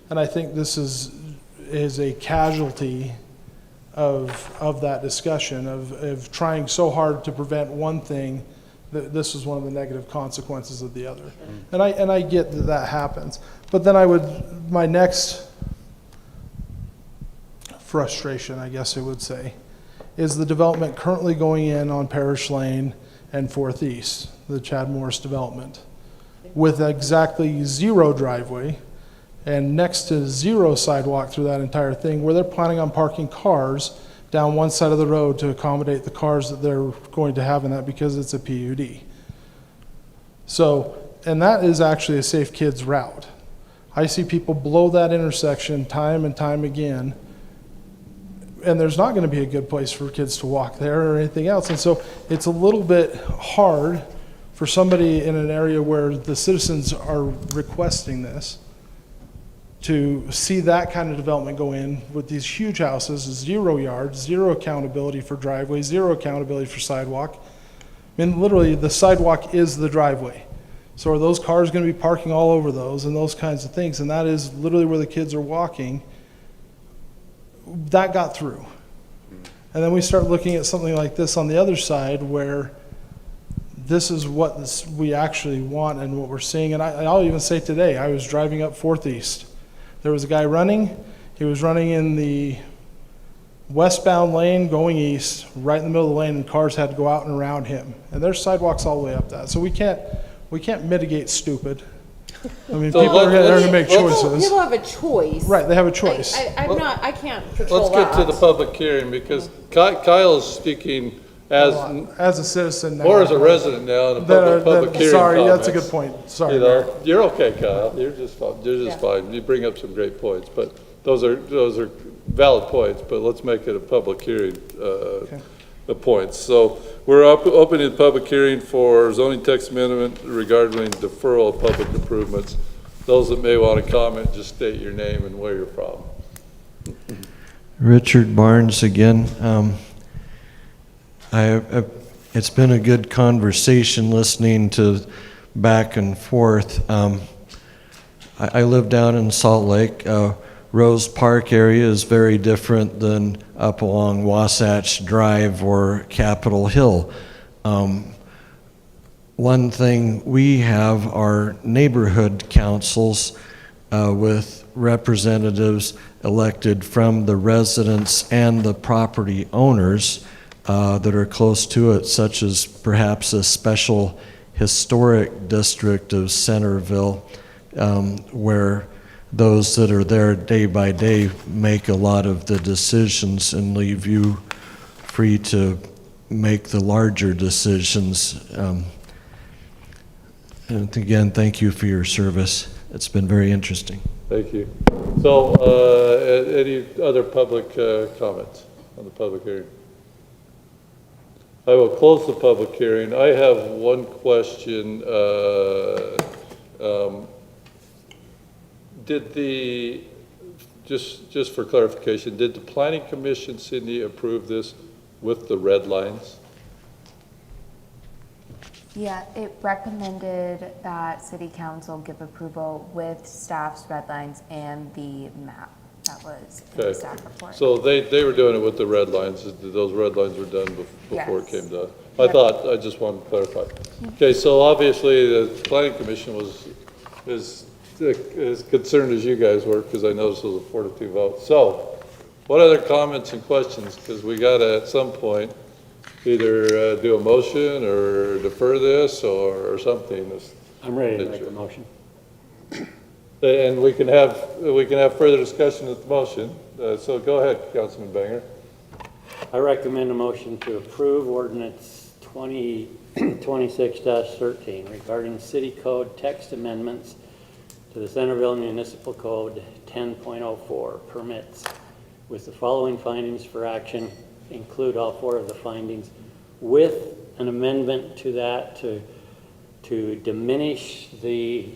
And I think this is a casualty of that discussion of trying so hard to prevent one thing that this was one of the negative consequences of the other. And I get that happens. But then my next frustration, I guess I would say, is the development currently going in on Parish Lane and 4th East, the Chad Morris development, with exactly 0 driveway and next to 0 sidewalk through that entire thing, where they're planning on parking cars down one side of the road to accommodate the cars that they're going to have in that because it's a PUD. So, and that is actually a safe kids route. I see people blow that intersection time and time again, and there's not going to be a good place for kids to walk there or anything else. And so it's a little bit hard for somebody in an area where the citizens are requesting this to see that kind of development go in with these huge houses, 0 yards, 0 accountability for driveway, 0 accountability for sidewalk. I mean, literally the sidewalk is the driveway. So are those cars going to be parking all over those and those kinds of things? And that is literally where the kids are walking. That got through. And then we start looking at something like this on the other side where this is what we actually want and what we're seeing. And I'll even say today, I was driving up 4th East. There was a guy running. He was running in the westbound lane going east, right in the middle of the lane, and cars had to go out and around him. And there's sidewalks all the way up that. So we can't mitigate stupid. I mean, So people are going to make choices. People have a choice. Right, they have a choice. I can't control Let's that. get to the public hearing because Kyle is speaking As a citizen now. More as a resident now in a public hearing Sorry, that's a comments. good point. Sorry, You Mayor. know, you're okay, Kyle. You're just fine. You're just fine. You bring up some great points, but those are valid points, but let's make it a public hearing, points. So we're opening the public hearing for zoning text amendment regarding deferral of public improvements. Those that may want to comment, just state your name and where you're from. Richard Barnes again. It's been a good conversation listening to back and forth. I live down in Salt Lake. Rose Park area is very different than up along Wasatch Drive or Capitol Hill. One thing we have are neighborhood councils with representatives elected from the residents and the property owners that are close to it, such as perhaps a special historic district of Centerville, where those that are there day by day make a lot of the decisions and leave you free to make the larger decisions. And again, thank you for your service. It's been very interesting. Thank you. So, any other public comments on the public hearing? I will close the public hearing. I have one question. Just for clarification, did the Planning Commission, Cindy, approve this with the red lines? Yeah, it recommended that City Council give approval with staff's red lines and the map that was in the staff report. So they were doing it with the red lines. Those red lines were done before it Yes. came done. I just wanted to clarify. Okay, so obviously the Planning Commission was as concerned as you guys were, because I noticed it was a 4-2 vote. So what other comments and questions? Because we got to, at some point, either do a motion or defer this or something. I'm ready to make a motion. And we can have further discussion at the motion. So go ahead, Councilman Banger. I recommend a motion to approve ordinance 2026-13 regarding city code text amendments to the Centerville Municipal Code 10.04 permits with the following findings for action. Include all 4 of the findings with an amendment to that to diminish the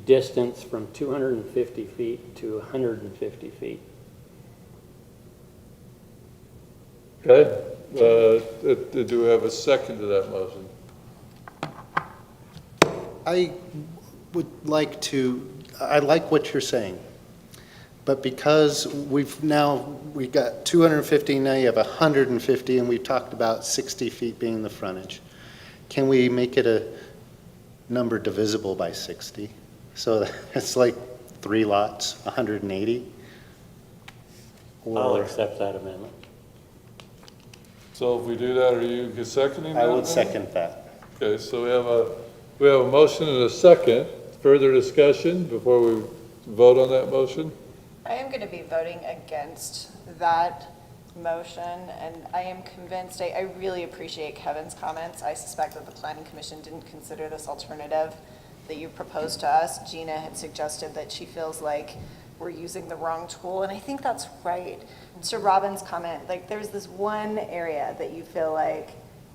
distance from 250 feet to 150 feet. Okay. Do we have a second to that motion? I like what you're saying, but because we got 250, now you have 150, and we've talked about 60 feet being the frontage. Can we make it a number divisible by 60? So it's like 3 lots, 180? I'll accept that amendment. So if we do that, are you seconding that? I would second that. Okay, so we have a motion and a second. Further discussion before we vote on that motion? I am going to be voting against that motion, and I am convinced, I really appreciate Kevin's comments. I suspect that the Planning Commission didn't consider this alternative that you proposed to us. Gina had suggested that she feels like we're using the wrong tool, and I think that's right. To Robin's comment, like there's this one area that you feel like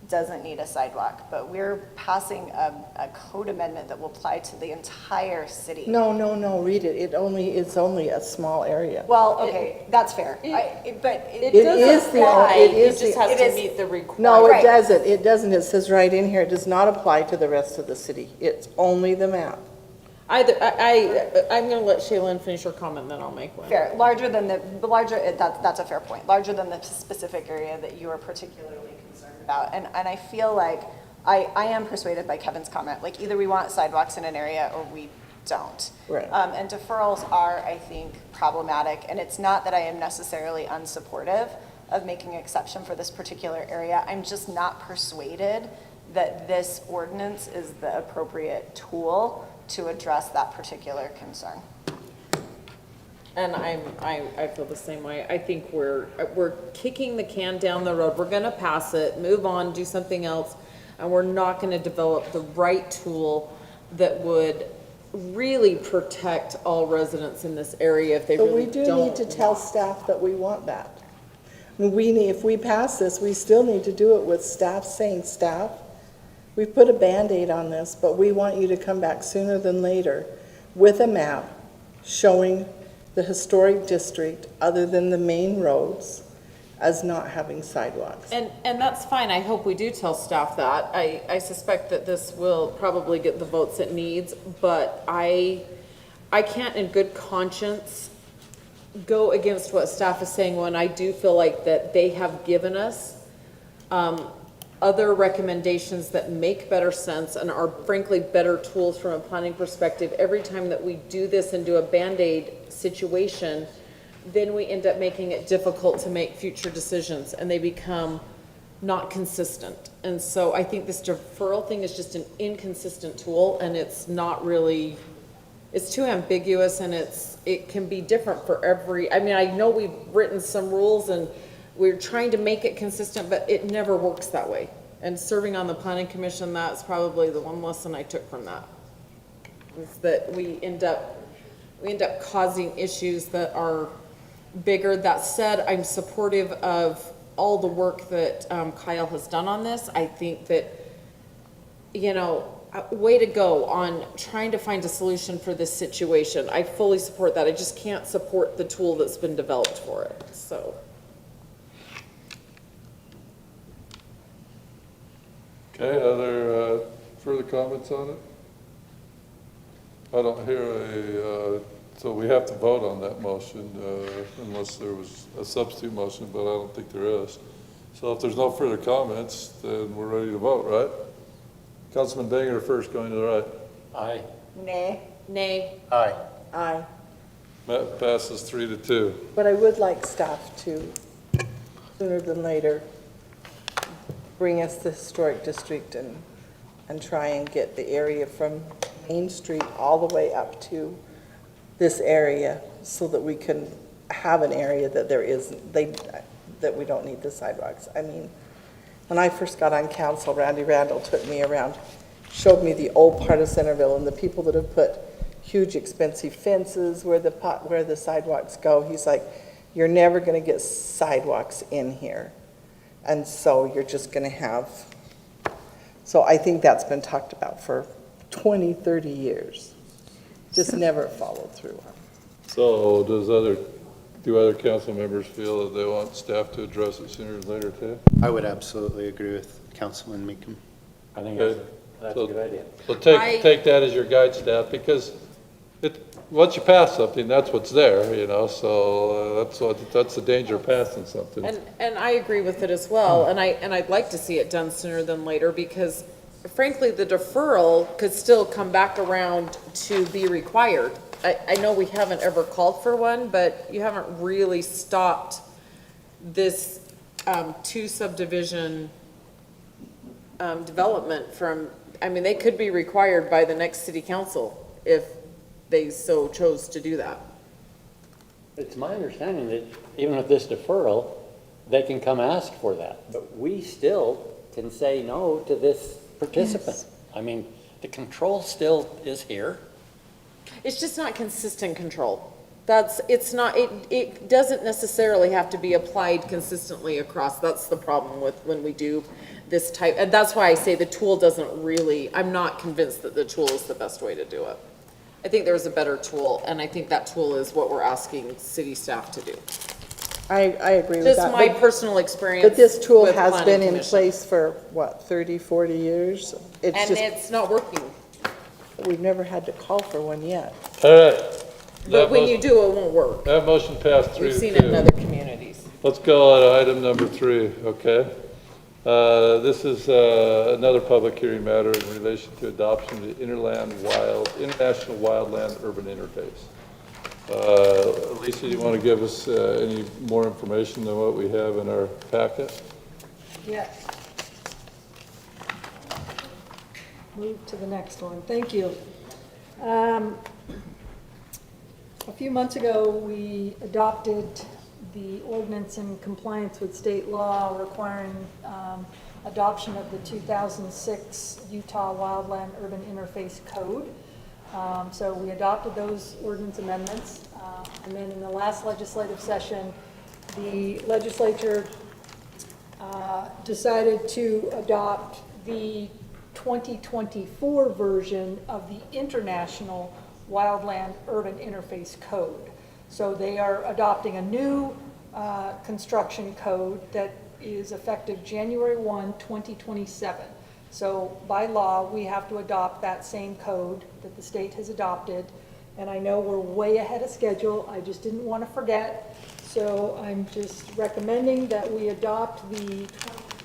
doesn't need a sidewalk, but we're passing a code amendment that will apply to the entire city. No, read it. It's only a small area. Well, okay, that's fair. But It is apply. it is just the- has to meet the requirements. No, it Right. doesn't. It doesn't. It says right in here, it does not apply to the rest of the city. It's only the map. I'm going to let Shaylin finish her comment, then I'll make one. Fair, that's a fair point. Larger than the specific area that you are particularly concerned about. And I feel like I am persuaded by Kevin's comment, like either we want sidewalks in an area or we don't. Right. And deferrals are, I think, problematic. And it's not that I am necessarily unsupportive of making an exception for this particular area. I'm just not persuaded that this ordinance is the appropriate tool to address that particular concern. And I feel the same way. I think we're kicking the can down the road. We're gonna pass it, move on, do something else, and we're not gonna develop the right tool that would really protect all residents in this area if they But really we do don't. need to tell staff that we want that. I mean, if we pass this, we still need to do it with staff saying, staff, we've put a Band-Aid on this, but we want you to come back sooner than later with a map showing the historic district, other than the main roads, as not having sidewalks. And that's fine. I hope we do tell staff that. I suspect that this will probably get the votes it needs, but I can't in good conscience go against what staff is saying when I do feel like that they have given us other recommendations that make better sense and are frankly better tools from a planning perspective. Every time that we do this and do a Band-Aid situation, then we end up making it difficult to make future decisions and they become not consistent. And so I think this deferral thing is just an inconsistent tool and it's not really, it's too ambiguous and it can be different for every, I mean, I know we've written some rules and we're trying to make it consistent, but it never works that way. And serving on the planning commission, that's probably the one lesson I took from that, is that we end up causing issues that are bigger. That said, I'm supportive of all the work that Kyle has done on this. I think that, you know, way to go on trying to find a solution for this situation. I fully support that. I just can't support the tool that's been developed for it, so. Okay, other further comments on it? I don't hear so we have to vote on that motion unless there was a substitute motion, but I don't think there is. So if there's no further comments, then we're ready to vote, right? Councilman Banger first, going to the right. Aye. Nay. Nay. Aye. Aye. That passes 3-2. But I would like staff to, sooner than later, bring us the historic district and try and get the area from Main Street all the way up to this area so that we can have an area that there isn't, that we don't need the sidewalks. I mean, when I first got on council, Randy Randall took me around, showed me the old part of Centerville and the people that have put huge expensive fences where the sidewalks go. He's like, you're never going to get sidewalks in here. And so you're just going to have, so I think that's been talked about for 20, 30 years. Just never followed through. So do other council members feel that they want staff to address it sooner than later too? I would absolutely agree with Councilman Meekum. I think Okay. that's a good idea. So take that as your guide, staff, because once you pass something, that's what's there, you know, so that's the danger of passing something. And I agree with it as well, and I'd like to see it done sooner than later, because frankly, the deferral could still come back around to be required. I know we haven't ever called for one, but you haven't really stopped this two subdivision development from, I mean, they could be required by the next city council if they so chose to do that. It's my understanding that even with this deferral, they can come ask for that, but we still can say no to this participant. Yes. I mean, the control still is here. It's just not consistent control. It doesn't necessarily have to be applied consistently across. That's the problem with when we do this type, and that's why I say the tool doesn't really, I'm not convinced that the tool is the best way to do it. I think there's a better tool, and I think that tool is what we're asking city staff to do. I agree with that. Just my personal experience. But this tool with has planning been in commission. place for, what, 30, 40 years? It's not working. We've never had to call for one yet. All right. But when you do, it won't work. That motion passed 3-2. We've seen it in other communities. Let's go on to item number 3, okay? This is another public hearing matter in relation to adoption of the International Wildland-Urban Interface. Lisa, do you want to give us any more information than what we have in our packet? Yes. Move to the next one. Thank you. A few months ago, we adopted the ordinance in compliance with state law requiring adoption of the 2006 Utah Wildland-Urban Interface Code. So we adopted those ordinance amendments. And then in the last legislative session, the legislature decided to adopt the 2024 version of the International Wildland-Urban Interface Code. So they are adopting a new construction code that is effective January 1, 2027. So by law, we have to adopt that same code that the state has adopted. And I know we're way ahead of schedule. I just didn't want to forget. So I'm just recommending that we adopt the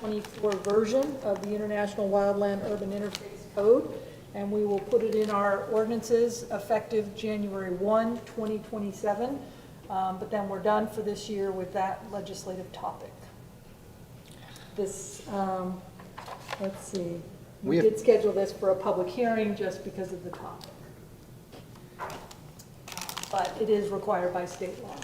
2024 version of the International Wildland-Urban Interface Code. And we will put it in our ordinances effective January 1, 2027. But then we're done for this year with that legislative topic. This, let's see, we did schedule this for a public hearing just because of the topic. But it is required by state law.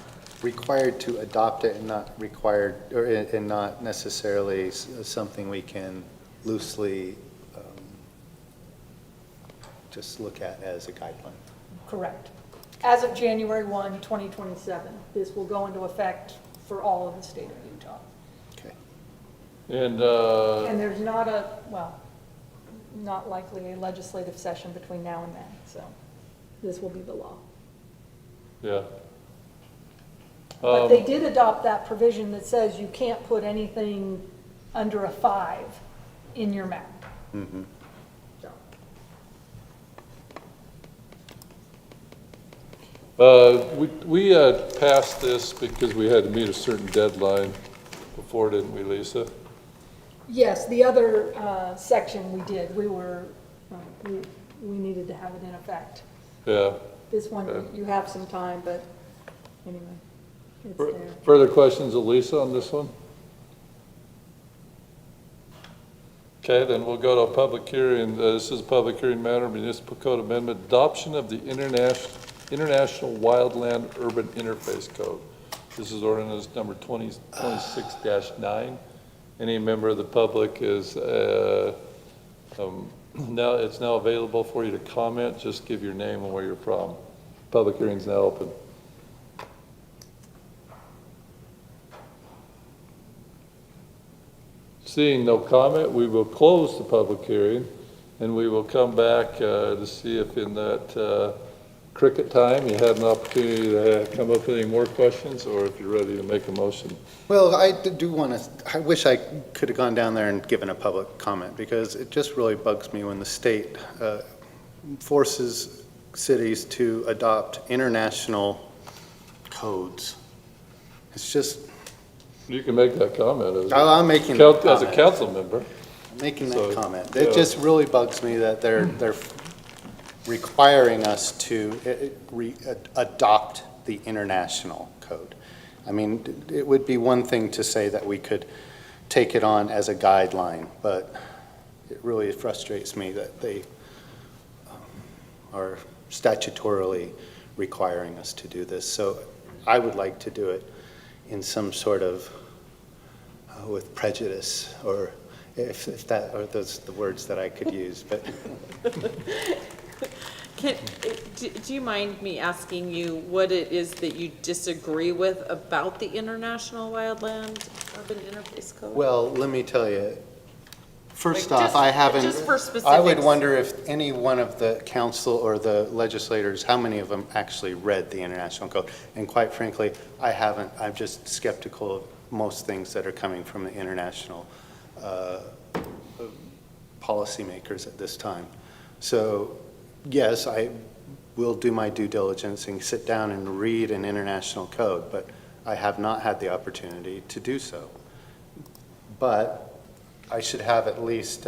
Required to adopt it and not required, or and not necessarily something we can loosely just look at as a guideline. Correct. As of January 1, 2027, this will go into effect for all of the state of Utah. Okay. And there's not a, well, not likely a legislative session between now and then, so this will be the law. yeah. But they did adopt that provision that says you can't put anything under a 5 in your map. Mm-hmm. We passed this because we had to meet a certain deadline before, didn't we, Lisa? Yes, the other section we did, we were, we needed to have it in effect. Yeah. This one, you have some time, but anyway, it's there. Further questions of Lisa on this one? Okay, then we'll go to a public hearing. This is a public hearing matter, municipal code amendment, adoption of the International Wildland-Urban Interface Code. This is ordinance number 2026-9. Any member of the public is it's now available for you to comment. Just give your name and where you're from. Public hearing is now open. Seeing no comment, we will close the public hearing, and we will come back to see if in that cricket time you had an opportunity to come up with any more questions, or if you're ready to make a motion. Well, I do want to, I wish I could have gone down there and given a public comment, because it just really bugs me when the state forces cities to adopt international codes. It's just... You can make that comment as, I'm making that comment. As a council member. I'm making that comment. It just really bugs me that they're requiring us to adopt the international code. I mean, it would be one thing to say that we could take it on as a guideline, but it really frustrates me that they are statutorily requiring us to do this. So I would like to do it in some sort of with prejudice, or if that are those the words that I could use, but do you mind me asking you what it is that you disagree with about the International Wildland Urban Interface Code? Well, let me tell you, first Like, off, just- I haven't, just for specifics. I would wonder if any one of the council or the legislators, how many of them actually read the international code? And quite frankly, I haven't. I'm just skeptical of most things that are coming from the international policymakers at this time. So yes, I will do my due diligence and sit down and read an international code, but I have not had the opportunity to do so. But I should have at least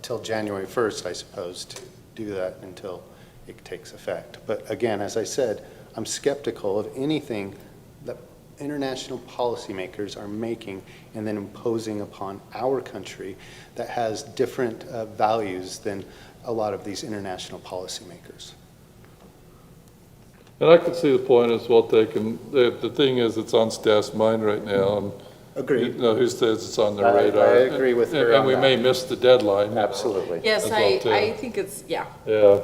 till January 1st, I suppose, to do that until it takes effect. But again, as I said, I'm skeptical of anything that international policymakers are making and then imposing upon our country that has different values than a lot of these international policymakers. And I could see the point as well taken. The thing is, it's on staff's mind right now, and Agreed. you know, who says it's on their I radar? agree with her And on we that. may miss the deadline. Absolutely. Yes, as well, too. I think it's, yeah. Yeah.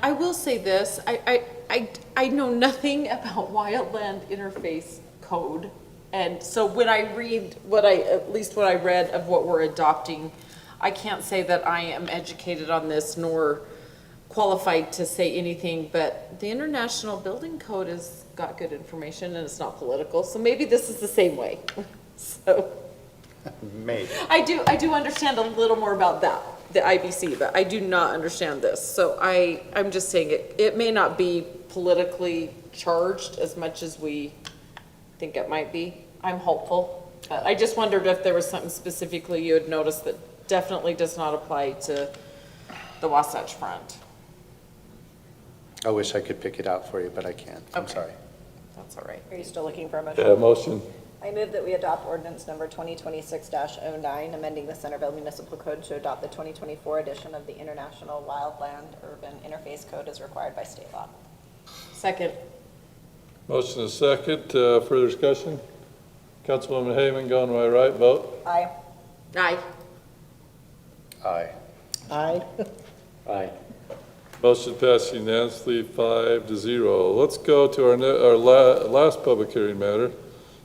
I will say this, I know nothing about wildland interface code. And so when I read at least what I read of what we're adopting, I can't say that I am educated on this nor qualified to say anything, but the International Building Code has got good information and it's not political. So maybe this is the same way. So Maybe. I do understand a little more about that, the IBC, but I do not understand this. So I'm just saying it may not be politically charged as much as we think it might be. I'm hopeful, but I just wondered if there was something specifically you had noticed that definitely does not apply to the Wasatch Front. I wish I could pick it out for you, but I can't. I'm Okay. sorry. That's all right. Are you still looking for a motion? Yeah, motion. I move that we adopt ordinance number 2026-09, amending the Centerville Municipal Code to adopt the 2024 edition of the International Wildland-Urban Interface Code as required by state law. Second. Motion is second. Further discussion? Councilwoman Hayman, going to my right, vote. Aye. Aye. Aye. Aye. Aye. Motion passed unanimously, 5-0. Let's go to our last public hearing matter.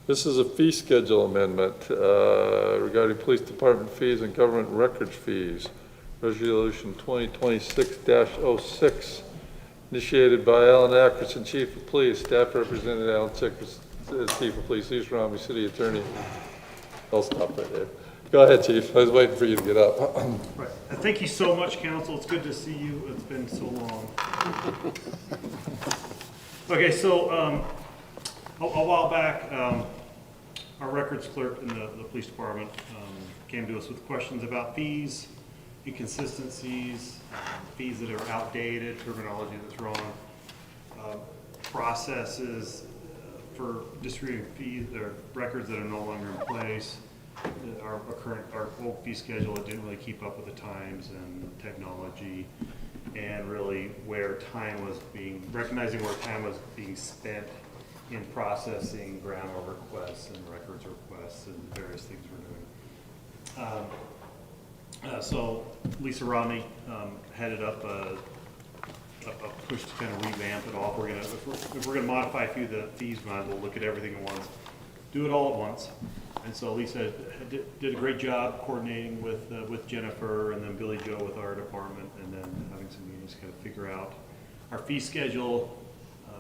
This is a fee schedule amendment regarding police department fees and government records fees. Resolution 2026-06, initiated by Alan Ackerson, Chief of Police. Staff Representative Alan Ackerson, Chief of Police, East Romney City Attorney. I'll stop right there. Go ahead, Chief. I was waiting for you to get up. Right. Thank you so much, council. It's good to see you. It's been so long. Okay, so a while back, our records clerk in the police department came to us with questions about fees, inconsistencies, fees that are outdated, terminology that's wrong, processes for distributing fees or records that are no longer in place. Our old fee schedule, it didn't really keep up with the times and technology, and really recognizing where time was being spent in processing grant requests and records requests and various things we're doing. So Lisa Romney headed up a push to kind of revamp it all. If we're gonna modify a few of the fees, we might as well look at everything at once, do it all at once. And so Lisa did a great job coordinating with Jennifer and then Billy Joe with our department, and then having some meetings to kind of figure out our fee schedule.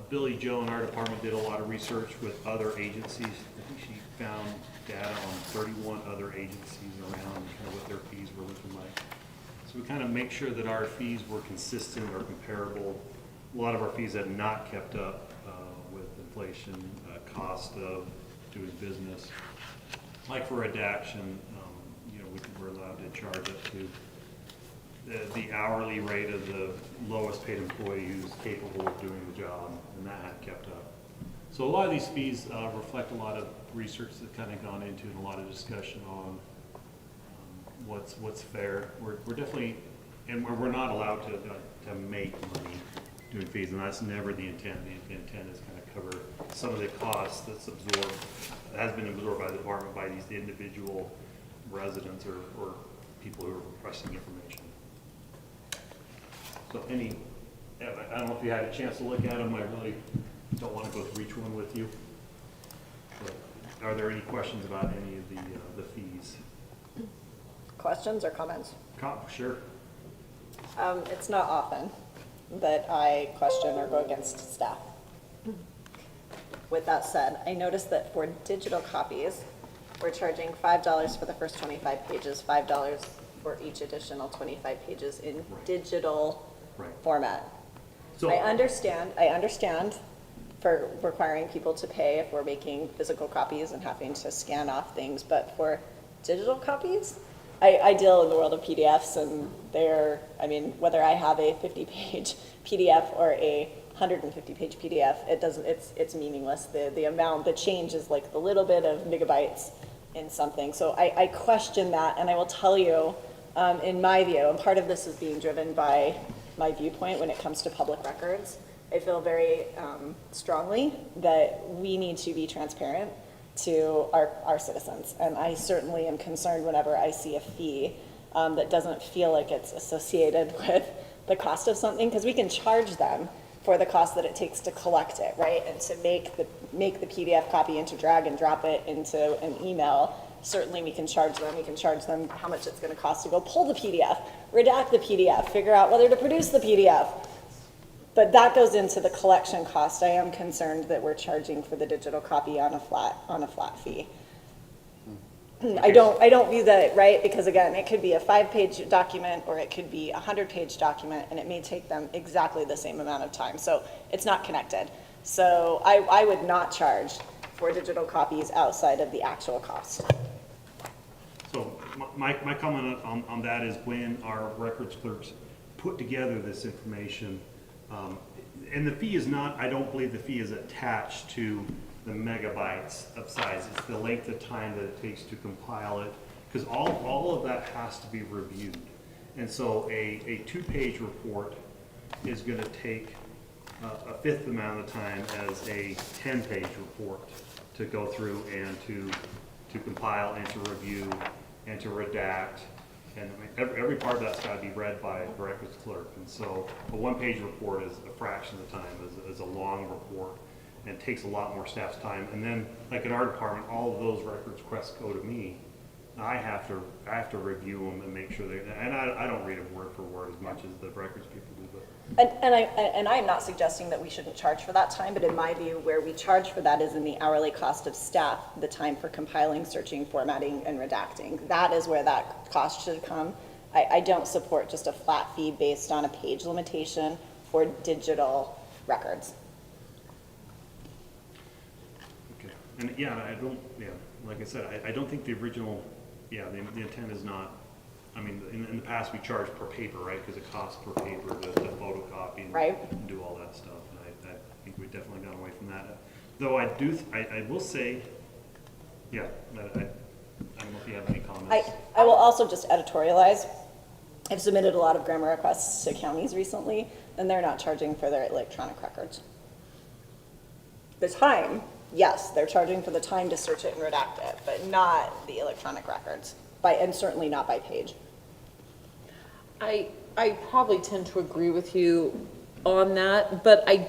Billy Joe and our department did a lot of research with other agencies. I think she found data on 31 other agencies around kind of what their fees were looking like. So we kind of make sure that our fees were consistent or comparable. A lot of our fees had not kept up with inflation, cost of doing business. Like for redaction, we're allowed to charge up to the hourly rate of the lowest paid employee who's capable of doing the job, and that had kept up. So a lot of these fees reflect a lot of research that kind of gone into and a lot of discussion on what's fair. We're definitely, and we're not allowed to make money doing fees, and that's never the intent. The intent is kind of cover some of the costs that's absorbed, has been absorbed by the department by these individual residents or people who are requesting information. So I don't know if you had a chance to look at them. I really don't want to go through each one with you. But are there any questions about any of the fees? Questions or comments? Sure. It's not often that I question or go against staff. With that said, I noticed that for digital copies, we're charging $5 for the first 25 pages, $5 for each additional 25 pages in digital format. So I understand for requiring people to pay if we're making physical copies and having to scan off things, but for digital copies, I deal in the world of PDFs, and whether I have a 50-page PDF or a 150-page PDF, it's meaningless. The change is like the little bit of megabytes in something. So I question that, and I will tell you, in my view, and part of this is being driven by my viewpoint when it comes to public records, I feel very strongly that we need to be transparent to our citizens. And I certainly am concerned whenever I see a fee that doesn't feel like it's associated with the cost of something, because we can charge them for the cost that it takes to collect it, right? And to make the PDF copy and to drag and drop it into an email. Certainly we can charge them. We can charge them how much it's going to cost to go pull the PDF, redact the PDF, figure out whether to produce the PDF. But that goes into the collection cost. I am concerned that we're charging for the digital copy on a flat fee. I don't view that, right? Because again, it could be a 5-page document or it could be a 100-page document, and it may take them exactly the same amount of time. So it's not connected. So I would not charge for digital copies outside of the actual cost. So my comment on that is when our records clerks put together this information, and the fee is not, I don't believe the fee is attached to the megabytes of size. It's the length of time that it takes to compile it, because all of that has to be reviewed. And so a 2-page report is going to take a fifth the amount of time as a 10-page report to go through and to compile and to review and to redact. And I mean, every part of that's got to be read by the records clerk. And so a 1-page report is a fraction of the time as a long report, and it takes a lot more staff's time. And then, like in our department, all of those records requests go to me. I have to review them and make sure and I don't read them word for word as much as the records people do. But And I'm not suggesting that we shouldn't charge for that time, but in my view, where we charge for that is in the hourly cost of staff, the time for compiling, searching, formatting, and redacting. That is where that cost should come. I don't support just a flat fee based on a page limitation for digital records. okay. And yeah, like I said, I don't think the original, the intent is not. I mean, in the past, we charged per paper, right? Because it costs per paper to photocopy and do all that stuff. And I think we've definitely gone away from that. Though I will say, I don't know if you have any comments. I will also just editorialize. I've submitted a lot of grammar requests to counties recently, and they're not charging for their electronic records. The time, yes, they're charging for the time to search it and redact it, but not the electronic records, and certainly not by page. I probably tend to agree with you on that, but I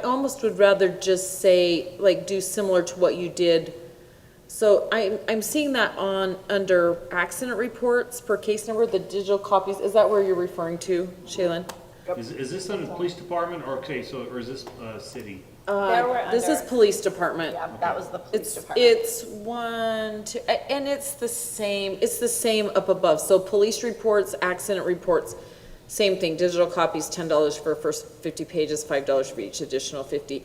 almost would rather just say, like, do similar to what you did. So I'm seeing that under accident reports per case number, the digital copies. Is that where you're referring to, Shaylin? Is this under the police department or or is this city? This is police department. Yeah, that was the police department. It's 1, 2, and it's the same up above. So police reports, accident reports, same thing. Digital copies, $10 for first 50 pages, $5 for each additional 50.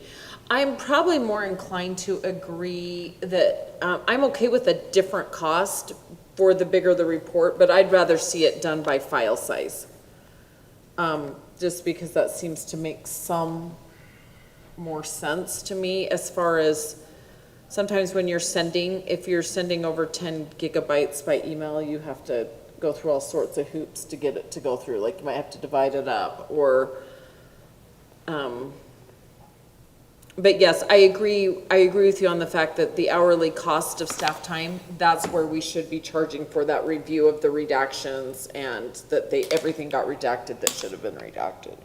I'm probably more inclined to agree that I'm okay with a different cost for the bigger the report, but I'd rather see it done by file size. Just because that seems to make some more sense to me, as far as sometimes when you're if you're sending over 10 gigabytes by email, you have to go through all sorts of hoops to get it to go through. Like you might have to divide it up or, but yes, I agree with you on the fact that the hourly cost of staff time, that's where we should be charging for that review of the redactions and that everything got redacted that should have been redacted.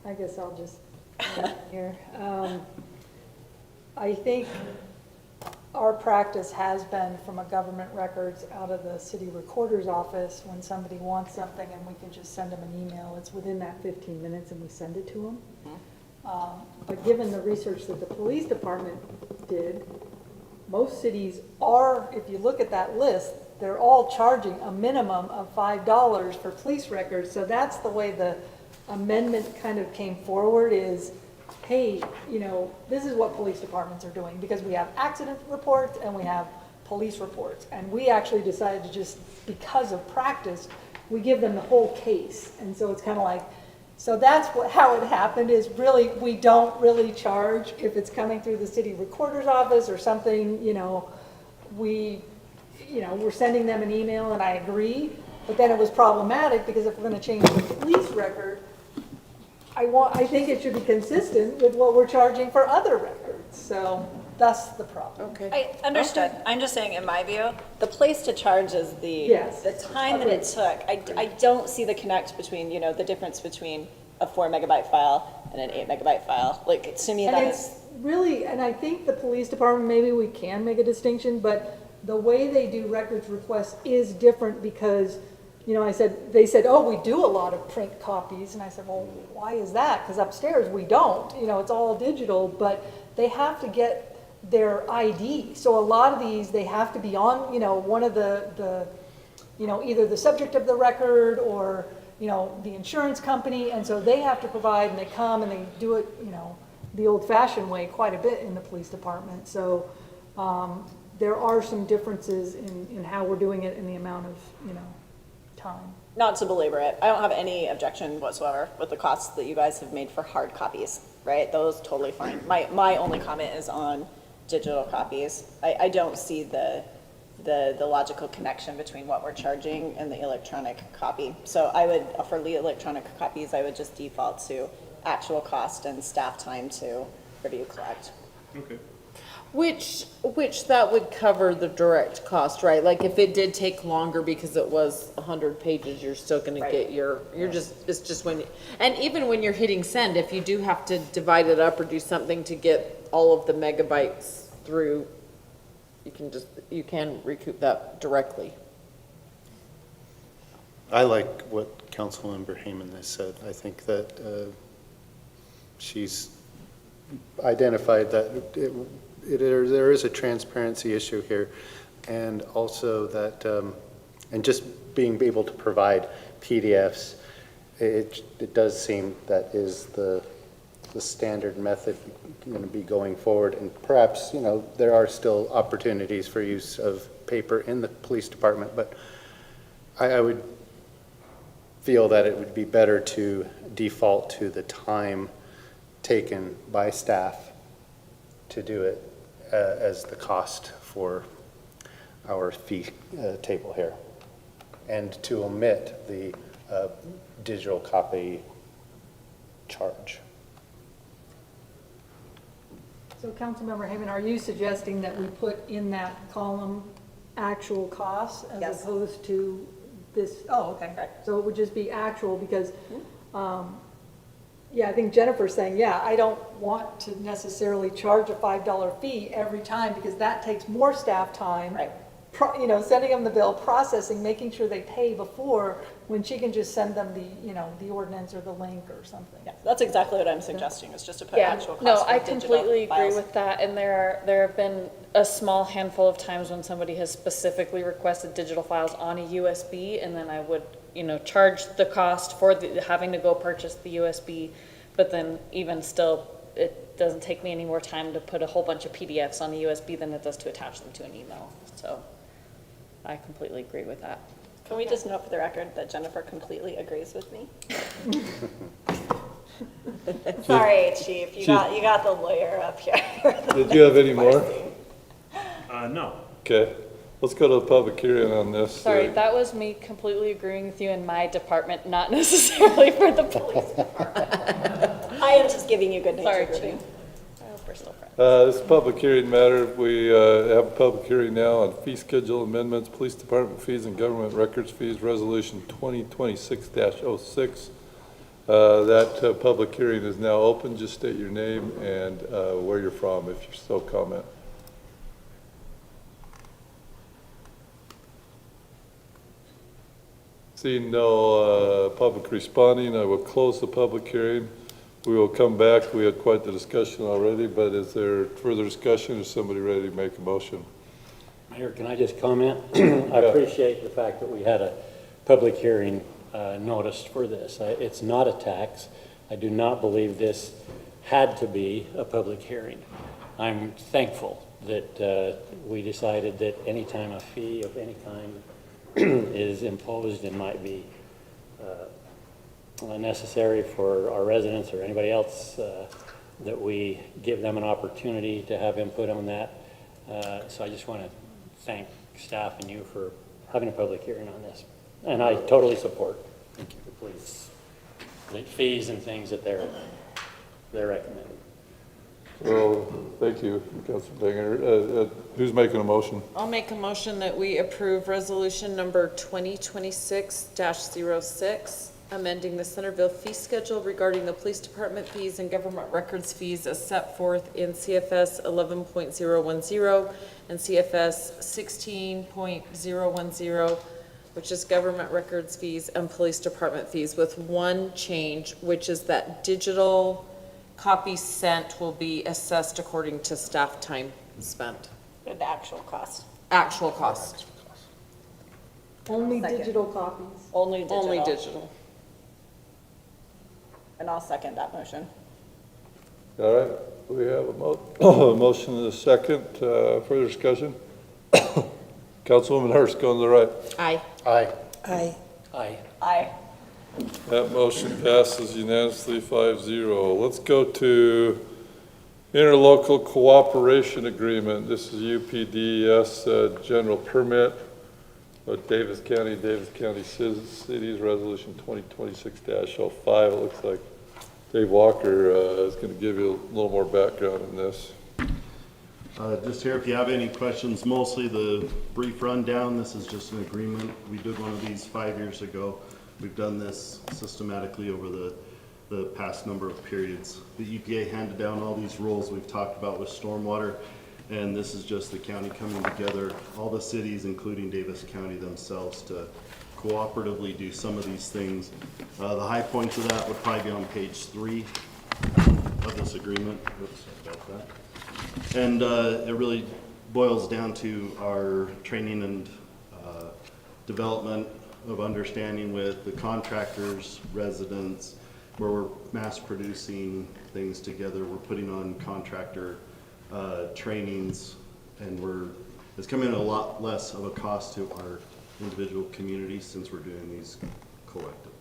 I guess I'll just here. I think our practice has been from a government records out of the city recorder's office when somebody wants something and we can just send them an email. It's within that 15 minutes and we send it to them. But given the research that the police department did, most cities are, if you look at that list, they're all charging a minimum of $5 for police records. So that's the way the amendment kind of came forward is, hey, this is what police departments are doing, because we have accident reports and we have police reports. And we actually decided to just, because of practice, we give them the whole case. And so it's kind of like, so that's how it happened is really, we don't really charge if it's coming through the city recorder's office or something, we're sending them an email, and I agree. But then it was problematic because if we're gonna change the police record, I think it should be consistent with what we're charging for other records, so that's the problem. Okay. I understood. I'm just saying, in my view, the place to charge is Yes. the time that it took. I don't see the connect between, you know, the difference between a 4 megabyte file and an 8 megabyte file. Like, to me, And that it's is, really, and I think the police department, maybe we can make a distinction, but the way they do records requests is different because, you know, they said, oh, we do a lot of print copies, and I said, well, why is that? Because upstairs we don't, you know, it's all digital, but they have to get their ID. So a lot of these, they have to be on, you know, one of the you know, either the subject of the record or, you know, the insurance company, and so they have to provide, and they come and they do it, you know, the old-fashioned way quite a bit in the police department. So there are some differences in how we're doing it and the amount of, you know, time. not to belabor it, I don't have any objection whatsoever with the costs that you guys have made for hard copies, right? Those totally fine. My only comment is on digital copies. I don't see the logical connection between what we're charging and the electronic copy. So I would, for the electronic copies, I would just default to actual cost and staff time to review collect. Okay. Which that would cover the direct cost, right? Like if it did take longer because it was 100 pages, you're still gonna get it's just when, and even when you're hitting send, if you do have to divide it up or do something to get all of the megabytes through, you can recoup that directly. I like what Councilmember Heyman has said. I think that she's identified that there is a transparency issue here, and also that, and just being able to provide PDFs, it does seem that is the standard method going to be going forward. And perhaps, you know, there are still opportunities for use of paper in the police department, but I would feel that it would be better to default to the time taken by staff to do it as the cost for our fee table here, and to omit the digital copy charge. So Councilmember Heyman, are you suggesting that we put in that column actual costs as opposed to this? Oh, okay. So it would just be actual because, yeah, I think Jennifer's saying, yeah, I don't want to necessarily charge a $5 fee every time because that takes more staff time. Right. You know, sending them the bill, processing, making sure they pay before, when she can just send them the, you know, the ordinance or the link or something. Yeah, that's exactly what I'm suggesting, is just to put Yeah, actual costs no, for I digital completely agree files. with that, and there have been a small handful of times when somebody has specifically requested digital files on a USB, and then I would, you know, charge the cost for having to go purchase the USB, but then even still, it doesn't take me any more time to put a whole bunch of PDFs on the USB than it does to attach them to an email, so I completely agree with that. Can we just note for the record that Jennifer completely agrees with me? Sorry, Chief, you got the lawyer up here. Did you have any more? No. Okay, let's go to the public hearing on this. Sorry, that was me completely agreeing with you in my department, not necessarily for the police department. I am just giving you good Sorry, nature. Chief. I hope we're still friends. This is a public hearing matter. We have a public hearing now on fee schedule amendments, police department fees and government records fees, resolution 2026-06. That public hearing is now open. Just state your name and where you're from if you're still comment. Seeing no public responding, I will close the public hearing. We will come back. We had quite the discussion already, but is there further discussion? Is somebody ready to make a motion? Mayor, can I just comment? I appreciate the fact that we had a public hearing noticed for this. It's not a tax. I do not believe this had to be a public hearing. I'm thankful that we decided that anytime a fee of any kind is imposed and might be necessary for our residents or anybody else, that we give them an opportunity to have input on that. So I just want to thank staff and you for having a public hearing on this. And I totally support the police, the fees and things that they're recommending. Well, thank you, Councilor Dinger. Who's making a motion? I'll make a motion that we approve resolution number 2026-06, amending the Centerville fee schedule regarding the police department fees and government records fees as set forth in CFS 11.010 and CFS 16.010, which is government records fees and police department fees, with one change, which is that digital copies sent will be assessed according to staff time spent. The actual cost. Actual cost. Only digital copies. Only digital. Only digital. And I'll second that motion. All right, we have a motion and a second. Further discussion? Councilwoman Hurst, going to the right. Aye. Aye. Aye. Aye. Aye. That motion passes unanimously 5-0. Let's go to Interlocal Cooperation Agreement. This is UPDES general permit of Davis County Cities, Resolution 2026-05. It looks like Dave Walker is going to give you a little more background on this. Just here, if you have any questions, mostly the brief rundown. This is just an agreement. We did one of these 5 years ago. We've done this systematically over the past number of periods. The EPA handed down all these rules we've talked about with stormwater, and this is just the county coming together, all the cities, including Davis County themselves, to cooperatively do some of these things. The high points of that would probably be on page 3 of this agreement. Oops, sorry about that. And it really boils down to our training and development of understanding with the contractors, residents, where we're mass producing things together. We're putting on contractor trainings, and it's coming in a lot less of a cost to our individual communities since we're doing these collectively.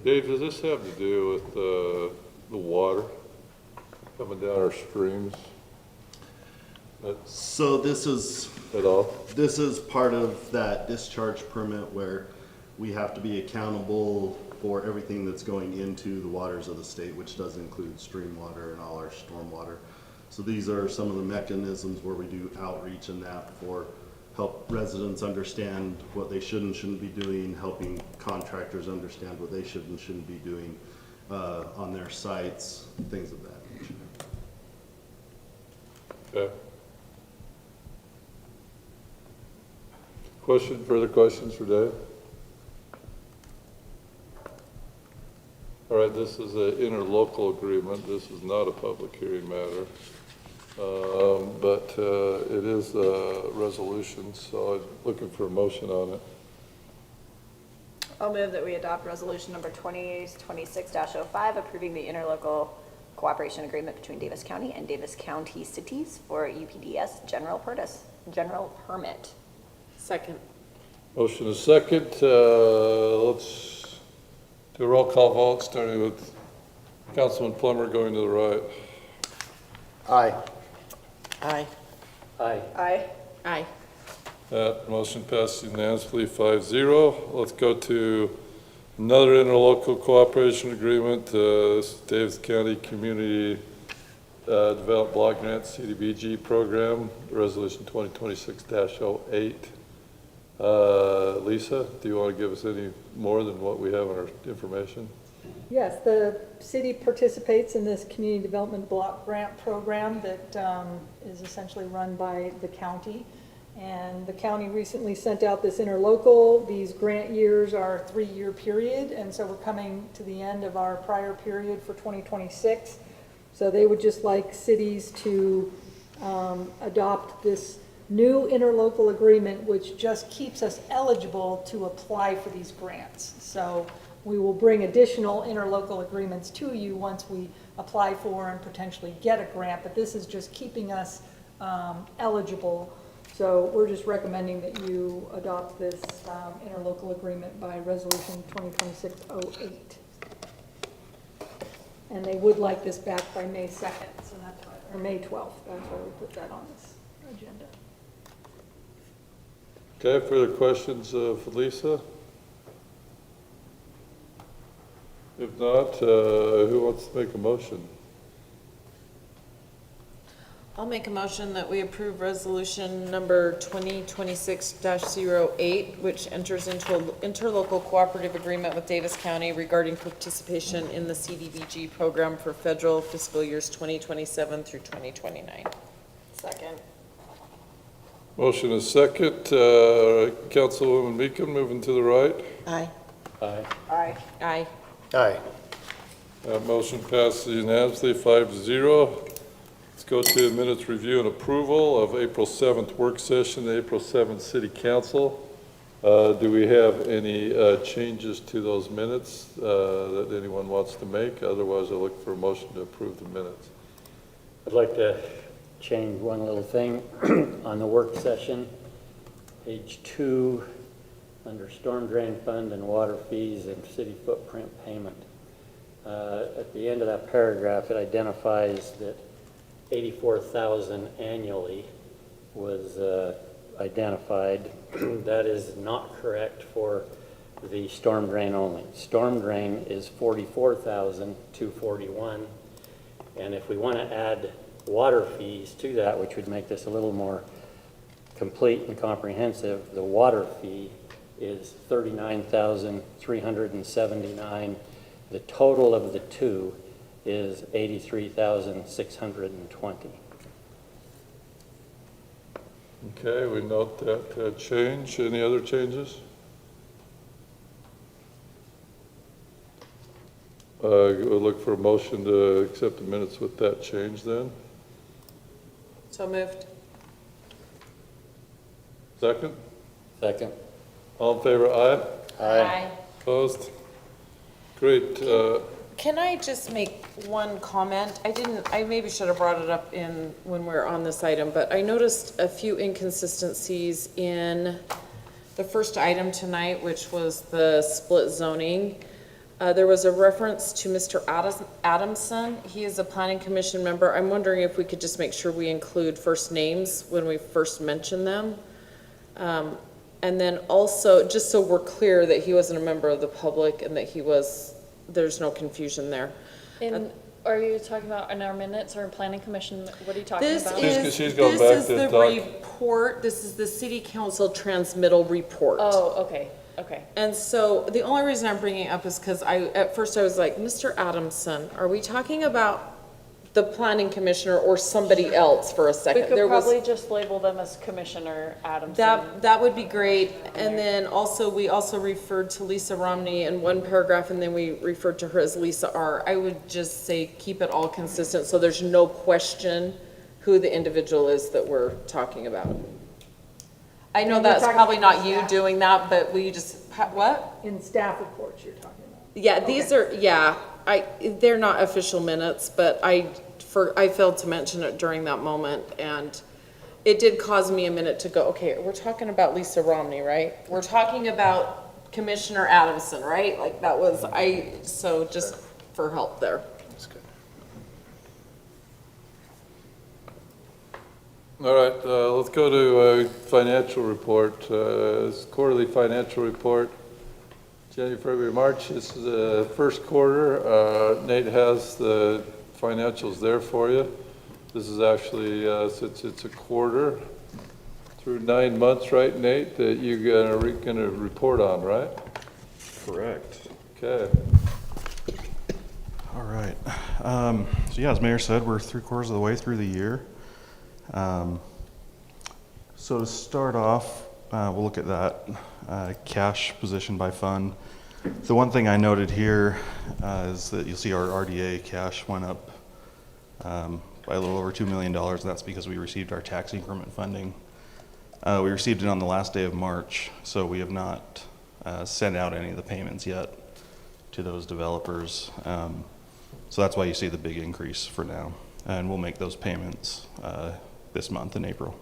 Dave, does this have to do with the water coming down our streams? So this is part of that discharge permit where we have to be accountable for everything that's going into the waters of the state, which does include stream water and all our storm water. So these are some of the mechanisms where we do outreach and that for help residents understand what they should and shouldn't be doing, helping contractors understand what they should and shouldn't be doing on their sites, things of that nature. Okay. Further questions for Dave? All right, this is an interlocal agreement. This is not a public hearing matter, but it is a resolution, so I'm looking for a motion on it. I'll move that we adopt resolution number 2026-05, approving the interlocal cooperation agreement between Davis County and Davis County cities for UPDES general permit. Second. Motion is second. Let's do a roll call vote, starting with Councilman Plummer going to the right. Aye. Aye. Aye. Aye. Aye. That motion passed unanimously 5-0. Let's go to another interlocal cooperation agreement. This is Davis County Community Development Block Grant CDBG program, resolution 2026-08. Lisa, do you want to give us any more than what we have in our information? Yes, the city participates in this community development block grant program that is essentially run by the county. And the county recently sent out this interlocal. These grant years are a 3-year period, and so we're coming to the end of our prior period for 2026. So they would just like cities to adopt this new interlocal agreement, which just keeps us eligible to apply for these grants. So we will bring additional interlocal agreements to you once we apply for and potentially get a grant, but this is just keeping us eligible. So we're just recommending that you adopt this interlocal agreement by resolution 2026-08. And they would like this back by May 2nd, so that's why, or May 12th, that's why we put that on this agenda. Okay, further questions of Lisa? If not, who wants to make a motion? I'll make a motion that we approve resolution number 2026-08, which enters into an interlocal cooperative agreement with Davis County regarding participation in the CDBG program for federal fiscal years 2027 through 2029. Second. Motion is second. Councilwoman Meekum, moving to the right. Aye. Aye. Aye. Aye. Aye. Motion passes unanimously, 5-0. Let's go to minutes review and approval of April 7th work session, April 7th city council. Do we have any changes to those minutes that anyone wants to make? Otherwise, I'll look for a motion to approve the minutes. I'd like to change one little thing on the work session. Page 2, under storm drain fund and water fees and city footprint payment. At the end of that paragraph, it identifies that 84,000 annually was identified. That is not correct for the storm drain only. Storm drain is 44,241, and if we want to add water fees to that, which would make this a little more complete and comprehensive, the water fee is 39,379. The total of the two is 83,620. Okay, we note that change. Any other changes? We'll look for a motion to accept the minutes with that change then. So moved. Second? Second. All in favor, aye? Aye. Opposed? Great. Can I just make one comment? I maybe should have brought it up when we were on this item, but I noticed a few inconsistencies in the first item tonight, which was the split zoning. There was a reference to Mr. Adamson. He is a planning commission member. I'm wondering if we could just make sure we include first names when we first mention them. And then also, just so we're clear that he wasn't a member of the public and that there's no confusion there. Are you talking about in our minutes or in planning commission? What are you talking about? She's going back to the talk. report. This is the city council transmittal report. Oh, okay, okay. And so the only reason I'm bringing it up is because at first I was like, Mr. Adamson, are we talking about the planning commissioner or somebody else for a second? We could probably just label them as Commissioner Adamson. That would be great. And then we also referred to Lisa Romney in one paragraph, and then we referred to her as Lisa R. I would just say keep it all consistent so there's no question who the individual is that we're talking about. I know that's probably not you doing that, but will you just, what? In staff reports you're talking about. Yeah, these are, they're not official minutes, but I failed to mention it during that moment, and it did cause me a minute to go, okay, we're talking about Lisa Romney, right? We're talking about Commissioner Adamson, right? Like that was, so just for help there. That's good. All right, let's go to financial report. Quarterly financial report. January, February, March. This is the first quarter. Nate has the financials there for you. This is actually, since it's a quarter through 9 months, right, Nate, that you're gonna report on, right? Correct. Okay. All right. So yeah, as Mayor said, we're 3/4 of the way through the year. So to start off, we'll look at that cash position by fund. The one thing I noted here is that you'll see our RDA cash went up by a little over $2 million, and that's because we received our tax increment funding. We received it on the last day of March, so we have not sent out any of the payments yet to those developers. So that's why you see the big increase for now, and we'll make those payments this month in April.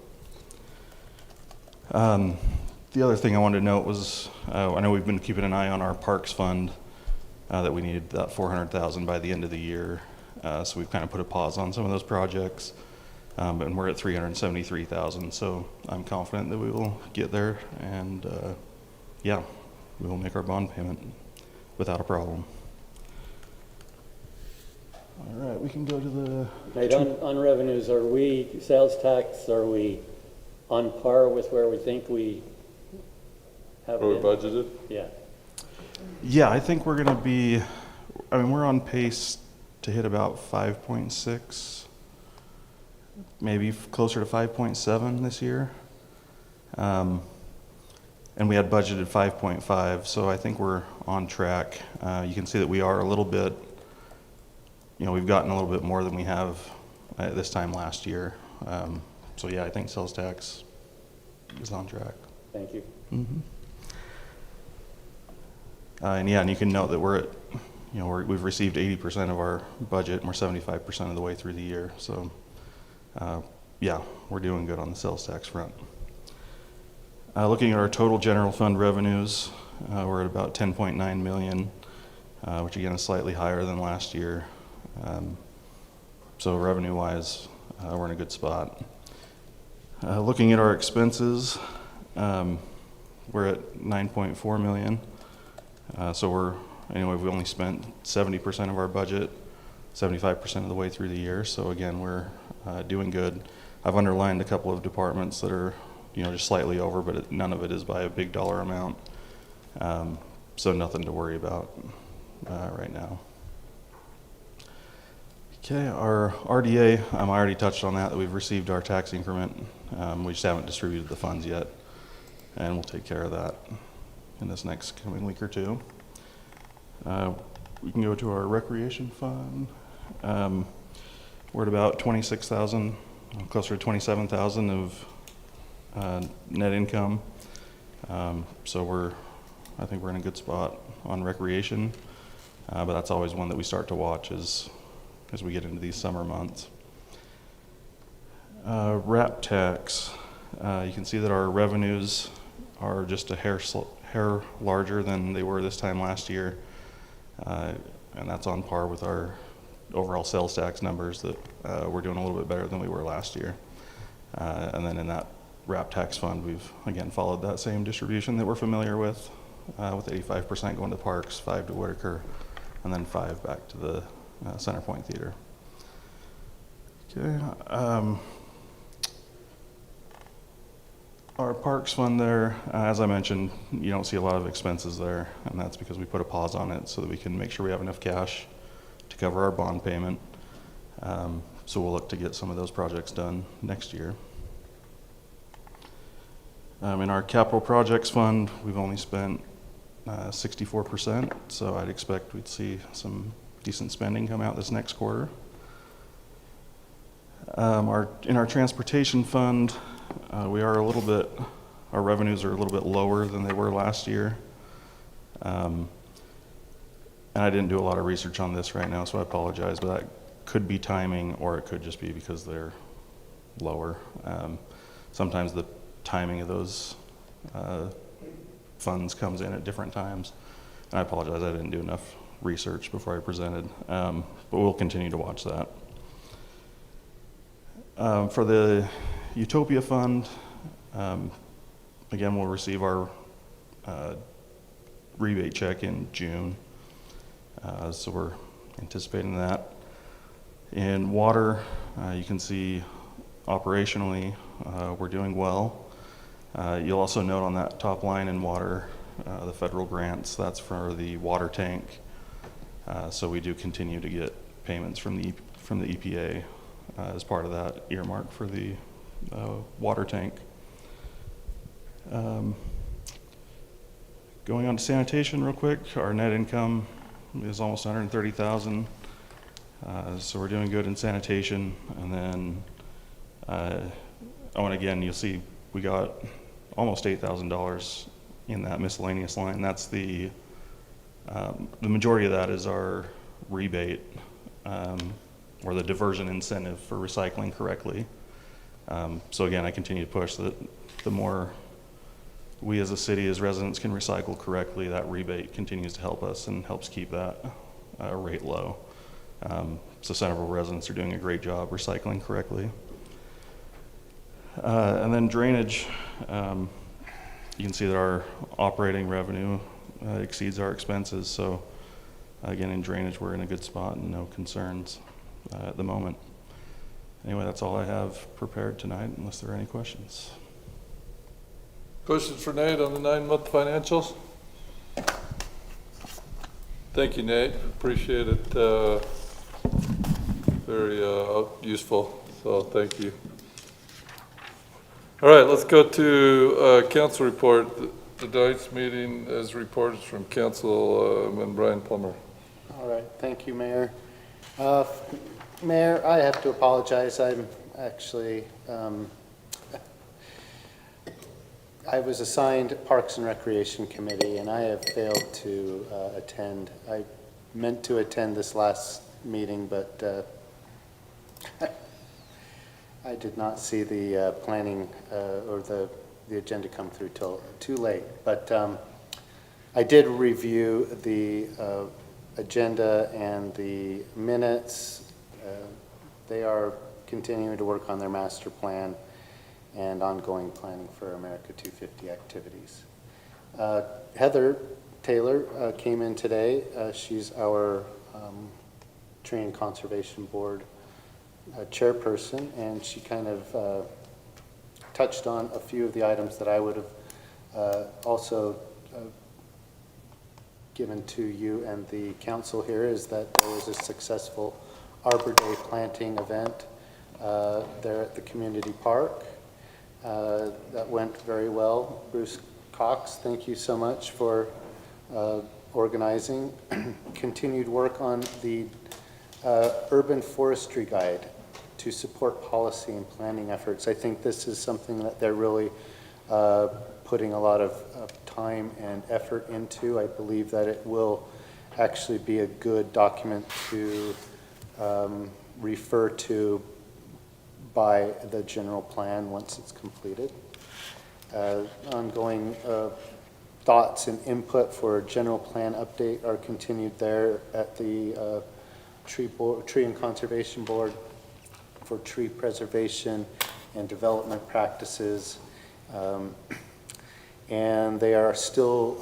The other thing I wanted to note was, I know we've been keeping an eye on our parks fund, that we needed that $400,000 by the end of the year. So we've kind of put a pause on some of those projects. And we're at 373,000, so I'm confident that we will get there, and yeah, we will make our bond payment without a problem. All right, we can go to the... Nate, on revenues, are we, sales tax, are we on par with where we think we have Or been? budgeted? Yeah. Yeah, I think we're going to be, I mean, we're on pace to hit about 5.6, maybe closer to 5.7 this year. And we had budgeted 5.5, so I think we're on track. You can see that we are a little bit, you know, we've gotten a little bit more than we have at this time last year. So yeah, I think sales tax is on track. Thank you. Mm-hmm. And yeah, and you can note that we're at, you know, we've received 80% of our budget, and we're 75% of the way through the year. So yeah, we're doing good on the sales tax front. Looking at our total general fund revenues, we're at about 10.9 million, which again is slightly higher than last year. So revenue-wise, we're in a good spot. Looking at our expenses, we're at 9.4 million. So we've only spent 70% of our budget, 75% of the way through the year. So again, we're doing good. I've underlined a couple of departments that are, you know, just slightly over, but none of it is by a big dollar amount. So nothing to worry about right now. Okay, our RDA, I already touched on that we've received our tax increment. We just haven't distributed the funds yet, and we'll take care of that in this next coming week or two. We can go to our recreation fund. We're at about 26,000, closer to 27,000 of net income. So I think we're in a good spot on recreation, but that's always one that we start to watch as we get into these summer months. RAP tax, you can see that our revenues are just a hair larger than they were this time last year, and that's on par with our overall sales tax numbers that we're doing a little bit better than we were last year. And then in that RAP tax fund, we've again followed that same distribution that we're familiar with 85% going to parks, 5 to Whitaker, and then 5 back to the Centerpoint Theater. Okay. Our parks fund there, as I mentioned, you don't see a lot of expenses there, and that's because we put a pause on it so that we can make sure we have enough cash to cover our bond payment. So we'll look to get some of those projects done next year. In our capital projects fund, we've only spent 64%, so I'd expect we'd see some decent spending come out this next quarter. In our transportation fund, our revenues are a little bit lower than they were last year. And I didn't do a lot of research on this right now, so I apologize, but that could be timing, or it could just be because they're lower. Sometimes the timing of those funds comes in at different times. And I apologize, I didn't do enough research before I presented, but we'll continue to watch that. For the Utopia Fund, again, we'll receive our rebate check in June, so we're anticipating that. In water, you can see operationally we're doing well. You'll also note on that top line in water, the federal grants, that's for the water tank. So we do continue to get payments from the EPA as part of that earmark for the water tank. Going on to sanitation real quick, our net income is almost 130,000. So we're doing good in sanitation. And then, again, you'll see we got almost $8,000 in that miscellaneous line. That's the majority of that is our rebate, or the diversion incentive for recycling correctly. So again, I continue to push that the more we as a city, as residents, can recycle correctly, that rebate continues to help us and helps keep that rate low. so Centerville residents are doing a great job recycling correctly. And then drainage, you can see that our operating revenue exceeds our expenses. So again, in drainage, we're in a good spot and no concerns at the moment. Anyway, that's all I have prepared tonight, unless there are any questions. Questions for Nate on the 9-month financials? Thank you, Nate. Appreciate it. Very useful. So thank you. All right, let's go to council report. Tonight's meeting is reported from Councilman Brian Plummer. All right, thank you, Mayor. Mayor, I have to apologize. I'm actually, I was assigned Parks and Recreation Committee, and I have failed to attend. I meant to attend this last meeting, but I did not see the planning or the agenda come through till too late. But I did review the agenda and the minutes. They are continuing to work on their master plan and ongoing planning for America 250 activities. Heather Taylor came in today. She's our Tree and Conservation Board chairperson, and she kind of touched on a few of the items that I would have also given to you and the council here. Is that there was a successful Arbor Day planting event there at the community park. That went very well. Bruce Cox, thank you so much for organizing. Continued work on the urban forestry guide to support policy and planning efforts. I think this is something that they're really putting a lot of time and effort into. I believe that it will actually be a good document to refer to by the general plan once it's completed. Ongoing thoughts and input for a general plan update are continued there at the Tree and Conservation Board for tree preservation and development practices. And they are still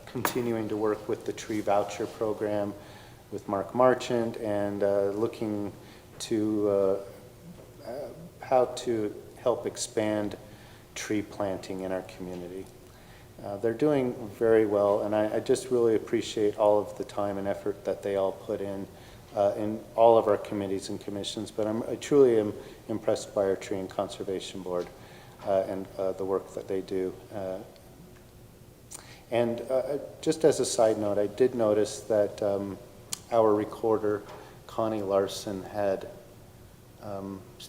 continuing to work with the tree voucher program with Mark Marchant and looking to how to help expand tree planting in our community. They're doing very well, and I just really appreciate all of the time and effort that they all put in all of our committees and commissions, but I truly am impressed by our Tree and Conservation Board and the work that they do. And just as a side note, I did notice that our recorder, Connie Larson, had,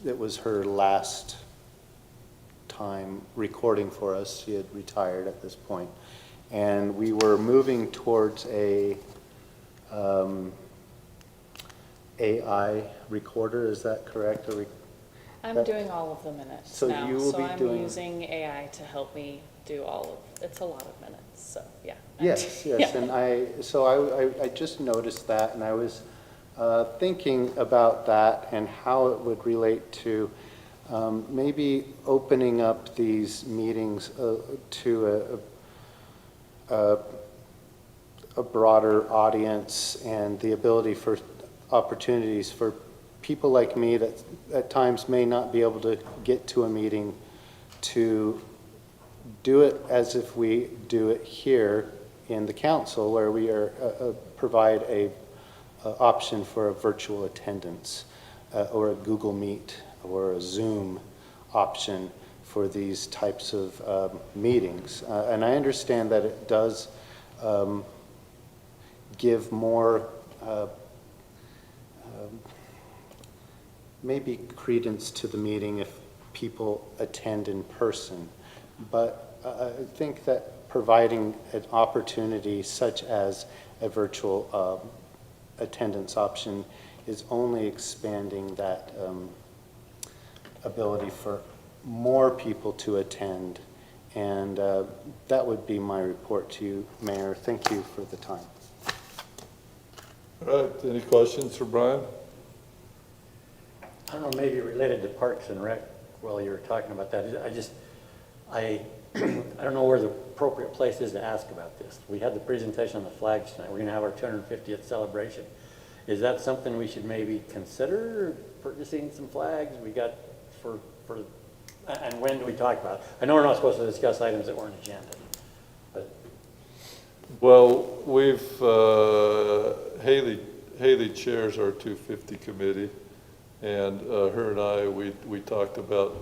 it was her last time recording for us. She had retired at this point. And we were moving towards a AI recorder, is that correct? I'm doing all of the minutes so now, you will so be I'm doing... using AI to help me do all of, it's a lot of minutes, so yeah. Yes, yes, Yeah. and I just noticed that, and I was thinking about that and how it would relate to maybe opening up these meetings to a broader audience and the ability for opportunities for people like me that at times may not be able to get to a meeting to do it as if we do it here in the council, where we are provide a option for a virtual attendance or a Google Meet or a Zoom option for these types of meetings. And I understand that it does give more maybe credence to the meeting if people attend in person. But I think that providing an opportunity such as a virtual attendance option is only expanding that ability for more people to attend. And that would be my report to you, Mayor. Thank you for the time. All right, any questions for Brian? I don't know, maybe related to Parks and Rec, while you were talking about that, I don't know where the appropriate place is to ask about this. We had the presentation on the flags tonight. We're gonna have our 250th celebration. Is that something we should maybe consider, purchasing some flags? We got and when do we talk about it? I know we're not supposed to discuss items that weren't agenda, but. Well, Haley chairs our 250 committee, and her and I, we talked about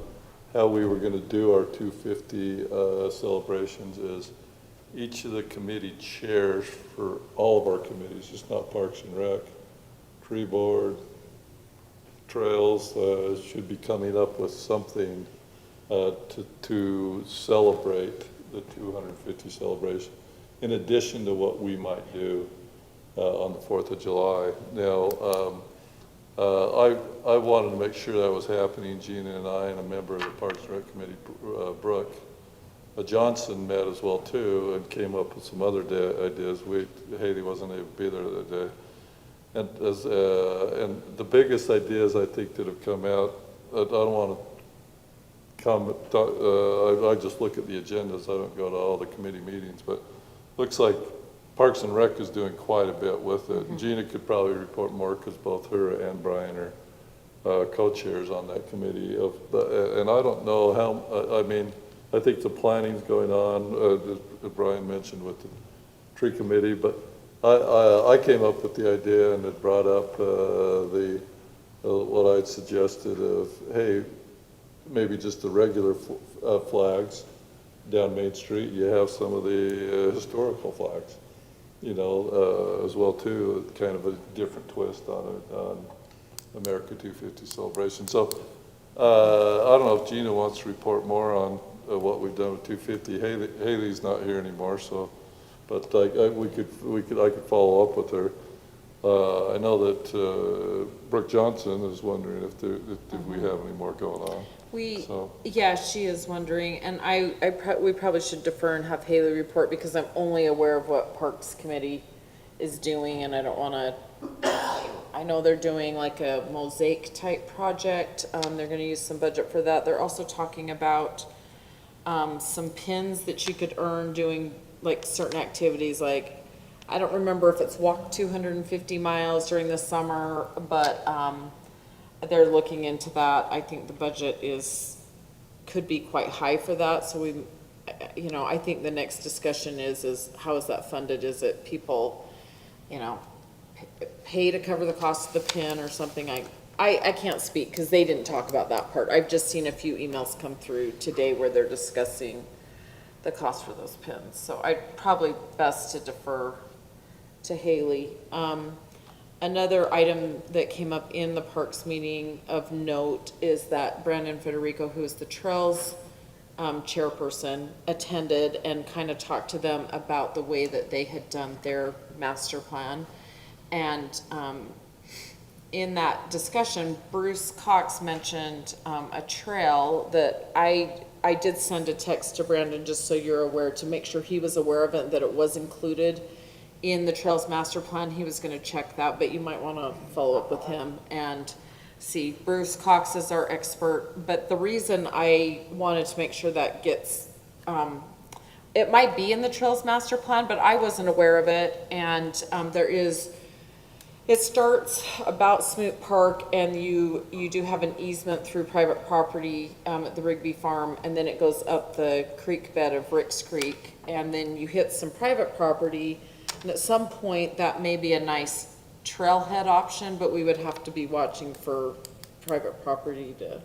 how we were going to do our 250 celebrations is each of the committee chairs for all of our committees, just not Parks and Rec, Tree Board, Trails, should be coming up with something to celebrate the 250 celebration, in addition to what we might do on the 4th of July. Now, I wanted to make sure that was happening. Gina and I and a member of the Parks and Rec Committee, Brooke Johnson, met as well too, and came up with some other ideas. Haley wasn't able to be there that day. And the biggest ideas I think that have come out, I don't want to comment, I just look at the agendas, I don't go to all the committee meetings, but looks like Parks and Rec is doing quite a bit with it. Mm-hmm. Gina could probably report more because both her and Brian are co-chairs on that committee. And I don't know how, I mean, I think the planning's going on, as Brian mentioned with the tree committee, but I came up with the idea and it brought up what I'd suggested of, hey, maybe just the regular flags down Main Street. You have some of the historical flags, you know, as well too, kind of a different twist on America 250 celebration. So I don't know if Gina wants to report more on what we've done with 250. Haley's not here anymore, so. But I could follow up with her. I know that Brooke Johnson is wondering if we have any more going on. Yeah, she is wondering, and we probably should defer and have Haley report because I'm only aware of what Parks Committee is doing, and I don't want to. I know they're doing like a mosaic type project. They're going to use some budget for that. They're also talking about some pins that you could earn doing like certain activities, like I don't remember if it's walk 250 miles during the summer, but they're looking into that. I think the budget could be quite high for that. So I think the next discussion is how is that funded? Is it people, pay to cover the cost of the pin or something? I can't speak because they didn't talk about that part. I've just seen a few emails come through today where they're discussing the cost for those pins. So I'd probably best to defer to Haley. Another item that came up in the Parks meeting of note is that Brandon Federico, who is the Trails chairperson, attended and kind of talked to them about the way that they had done their master plan. And in that discussion, Bruce Cox mentioned a trail that I did send a text to Brandon just so you're aware, to make sure he was aware of it, that it was included in the Trails Master Plan. He was going to check that, but you might want to follow up with him and see. Bruce Cox is our expert, but the reason I wanted to make sure that gets, it might be in the Trails Master Plan, but I wasn't aware of it, and it starts about Smoot Park, and you do have an easement through private property at the Rigby Farm, and then it goes up the creek bed of Ricks Creek, and then you hit some private property, and at some point that may be a nice trailhead option, but we would have to be watching for private property to,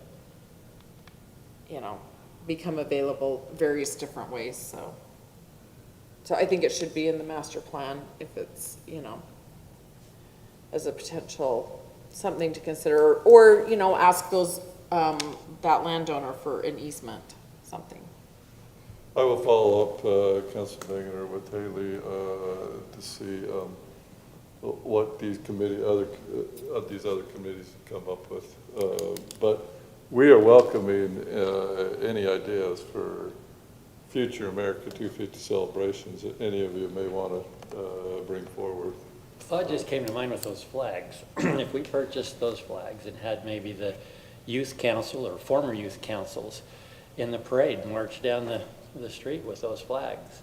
become available various different ways. So I think it should be in the master plan if it's, as a potential something to consider, or ask that landowner for an easement, something. I will follow up, Councilman Wegener, with Haley to see what these other committees come up with. But we are welcoming any ideas for future America 250 celebrations that any of you may want to bring forward. Well, it just came to mind with those flags. If we purchased those flags and had maybe the youth council or former youth councils in the parade march down the street with those flags.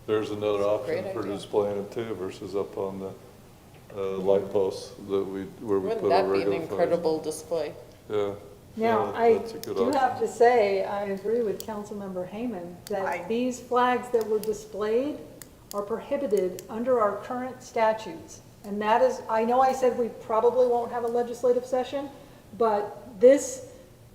There's another option great for idea. displaying it too versus up on the light posts that where we Wouldn't put our that be an regular flags. incredible display? Yeah. Now, Yeah, I that's a good do option. have to say, I agree with Councilmember Hayman that these flags that were displayed are prohibited under our current statutes. And that is, I know I said we probably won't have a legislative session, but this,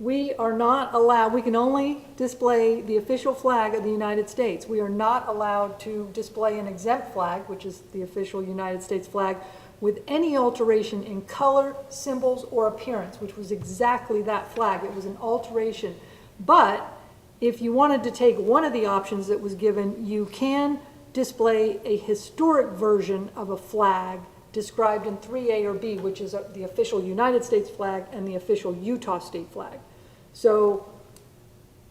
we are not allowed, we can only display the official flag of the United States. We are not allowed to display an exempt flag, which is the official United States flag, with any alteration in color, symbols, or appearance, which was exactly that flag. It was an alteration. But if you wanted to take one of the options that was given, you can display a historic version of a flag described in 3A or B, which is the official United States flag and the official Utah state flag. So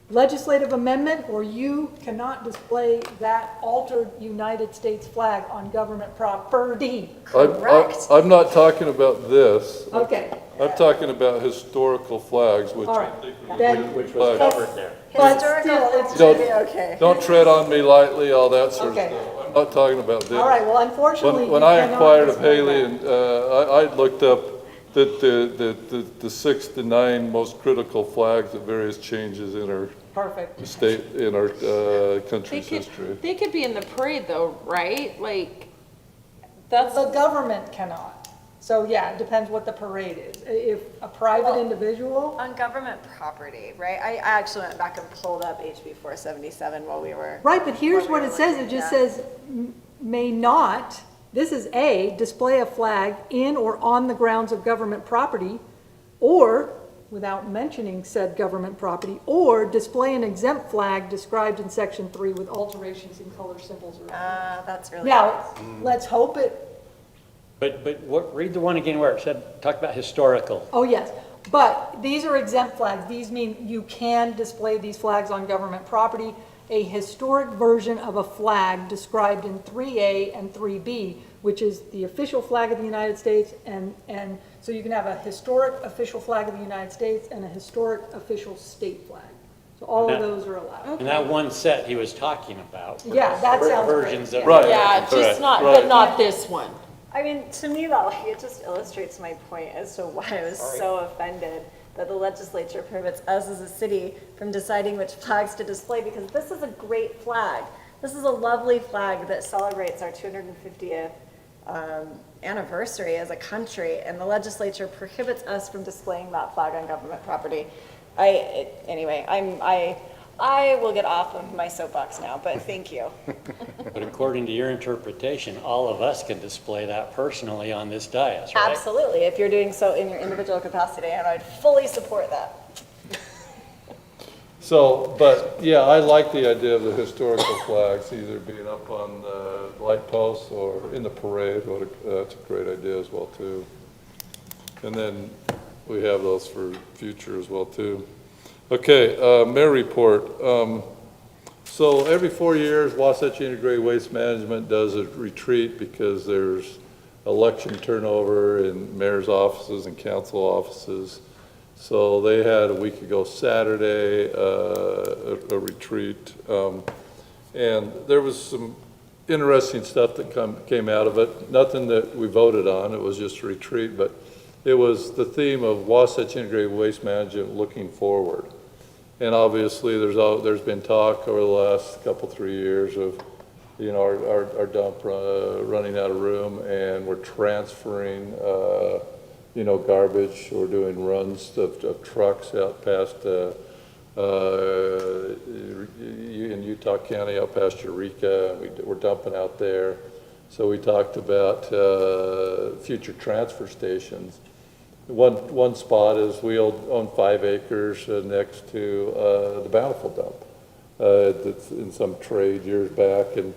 legislative amendment, or you cannot display that altered United States flag on government property. Correct. I'm not talking about this. Okay. I'm talking about historical flags, which All I right. think Then- Which was covered there. But Historical still, flags it's, Don't- should be okay. Don't tread on me lightly, all that sort of Okay. stuff. I'm not talking about this. all right, well, unfortunately, When you I cannot inquired of display Haley, that. and I looked up the 6 to 9 most critical flags of various changes in our Perfect. state, in our country's history. They could be in the parade though, right? Like, that's, The government cannot. So, yeah, it depends what the parade is. If a private individual, On government property, right? I actually went back and pulled up HB 477 while we were. right, but here's while we what were it says. It looking, just yeah. says, may not, this is A, display a flag in or on the grounds of government property, or, without mentioning said government property, or display an exempt flag described in section 3 with alterations in color, symbols, or. That's really. Now, let's hope it, But what, read the one again where it said, talk about historical. oh, yes, but these are exempt flags. These mean you can display these flags on government property. A historic version of a flag described in 3A and 3B, which is the official flag of the United States, and so you can have a historic official flag of the United States and a historic official state flag. So all of those are allowed. And that one set he was talking about. were Yeah, that sounds great. versions of. Right. yeah, just Right, not, right. but not this one. I mean, to me, that like, it just illustrates my point as to why I was so offended that the legislature prohibits us as a city from deciding which flags to display, because this is a great flag. This is a lovely flag that celebrates our 250th anniversary as a country, and the legislature prohibits us from displaying that flag on government property. Anyway, I will get off of my soapbox now, but thank you. But according to your interpretation, all of us can display that personally on this dais, right? Absolutely, if you're doing so in your individual capacity, and I'd fully support that. So, but, yeah, I like the idea of the historical flags, either being up on the light posts or in the parade. That's a great idea as well, too. And then we have those for future as well, too. Okay, mayor report. So every 4 years, Wasatch Integrated Waste Management does a retreat because there's election turnover in mayor's offices and council offices. So they had a week ago Saturday, a retreat. And there was some interesting stuff that came out of it. Nothing that we voted on, it was just a retreat, but it was the theme of Wasatch Integrated Waste Management looking forward. And obviously, there's been talk over the last couple, 3 years of, you know, our dump running out of room, and we're transferring, you know, garbage. We're doing runs of trucks out past, in Utah County, out past Eureka. We're dumping out there. So we talked about future transfer stations. One spot is we own 5 acres next to the Bountiful dump. That's in some trade years back, and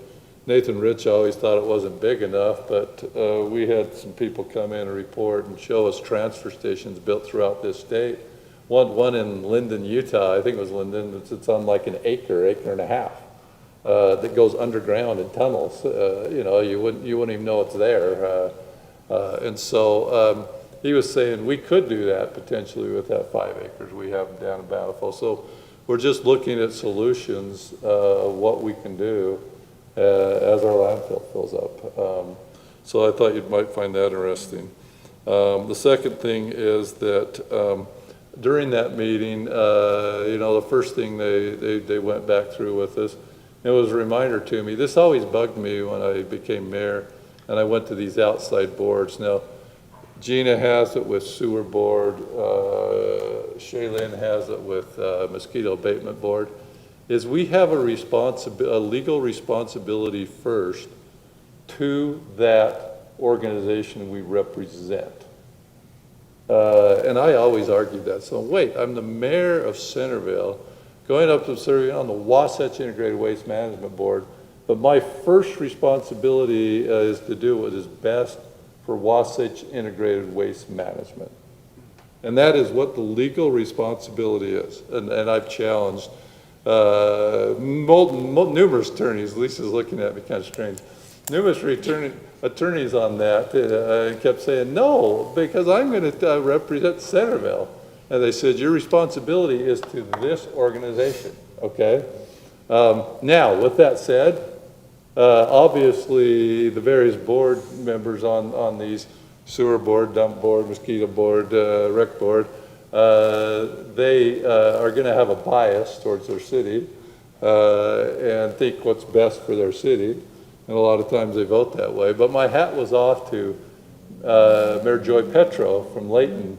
Nathan Rich always thought it wasn't big enough, but we had some people come in and report and show us transfer stations built throughout this state. One in Linden, Utah, I think it was Linden, it's on like an acre and a half. that goes underground in tunnels. You know, you wouldn't even know it's there. And so he was saying we could do that potentially with that 5 acres we have down in Bountiful. So we're just looking at solutions, what we can do as our landfill fills up. So I thought you might find that interesting. The second thing is that during that meeting, you know, the first thing they went back through with us, it was a reminder to me. This always bugged me when I became mayor and I went to these outside boards. Now, Gina has it with sewer board, Shaylin has it with mosquito abatement board, is we have a legal responsibility first to that organization we represent. And I always argued that. So wait, I'm the mayor of Centerville, going up to serving on the Wasatch Integrated Waste Management Board, but my first responsibility is to do what is best for Wasatch Integrated Waste Management. And that is what the legal responsibility is. And I've challenged numerous attorneys. Lisa's looking at me kind of strange. Numerous attorneys on that kept saying, no, because I'm going to represent Centerville. And they said, your responsibility is to this organization, okay? Now, with that said, obviously the various board members on these sewer board, dump board, mosquito board, rec board, they are going to have a bias towards their city and think what's best for their city. And a lot of times they vote that way. But my hat was off to Mayor Joy Petro from Layton,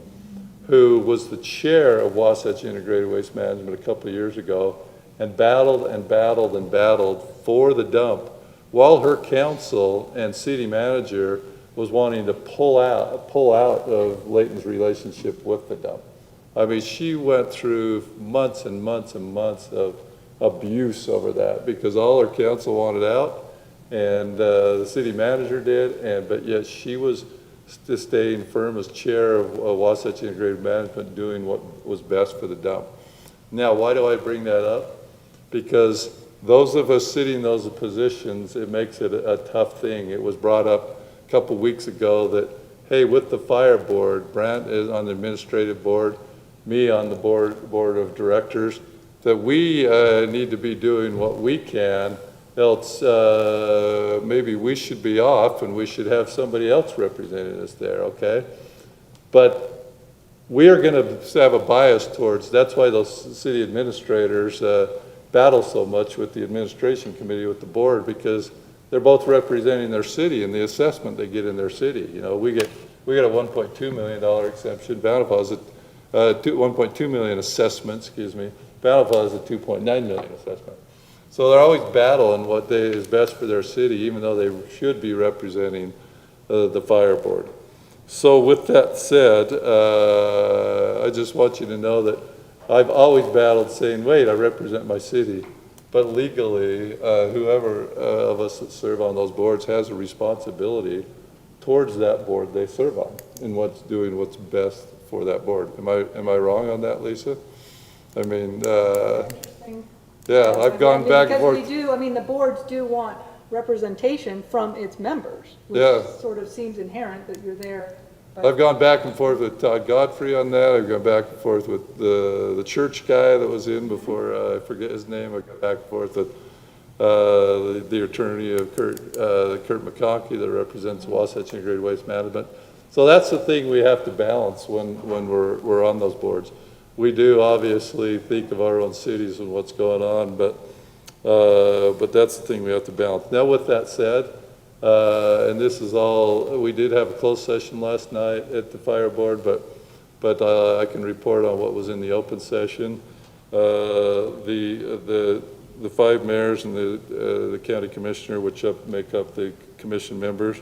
who was the chair of Wasatch Integrated Waste Management a couple of years ago, and battled and battled and battled for the dump, while her council and city manager was wanting to pull out of Layton's relationship with the dump. I mean, she went through months and months and months of abuse over that because all her council wanted out, and the city manager did, but yet she was staying firm as chair of Wasatch Integrated Management, doing what was best for the dump. Now, why do I bring that up? Because those of us sitting in those positions, it makes it a tough thing. It was brought up a couple weeks ago that, hey, with the fire board, Brant is on the administrative board, me on the board of directors, that we need to be doing what we can, else maybe we should be off and we should have somebody else representing us there, okay? But we are going to have a bias towards, that's why those city administrators battle so much with the administration committee, with the board, because they're both representing their city and the assessment they get in their city. You know, we get a $1.2 million exemption. Bountiful has a 1.2 million assessment, excuse me. Bountiful has a 2.9 million assessment. So they're always battling what is best for their city, even though they should be representing the fire board. So with that said, I just want you to know that I've always battled saying, wait, I represent my city. But legally, whoever of us that serve on those boards has a responsibility towards that board they serve on and doing what's best for that board. Am I wrong on that, Lisa? I mean, yeah, I've gone back and forth. Because we do, I mean, the boards do want representation from its members, which sort of seems inherent that you're there. I've gone back and forth with Todd Godfrey on that. I've gone back and forth with the church guy that was in before, I forget his name. I've gone back and forth with the attorney of Kurt McConkey that represents Wasatch Integrated Waste Management. So that's the thing we have to balance when we're on those boards. We do obviously think of our own cities and what's going on, but that's the thing we have to balance. Now, with that said, and this is all, we did have a closed session last night at the fire board, but I can report on what was in the open session. The 5 mayors and the county commissioner, which make up the commission members,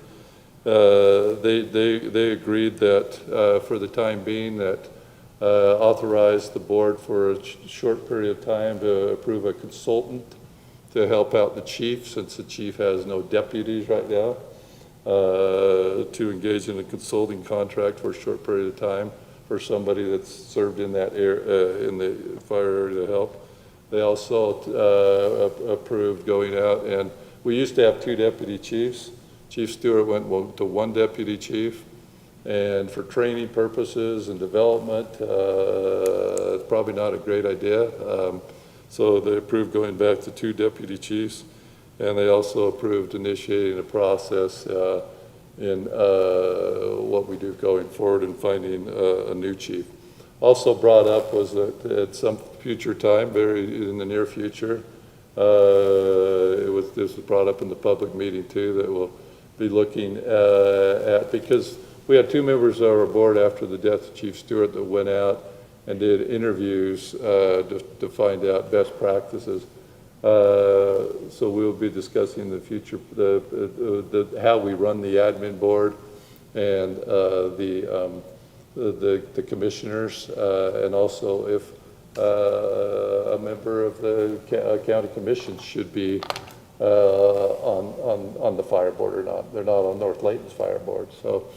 they agreed that for the time being that authorized the board for a short period of time to approve a consultant to help out the chief, since the chief has no deputies right now, to engage in a consulting contract for a short period of time for somebody that's served in that area, in the fire area to help. They also approved going out, and we used to have 2 deputy chiefs. Chief Stewart went to 1 deputy chief, and for training purposes and development, it's probably not a great idea. So they approved going back to 2 deputy chiefs, and they also approved initiating a process in what we do going forward and finding a new chief. Also brought up was that at some future time, very in the near future, this was brought up in the public meeting too, that we'll be looking at, because we had 2 members of our board after the death of Chief Stewart that went out and did interviews to find out best practices. So we'll be discussing the future, how we run the admin board and the commissioners, and also if a member of the county commission should be on the fire board or not. They're not on North Layton's fire board, so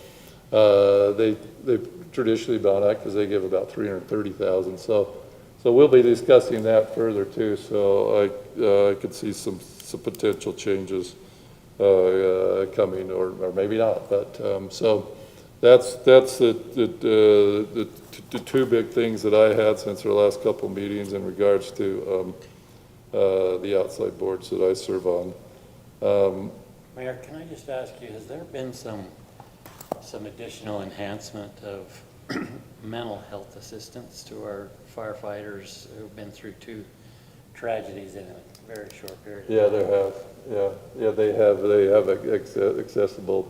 they've traditionally been on that because they give about $330,000. So we'll be discussing that further too. So I could see some potential changes coming, or maybe not. But so that's the 2 big things that I had since our last couple meetings in regards to the outside boards that I serve on. Mayor, can I just ask you, has there been some additional enhancement of mental health assistance to our firefighters who've been through 2 tragedies in a very short period of time? Yeah, there have. Yeah, they have accessible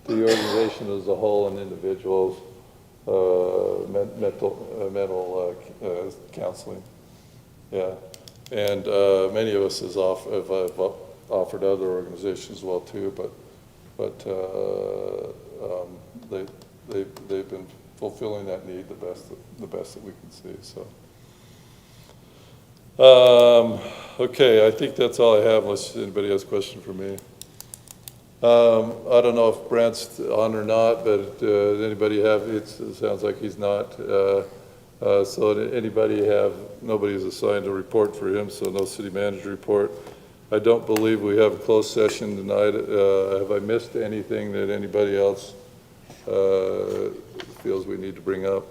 to the organization as a whole and individuals, mental counseling. Yeah, and many of us have offered other organizations as well too, but they've been fulfilling that need the best that we can see. So, okay, I think that's all I have, unless anybody has a question for me. I don't know if Brent's on or not, but does anybody have? It sounds like he's not. So anybody have? Nobody's assigned a report for him, so no city manager report. I don't believe we have a closed session tonight. Have I missed anything that anybody else feels we need to bring up?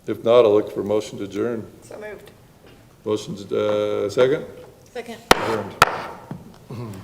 If not, I'll look for a motion to adjourn. So moved. Motion to second? Second. Adjourned.